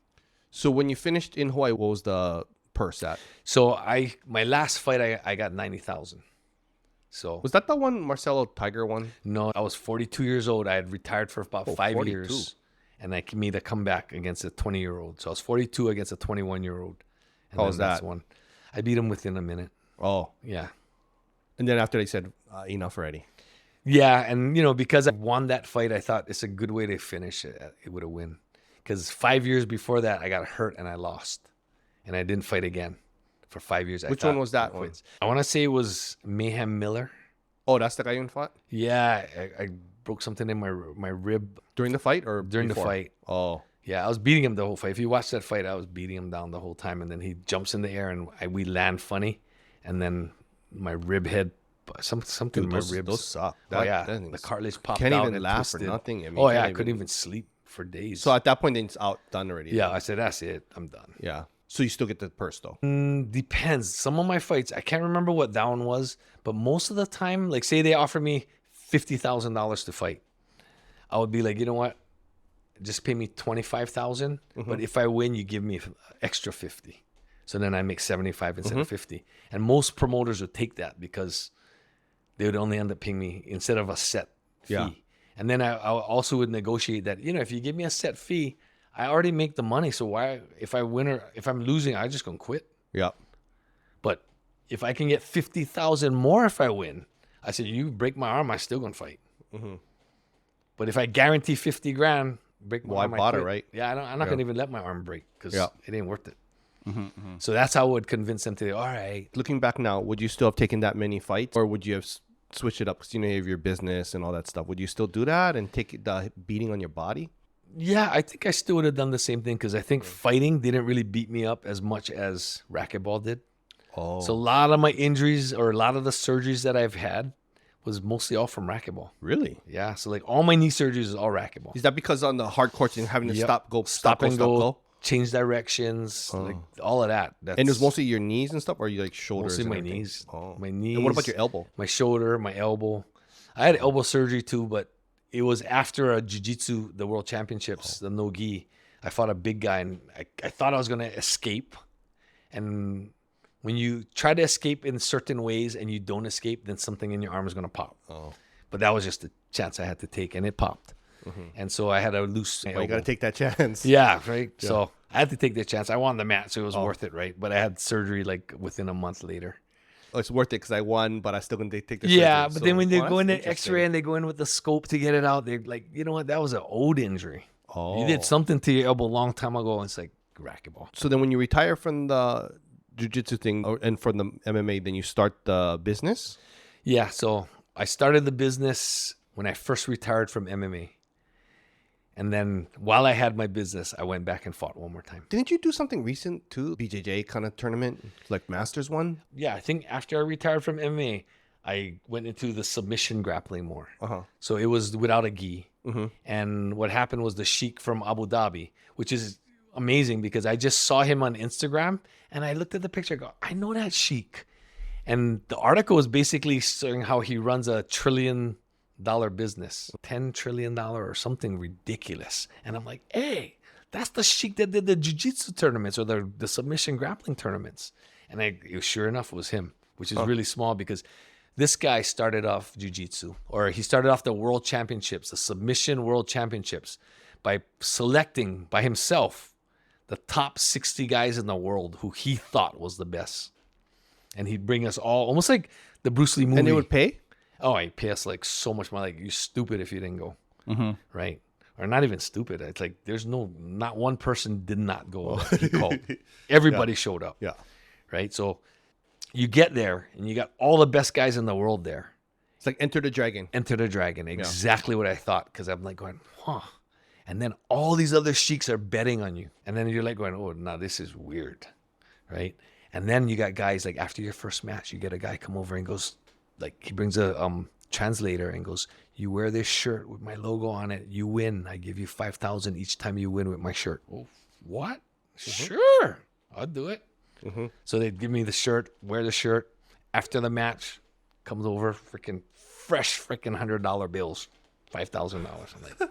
So when you finished in Hawaii, what was the purse at? So my last fight, I got $90,000. So was that the one Marcelo Tiger won? No, I was 42 years old. I had retired for about 5 42. years, and I made a comeback against a 20-year-old. So I was 42 against a 21-year-old. How was that? One. I beat him within a minute. Oh, yeah. And then after they said, enough already. Yeah, and because I won that fight, I thought it's a good way to finish it with a win. Because 5 years before that, I got hurt and I lost, and I didn't fight again for 5 years. Which one was that one? I want to say it was Mayhem Miller. Oh, that's the guy you fought? Yeah, I broke something in my rib. During the fight or during before? The fight? Oh. Yeah, I was beating him the whole fight. If you watch that fight, I was beating him down the whole time, and then he jumps in the air and we land funny, and then my rib head, something Dude, in my ribs. Those suck. The cartilage popped out. Can't even and laugh twisted. or nothing. I couldn't even sleep for days. So at that point, then it's done already. Yeah, I said that's it. I'm done. Yeah. So you still get the purse though? Depends. Some of my fights, I can't remember what that one was, but most of the time, like say they offer me $50,000 to fight, I would be like, you know what? Just pay me $25,000, but if I win, you give me extra 50. So then I make 75 instead of 50. And most promoters would take that because they would only end up paying me instead of a set fee. Yeah. And then I also would negotiate that, if you give me a set fee, I already make the money. So why, if I win or if I'm losing, I'm just gonna quit. Yeah. But if I can get 50,000 more if I win, I said, you break my arm, I'm still gonna fight. But if I guarantee 50 grand, break my Well, I arm. bought it, quit. right? Yeah, I'm not gonna even let my arm break because Yeah. it ain't worth it. So that's how I would convince them to. All right. Looking back now, would you still have taken that many fights, or would you have switched it up? Because you know you have your business and all that stuff. Would you still do that and take the beating on your body? Yeah, I think I still would have done the same thing because I think fighting didn't really beat me up as much as racquetball did. Oh, So a lot of my injuries or a lot of the surgeries that I've had was mostly all from racquetball. really? Yeah, so like all my knee surgeries is all racquetball. Is that because on the hard courts you're having to Yep. stop and go? Change directions, like all of that. That's And it was mostly your knees and stuff, or you like shoulders? mostly and my everything? knees. Oh. My knees. And what about your elbow? My shoulder, my elbow. I had elbow surgery too, but it was after a jiu-jitsu, the world championships, the no-gi. I fought a big guy, and I thought I was going to escape. And when you try to escape in certain ways and you don't escape, then something in your arm is going to pop. Oh. But that was just a chance I had to take, and it popped. And so I had to loose my Well, you got to elbow. take that chance. Yeah, right? So I had to take the chance. I won the match, so it was worth it, right? But I had surgery like within a month later. Oh, it's worth it because I won, but I still going to take the Yeah, surgery. but So- then when they oh, go that's into interesting. X-ray and they go in with the scope to get it out, they're like, you know what? That was an old injury. Oh. You did something to your elbow a long time ago. And it's like racquetball. So then when you retire from the jiu-jitsu thing and from the MMA, then you start the business? Yeah, so I started the business when I first retired from MMA. And then while I had my business, I went back and fought one more time. Didn't you do something recent too? BJJ kind of tournament, like Masters one? Yeah, I think after I retired from MMA, I went into the submission grappling more. Uh-huh. So it was without a gi. And what happened was the Sheik from Abu Dhabi, which is amazing because I just saw him on Instagram and I looked at the picture. I go, I know that Sheik. And the article was basically showing how he runs a $1 trillion business, $10 trillion or something ridiculous. And I'm like, hey, that's the Sheik that did the jiu-jitsu tournaments or the submission grappling tournaments. And sure enough, it was him, which is really small because this guy started off jiu-jitsu, or he started off the world championships, the submission world championships, by selecting by himself the top 60 guys in the world who he thought was the best. And he'd bring us all, almost like the Bruce Lee movie. And they would pay? Oh, he'd pay us like so much money. Like, you're stupid if you didn't go. Right? Or not even stupid. It's like there's not one person did not go. He called. Everybody showed up. Yeah. Right? So you get there and you got all the best guys in the world there. It's like Enter the Dragon. Enter the Dragon. Exactly what I thought. Because I'm like going, huh. And then all these other sheiks are betting on you. And then you're like going, oh, no, this is weird. Right? And then you got guys like after your first match, you get a guy come over and goes, like he brings a translator and goes, you wear this shirt with my logo on it, you win. I give you 5,000 each time you win with my shirt. Oh, what? Sure. I'll do it. So they'd give me the shirt, wear the shirt. After the match, comes over, freaking fresh freaking $100 bills, $5,000. I'm like,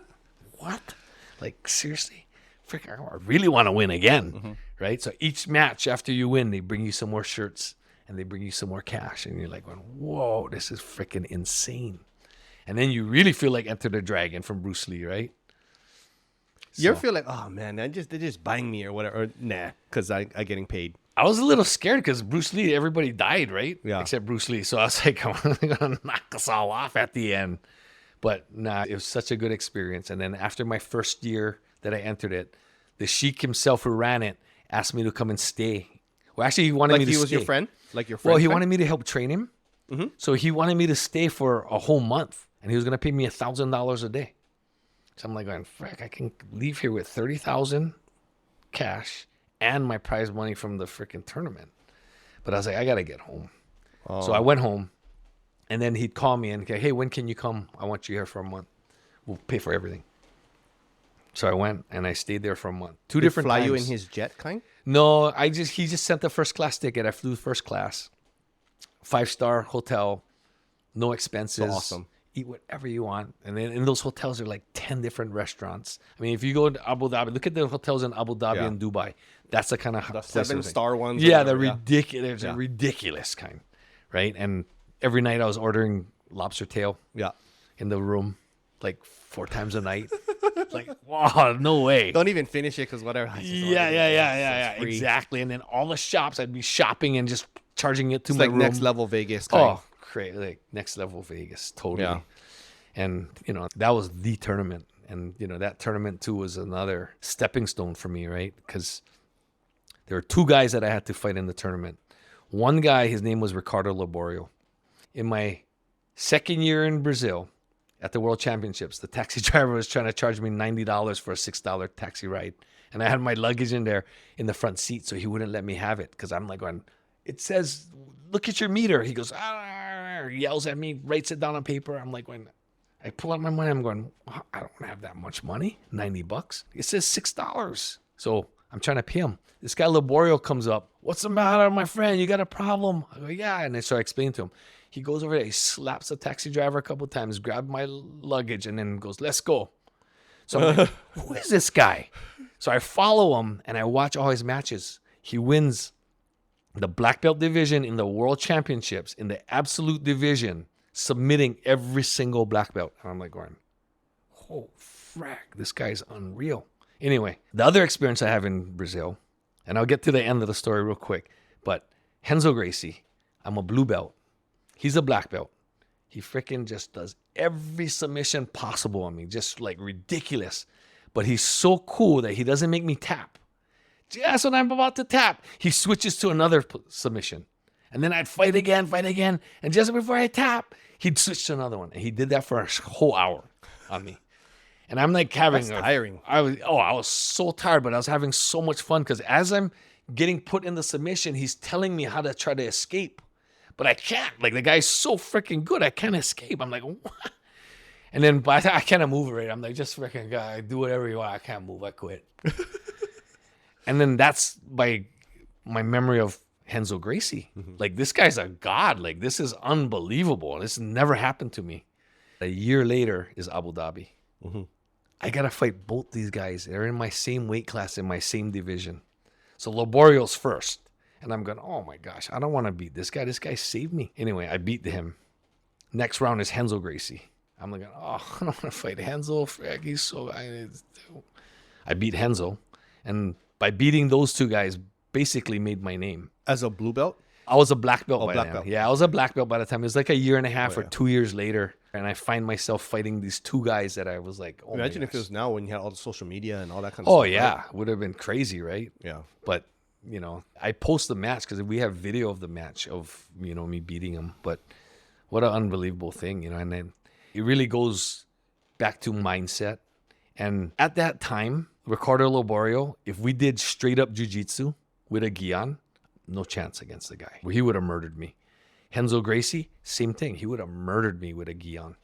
what? Like, seriously? Freaking, I really want to win again, right? So each match after you win, they bring you some more shirts and they bring you some more cash. And you're like, whoa, this is freaking insane. And then you really feel like Enter the Dragon from Bruce Lee, right? You ever feel like, oh man, they're just buying me or whatever? Or, nah, because I getting paid. I was a little scared because Bruce Lee, everybody died, right? Yeah. Except Bruce Lee. So I was like, I'm going to knock us all off at the end. But nah, it was such a good experience. And then after my first year that I entered it, the Sheik himself who ran it asked me to come and stay. Well, actually, he wanted me to stay. Like he was your friend? Like your friend? Well, he friend? wanted me to help train him. So he wanted me to stay for a whole month. And he was going to pay me $1,000 a day. So I'm like going, frick, I can leave here with $30,000 cash and my prize money from the freaking tournament. But I was like, I got to get home. So I went home. And then he'd call me and go, hey, when can you come? I want you here for a month. We'll pay for everything. So I went and I stayed there for a month. Two Did he different fly times. you in his jet kind? No, he just sent the first class ticket. I flew first class. 5-star hotel. No expenses. So awesome. Eat whatever you want. And then in those hotels are like 10 different restaurants. I mean, if you go to Abu Dhabi, look at the hotels in Abu Dhabi and Dubai. That's the kind of The place 7-star ones. or yeah, the whatever, ridiculous, ridiculous kind, right? And every night I was ordering lobster tail Yeah. in the room, like 4 times a night. Like, wow, no way. Don't even finish it because whatever. I just ordered it. Yeah, It's free. exactly. And then all the shops, I'd be shopping and just charging it to It's my like room. next level Vegas kind. Oh, great! Like next level Vegas, totally. Yeah. And that was the tournament. And, that tournament too was another stepping stone for me, right? Because there were two guys that I had to fight in the tournament. One guy, his name was Ricardo Laborio. In my second year in Brazil at the World Championships, the taxi driver was trying to charge me $90 for a $6 taxi ride. And I had my luggage in there in the front seat, so he wouldn't let me have it because I'm like going, it says, look at your meter. He goes, yells at me, writes it down on paper. I'm like, when I pull out my money, I'm going, I don't have that much money, $90. It says $6. So I'm trying to pay him. This guy Laborio comes up. What's the matter, my friend? You got a problem? I go, yeah. And I start explaining to him. He goes over there, he slaps the taxi driver a couple of times, grabs my luggage, and then goes, let's go. So I'm like, who is this guy? So I follow him, and I watch all his matches. He wins the black belt division in the World Championships, in the absolute division, submitting every single black belt. And I'm like going, oh, frack, this guy's unreal. Anyway, the other experience I have in Brazil, and I'll get to the end of the story real quick, but Renzo Gracie, I'm a blue belt. He's a black belt. He freaking just does every submission possible on me, just like ridiculous. But he's so cool that he doesn't make me tap. Just when I'm about to tap, he switches to another submission. And then I'd fight again. And just before I tap, he'd switch to another one. And he did that for a whole hour on me. And I'm like having... That's tiring. I was so tired, but I was having so much fun because as I'm getting put in the submission, he's telling me how to try to escape. But I can't. Like, the guy's so freaking good, I can't escape. I'm like, what? And then by the time I can't move right, I'm like, just freaking guy, do whatever you want. I can't move. I quit. And then that's my memory of Renzo Gracie. Mm-hmm. Like, this guy's a god. Like, this is unbelievable. This never happened to me. A year later is Abu Dhabi. Mm-hmm. I got to fight both these guys. They're in my same weight class, in my same division. So Laborio's first. And I'm going, oh my gosh, I don't want to beat this guy. This guy saved me. Anyway, I beat him. Next round is Renzo Gracie. I'm like, oh, I don't want to fight Renzo. Frick, he's so... I beat Renzo. And by beating those two guys, basically made my name. As a blue belt? I was a black belt by black then. Belt. Yeah, I was a black belt by the time. It was like a year and a half or 2 years later. And I find myself fighting these two guys that I was like, oh Imagine my if it was now when you had all the social media and all that kind of stuff. Oh, stuff. yeah. Right? Would have been crazy, right? Yeah. But, I post the match because we have video of the match of, me beating him. But what an unbelievable thing, and then it really goes back to mindset. And at that time, Ricardo Laborio, if we did straight up jiu-jitsu with a gi on, no chance against the guy. He would have murdered me. Renzo Gracie, same thing. He would have murdered me with a gi on.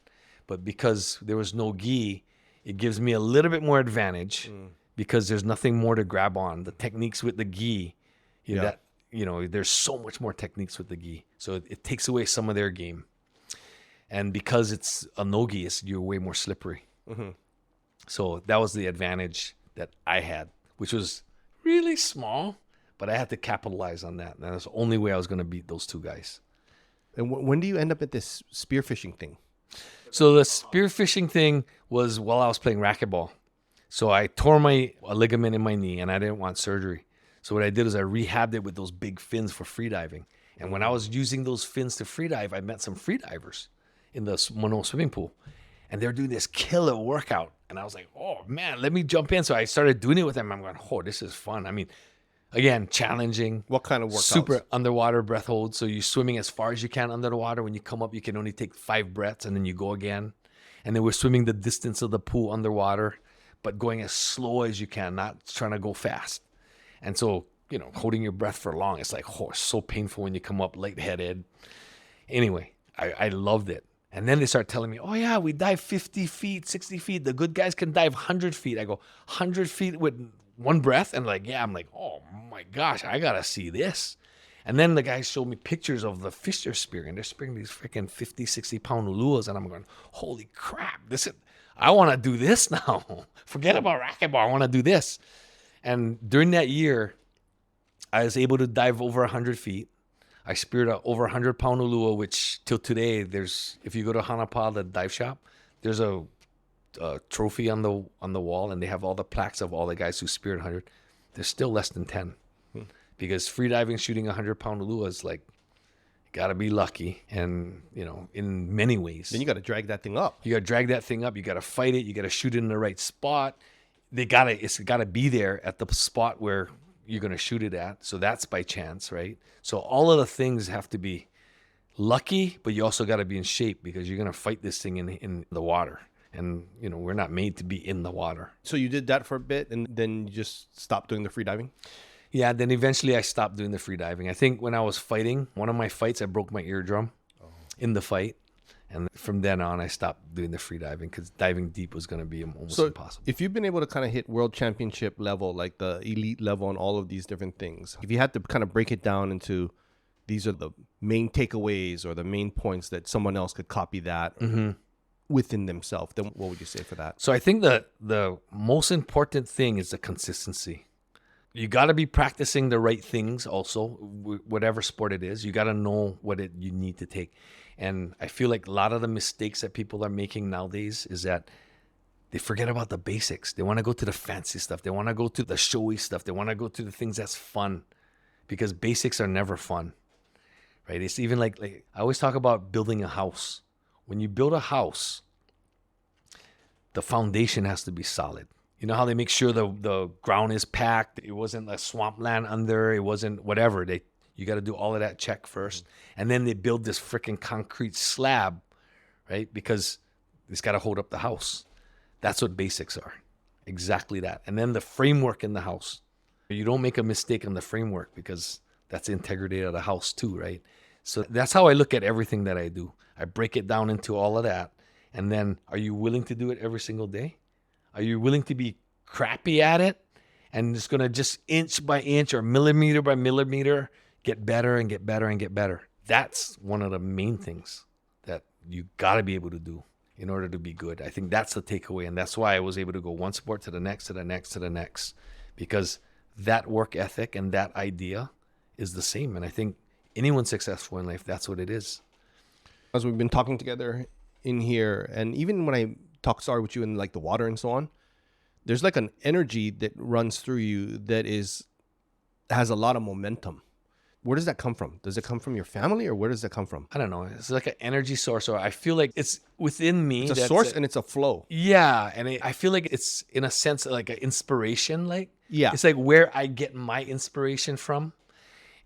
But because there was no gi, it gives me a little bit more advantage because there's nothing more to grab on. The techniques with the gi, there's so much more techniques with the gi. So it takes away some of their game. And because it's a no-gi, you're way more slippery. Mm-hmm. So that was the advantage that I had, which was really small, but I had to capitalize on that. And that's the only way I was going to beat those two guys. And when do you end up at this spearfishing thing? So the spearfishing thing was while I was playing racquetball. So I tore a ligament in my knee, and I didn't want surgery. So what I did is I rehabbed it with those big fins for freediving. And when I was using those fins to freedive, I met some freedivers in the Manoa swimming pool. And they're doing this killer workout. And I was like, oh, man, let me jump in. So I started doing it with them. I'm going, oh, this is fun. I mean, again, challenging. What kind of workouts? Super underwater breath hold. So you're swimming as far as you can under the water. When you come up, you can only take 5 breaths, and then you go again. And then we're swimming the distance of the pool underwater, but going as slow as you can, not trying to go fast. And so, holding your breath for long, it's like, oh, it's so painful when you come up lightheaded. Anyway, I loved it. And then they start telling me, oh, yeah, we dive 50 feet, 60 feet. The good guys can dive 100 feet. I go, 100 feet with one breath? And I'm like, oh, my gosh, I got to see this. And then the guys showed me pictures of the fish they're spearing. They're spearing these freaking 50, 60-pound uluas. And I'm going, holy crap, I want to do this now. Forget about racquetball. I want to do this. And during that year, I was able to dive over 100 feet. I speared a over 100-pound ulua, which till today, if you go to Hanapa, the dive shop, there's a trophy on the wall, and they have all the plaques of all the guys who speared 100. There's still less than 10 because freediving shooting 100-pound ulua is like got to be lucky. And, you know, in many ways. Then you got to drag that thing up. You got to drag that thing up. You got to fight it. You got to shoot it in the right spot. It's got to be there at the spot where you're going to shoot it at. So that's by chance, right? So all of the things have to be lucky, but you also got to be in shape because you're going to fight this thing in the water. And, you know, we're not made to be in the water. So you did that for a bit and then you just stopped doing the free diving? Yeah, then eventually I stopped doing the free diving. I think when I was fighting, one of my fights, I broke my eardrum in the fight. And from then on, I stopped doing the free diving because diving deep was going to be almost impossible. If you've been able to kind of hit world championship level, like the elite level and all of these different things, if you had to kind of break it down into these are the main takeaways or the main points that someone else could copy that within themselves, then what would you say for that? So I think that the most important thing is the consistency. You got to be practicing the right things also, whatever sport it is. You got to know you need to take. And I feel like a lot of the mistakes that people are making nowadays is that they forget about the basics. They want to go to the fancy stuff. They want to go to the showy stuff. They want to go to the things that's fun because basics are never fun, right? It's even like I always talk about building a house. When you build a house, the foundation has to be solid. You know how they make sure the ground is packed? It wasn't a swampland under. It wasn't whatever. You got to do all of that check first. And then they build this freaking concrete slab, right? Because it's got to hold up the house. That's what basics are. Exactly that. And then the framework in the house. You don't make a mistake on the framework because that's the integrity of the house too, right? So that's how I look at everything that I do. I break it down into all of that. And then are you willing to do it every single day? Are you willing to be crappy at it and it's going to just inch by inch or millimeter by millimeter get better and get better and get better? That's one of the main things that you got to be able to do in order to be good. I think that's the takeaway. And that's why I was able to go one sport to the next, to the next, to the next, because that work ethic and that idea is the same. And I think anyone successful in life, that's what it is. As we've been talking together in here, and even when I started with you in like the water and so on, there's like an energy that runs through you that has a lot of momentum. Where does that come from? Does it come from your family or where does that come from? I don't know. It's like an energy source, or I feel like it's within me. It's a source and it's a flow. Yeah. And I feel like it's in a sense like an inspiration. Yeah. It's like where I get my inspiration from.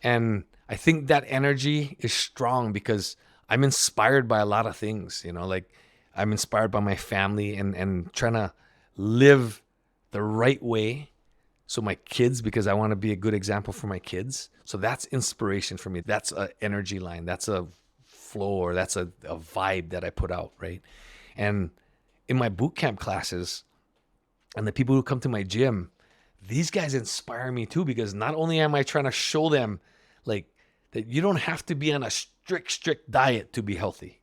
And I think that energy is strong because I'm inspired by a lot of things, you know, like I'm inspired by my family and trying to live the right way. So my kids, because I want to be a good example for my kids. So that's inspiration for me. That's an energy line. That's a flow, or that's a vibe that I put out, right? And in my boot camp classes and the people who come to my gym, these guys inspire me too, because not only am I trying to show them like that you don't have to be on a strict diet to be healthy.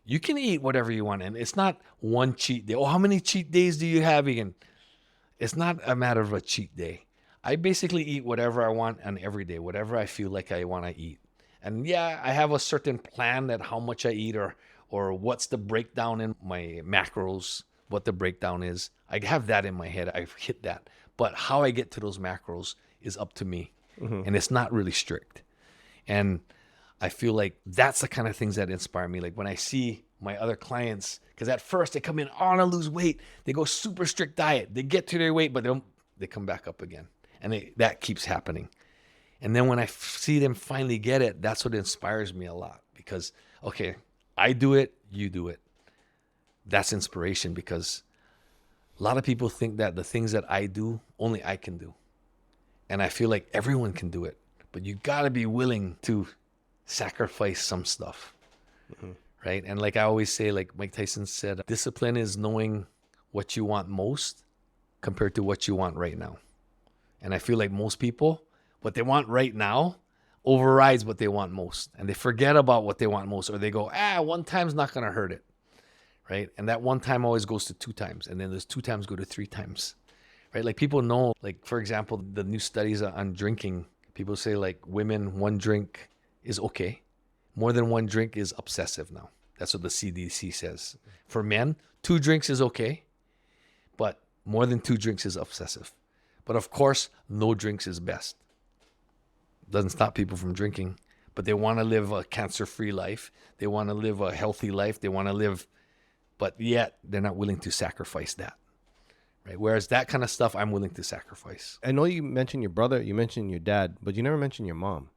You can eat whatever you want. And it's not one cheat day. Oh, how many cheat days do you have, Egan? It's not a matter of a cheat day. I basically eat whatever I want on every day, whatever I feel like I want to eat. And yeah, I have a certain plan that how much I eat or what's the breakdown in my macros, what the breakdown is. I have that in my head. I've hit that. But how I get to those macros is up to me. Mm-hmm. And it's not really strict. And I feel like that's the kind of things that inspire me. Like when I see my other clients, because at first they come in, I want to lose weight. They go super strict diet. They get to their weight, but they come back up again. And that keeps happening. And then when I see them finally get it, that's what inspires me a lot. Because, okay, I do it, you do it. That's inspiration, because a lot of people think that the things that I do, only I can do. And I feel like everyone can do it. But you got to be willing to sacrifice some stuff, right? And like I always say, like Mike Tyson said, discipline is knowing what you want most compared to what you want right now. And I feel like most people, what they want right now overrides what they want most. And they forget about what they want most, or they go, one time's not going to hurt it, right? And that one time always goes to 2 times. And then those 2 times go to 3 times, right? Like people know, like for example, the new studies on drinking, people say like women, 1 drink is okay. More than 1 drink is obsessive now. That's what the CDC says. For men, 2 drinks is okay, but more than 2 drinks is obsessive. But of course, no drinks is best. Doesn't stop people from drinking, but they want to live a cancer-free life. They want to live a healthy life. They want to live, but yet they're not willing to sacrifice that. Right? Whereas that kind of stuff, I'm willing to sacrifice. I know you mentioned your brother, you mentioned your dad, but you never mentioned your mom.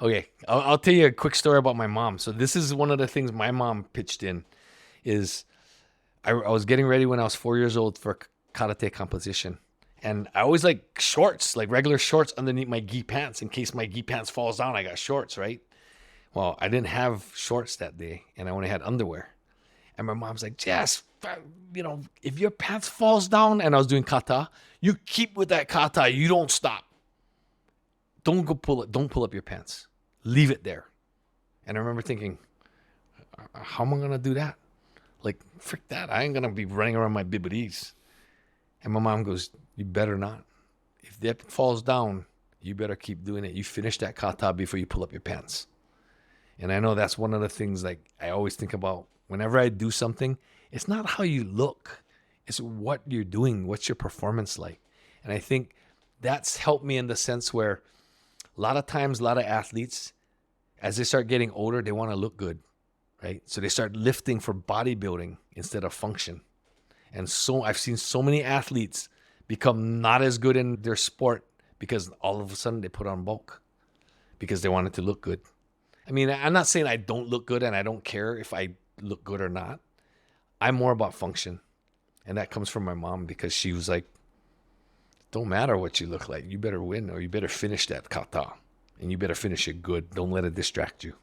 Okay, I'll tell you a quick story about my mom. So this is one of the things my mom pitched in is I was getting ready when I was 4 years old for a karate competition. And I always like shorts, like regular shorts underneath my gi pants in case my gi pants falls down. I got shorts, right? Well, I didn't have shorts that day and I only had underwear. And my mom's like, Jess, you know, if your pants falls down, and I was doing kata, you keep with that kata. You don't stop. Don't go pull it. Don't pull up your pants. Leave it there. And I remember thinking, how am I going to do that? Like, frick that. I ain't going to be running around my bibbities. And my mom goes, you better not. If that falls down, you better keep doing it. You finish that kata before you pull up your pants. And I know that's one of the things like I always think about whenever I do something. It's not how you look. It's what you're doing. What's your performance like? And I think that's helped me in the sense where a lot of times, a lot of athletes, as they start getting older, they want to look good, right? So they start lifting for bodybuilding instead of function. And so I've seen so many athletes become not as good in their sport because all of a sudden they put on bulk because they wanted to look good. I mean, I'm not saying I don't look good and I don't care if I look good or not. I'm more about function. And that comes from my mom because she was like, don't matter what you look like. You better win or you better finish that kata. And you better finish it good. Don't let it distract you.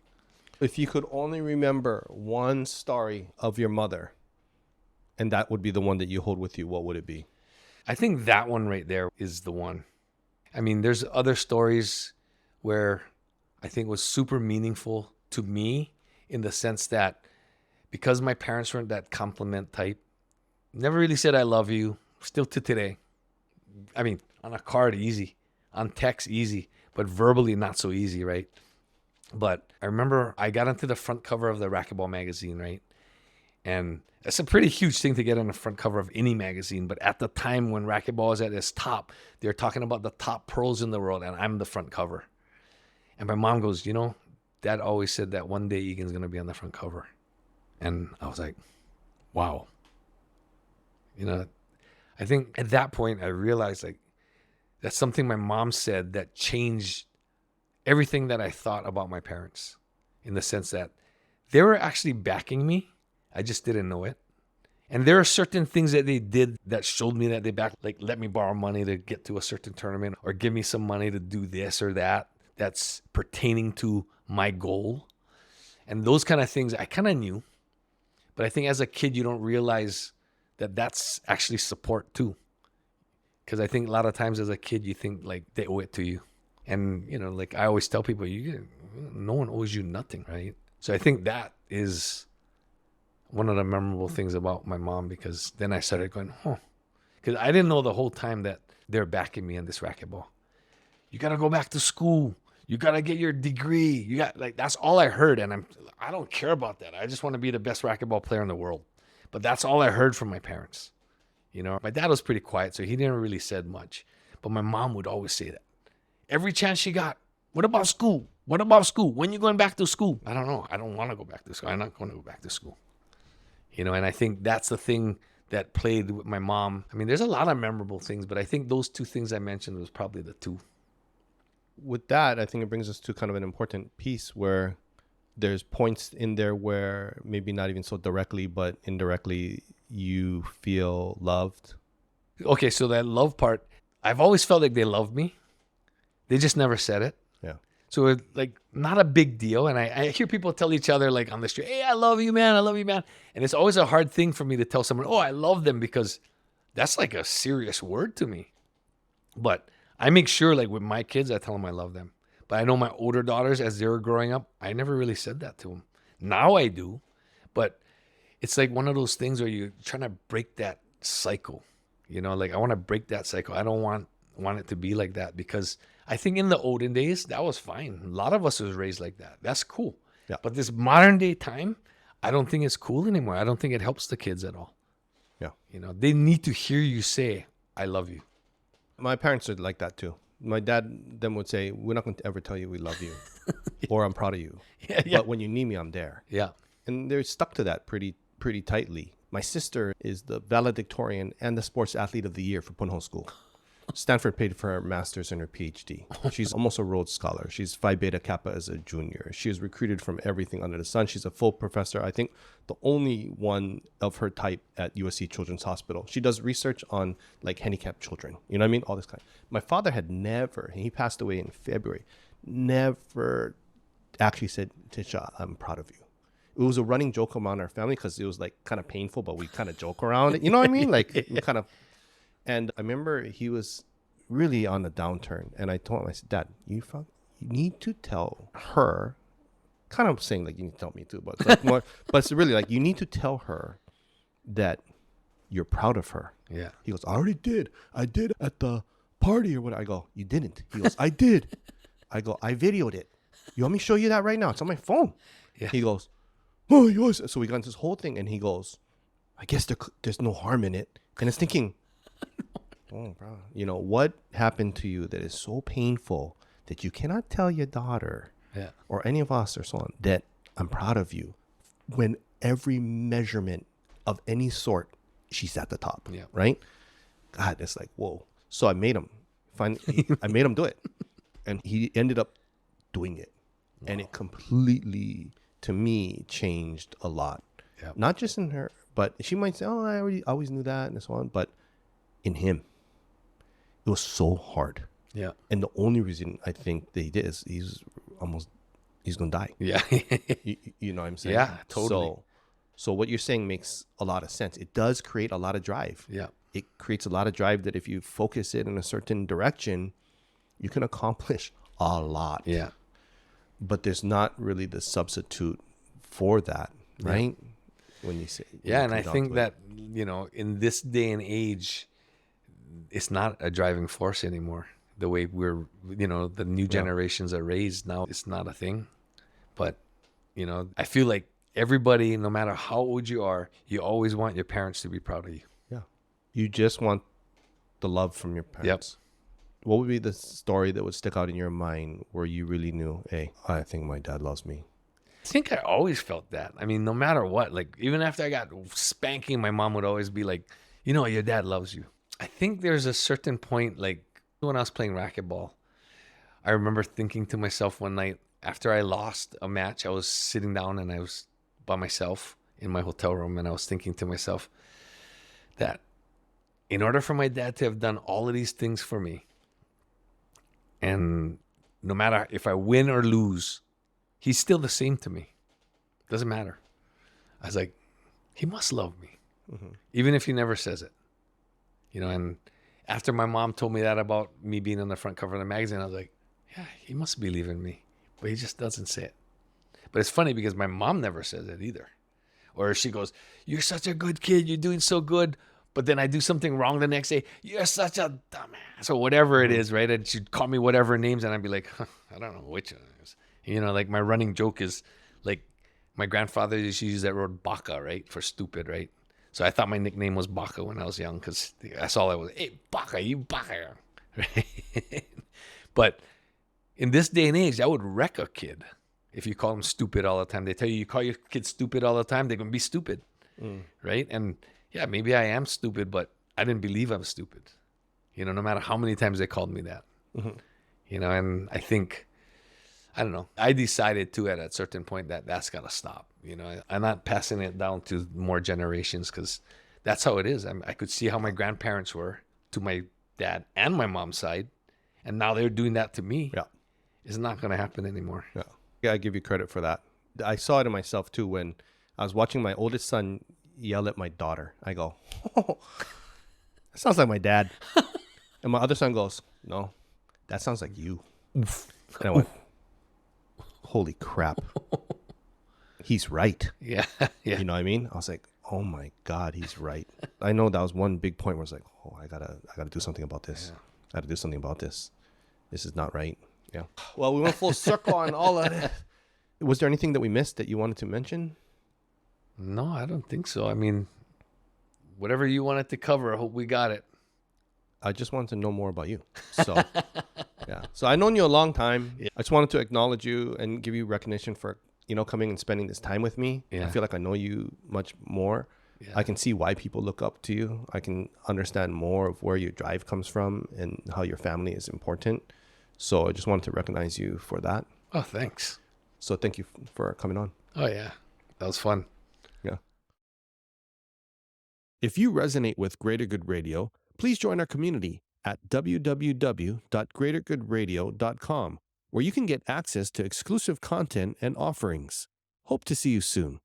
If you could only remember one story of your mother, and that would be the one that you hold with you, what would it be? I think that one right there is the one. I mean, there's other stories where I think was super meaningful to me in the sense that because my parents weren't that compliment type, never really said I love you, still to today. I mean, on a card, easy. On text, easy. But verbally, not so easy, right? But I remember I got into the front cover of the Racquetball magazine, right? And it's a pretty huge thing to get on the front cover of any magazine. But at the time when Racquetball was at its top, they're talking about the top pros in the world, and I'm the front cover. And my mom goes, you know, Dad always said that one day Egan's going to be on the front cover. And I was like, wow. You know, I think at that point I realized like that's something my mom said that changed everything that I thought about my parents in the sense that they were actually backing me. I just didn't know it. And there are certain things that they did that showed me that they backed, like let me borrow money to get to a certain tournament or give me some money to do this or that that's pertaining to my goal. And those kind of things I kind of knew. But I think as a kid, you don't realize that that's actually support too. Because I think a lot of times as a kid, you think like they owe it to you. And, you know, like I always tell people, no one owes you nothing, right? So I think that is one of the memorable things about my mom because then I started going, because I didn't know the whole time that they're backing me in this racquetball. You got to go back to school. You got to get your degree. You got like, that's all I heard. And I don't care about that. I just want to be the best racquetball player in the world. But that's all I heard from my parents. You know, my dad was pretty quiet, so he didn't really said much. But my mom would always say that. Every chance she got, what about school? What about school? When you going back to school? I don't know. I don't want to go back to school. I'm not going to go back to school. You know, and I think that's the thing that played with my mom. I mean, there's a lot of memorable things, but I think those two things I mentioned was probably the two. With that, I think it brings us to kind of an important piece where there's points in there where maybe not even so directly, but indirectly you feel loved. Okay, so that love part, I've always felt like they loved me. They just never said it. Yeah. So it's like not a big deal. And I hear people tell each other like on the street, hey, I love you, man. I love you, man. And it's always a hard thing for me to tell someone, oh, I love them because that's like a serious word to me. But I make sure like with my kids, I tell them I love them. But I know my older daughters, as they were growing up, I never really said that to them. Now I do. But it's like one of those things where you're trying to break that cycle. You know, like I want to break that cycle. I don't want it to be like that because I think in the olden days, that was fine. A lot of us was raised like that. That's cool. Yeah. But this modern day time, I don't think it's cool anymore. I don't think it helps the kids at all. Yeah. You know, they need to hear you say, I love you. My parents are like that too. My dad then would say, we're not going to ever tell you we love you or I'm proud of you. Yeah. But when you need me, I'm there. Yeah. And they're stuck to that pretty tightly. My sister is the valedictorian and the sports athlete of the year for Punho School. Stanford paid for her master's and her PhD. She's almost a Rhodes Scholar. She's Phi Beta Kappa as a junior. She is recruited from everything under the sun. She's a full professor. I think the only one of her type at USC Children's Hospital. She does research on like handicapped children. You know what I mean? All this kind. My father had never, he passed away in February, never actually said, Tisha, I'm proud of you. It was a running joke around our family because it was like kind of painful, but we kind of joke around it. You know what I mean? Like we kind of. And I remember he was really on the downturn. And I told him, I said, Dad, you need to tell her, kind of saying like you need to tell me too, but it's like more, but it's really like you need to tell her that you're proud of her. Yeah. He goes, I already did. I did at the party or what. I go, you didn't. He goes, I did. I go, I videoed it. You want me to show you that right now? It's on my phone. Yeah. He goes, oh, yours. So we got into this whole thing and he goes, I guess there's no harm in it. And it's thinking, oh, bro, you know, what happened to you that is so painful that you cannot tell your daughter or any of us or so on that I'm proud of you when every measurement of any sort, she's at the top, right? God, it's like, whoa. So I made him I made him do it. And he ended up doing it. Wow. And it completely, to me, changed a lot. Yep. Not just in her, but she might say, oh, I always knew that and so on. But in him, it was so hard. Yeah. And the only reason I think that he did is he's going to die. Yeah. you know what I'm saying? Yeah, totally. So what you're saying makes a lot of sense. It does create a lot of drive. Yeah. It creates a lot of drive that if you focus it in a certain direction, you can accomplish a lot. Yeah. But there's not really the substitute for that, right? Yeah. When you say, yeah, and I think that, you know, in this day and age, it's not a driving force anymore. The way we're, you know, the new generations are raised now, it's not a thing. But, you know, I feel like everybody, no matter how old you are, you always want your parents to be proud of you. Yeah. You just want the love from your parents. Yep. What would be the story that would stick out in your mind where you really knew, hey, I think my dad loves me? I think I always felt that. I mean, no matter what, like even after I got spanking, my mom would always be like, you know, your dad loves you. I think there's a certain point, like when I was playing racquetball, I remember thinking to myself one night after I lost a match, I was sitting down and I was by myself in my hotel room. And I was thinking to myself that in order for my dad to have done all of these things for me, and no matter if I win or lose, he's still the same to me. Doesn't matter. I was like, he must love me. Mm-hmm. Even if he never says it. You know, and after my mom told me that about me being on the front cover of the magazine, I was like, yeah, he must believe in me. But he just doesn't say it. But it's funny because my mom never says it either. Or she goes, you're such a good kid. You're doing so good. But then I do something wrong the next day. You're such a dumbass or whatever it is, right? And she'd call me whatever names. And I'd be like, I don't know which one it is. You know, like my running joke is like my grandfather used to use that word baka, right? For stupid, right? So I thought my nickname was Baka when I was young because that's all I was. Hey, Baka, you Baka. Right? But in this day and age, that would wreck a kid if you call them stupid all the time. They tell you call your kid stupid all the time, they're going to be stupid, right? And yeah, maybe I am stupid, but I didn't believe I was stupid. You know, no matter how many times they called me that. Mm-hmm. You know, and I think, I don't know, I decided too at a certain point that that's got to stop. You know, I'm not passing it down to more generations because that's how it is. I could see how my grandparents were to my dad and my mom's side, and now they're doing that to me. Yeah. It's not going to happen anymore. Yeah, I give you credit for that. I saw it in myself too when I was watching my oldest son yell at my daughter. I go, oh, that sounds like my dad. And my other son goes, no, that sounds like you. And I went, holy crap. He's right. Yeah. You know what I mean? I was like, oh my God, he's right. I know that was one big point where I was like, oh, I gotta do something about this. Yeah. I gotta do something about this. This is not right. Yeah. Well, we went full circle on all of it. Was there anything that we missed that you wanted to mention? No, I don't think so. I mean, whatever you wanted to cover, I hope we got it. I just wanted to know more about you. So, yeah. So I've known you a long time. Yeah. I just wanted to acknowledge you and give you recognition for, coming and spending this time with me. Yeah. I feel like I know you much more. Yeah. I can see why people look up to you. I can understand more of where your drive comes from and how your family is important. So I just wanted to recognize you for that. Oh, thanks. So thank you for coming on. Oh, yeah. That was fun. Yeah. If you resonate with Greater Good Radio, please join our community at www.greatergoodradio.com, where you can get access to exclusive content and offerings. Hope to see you soon.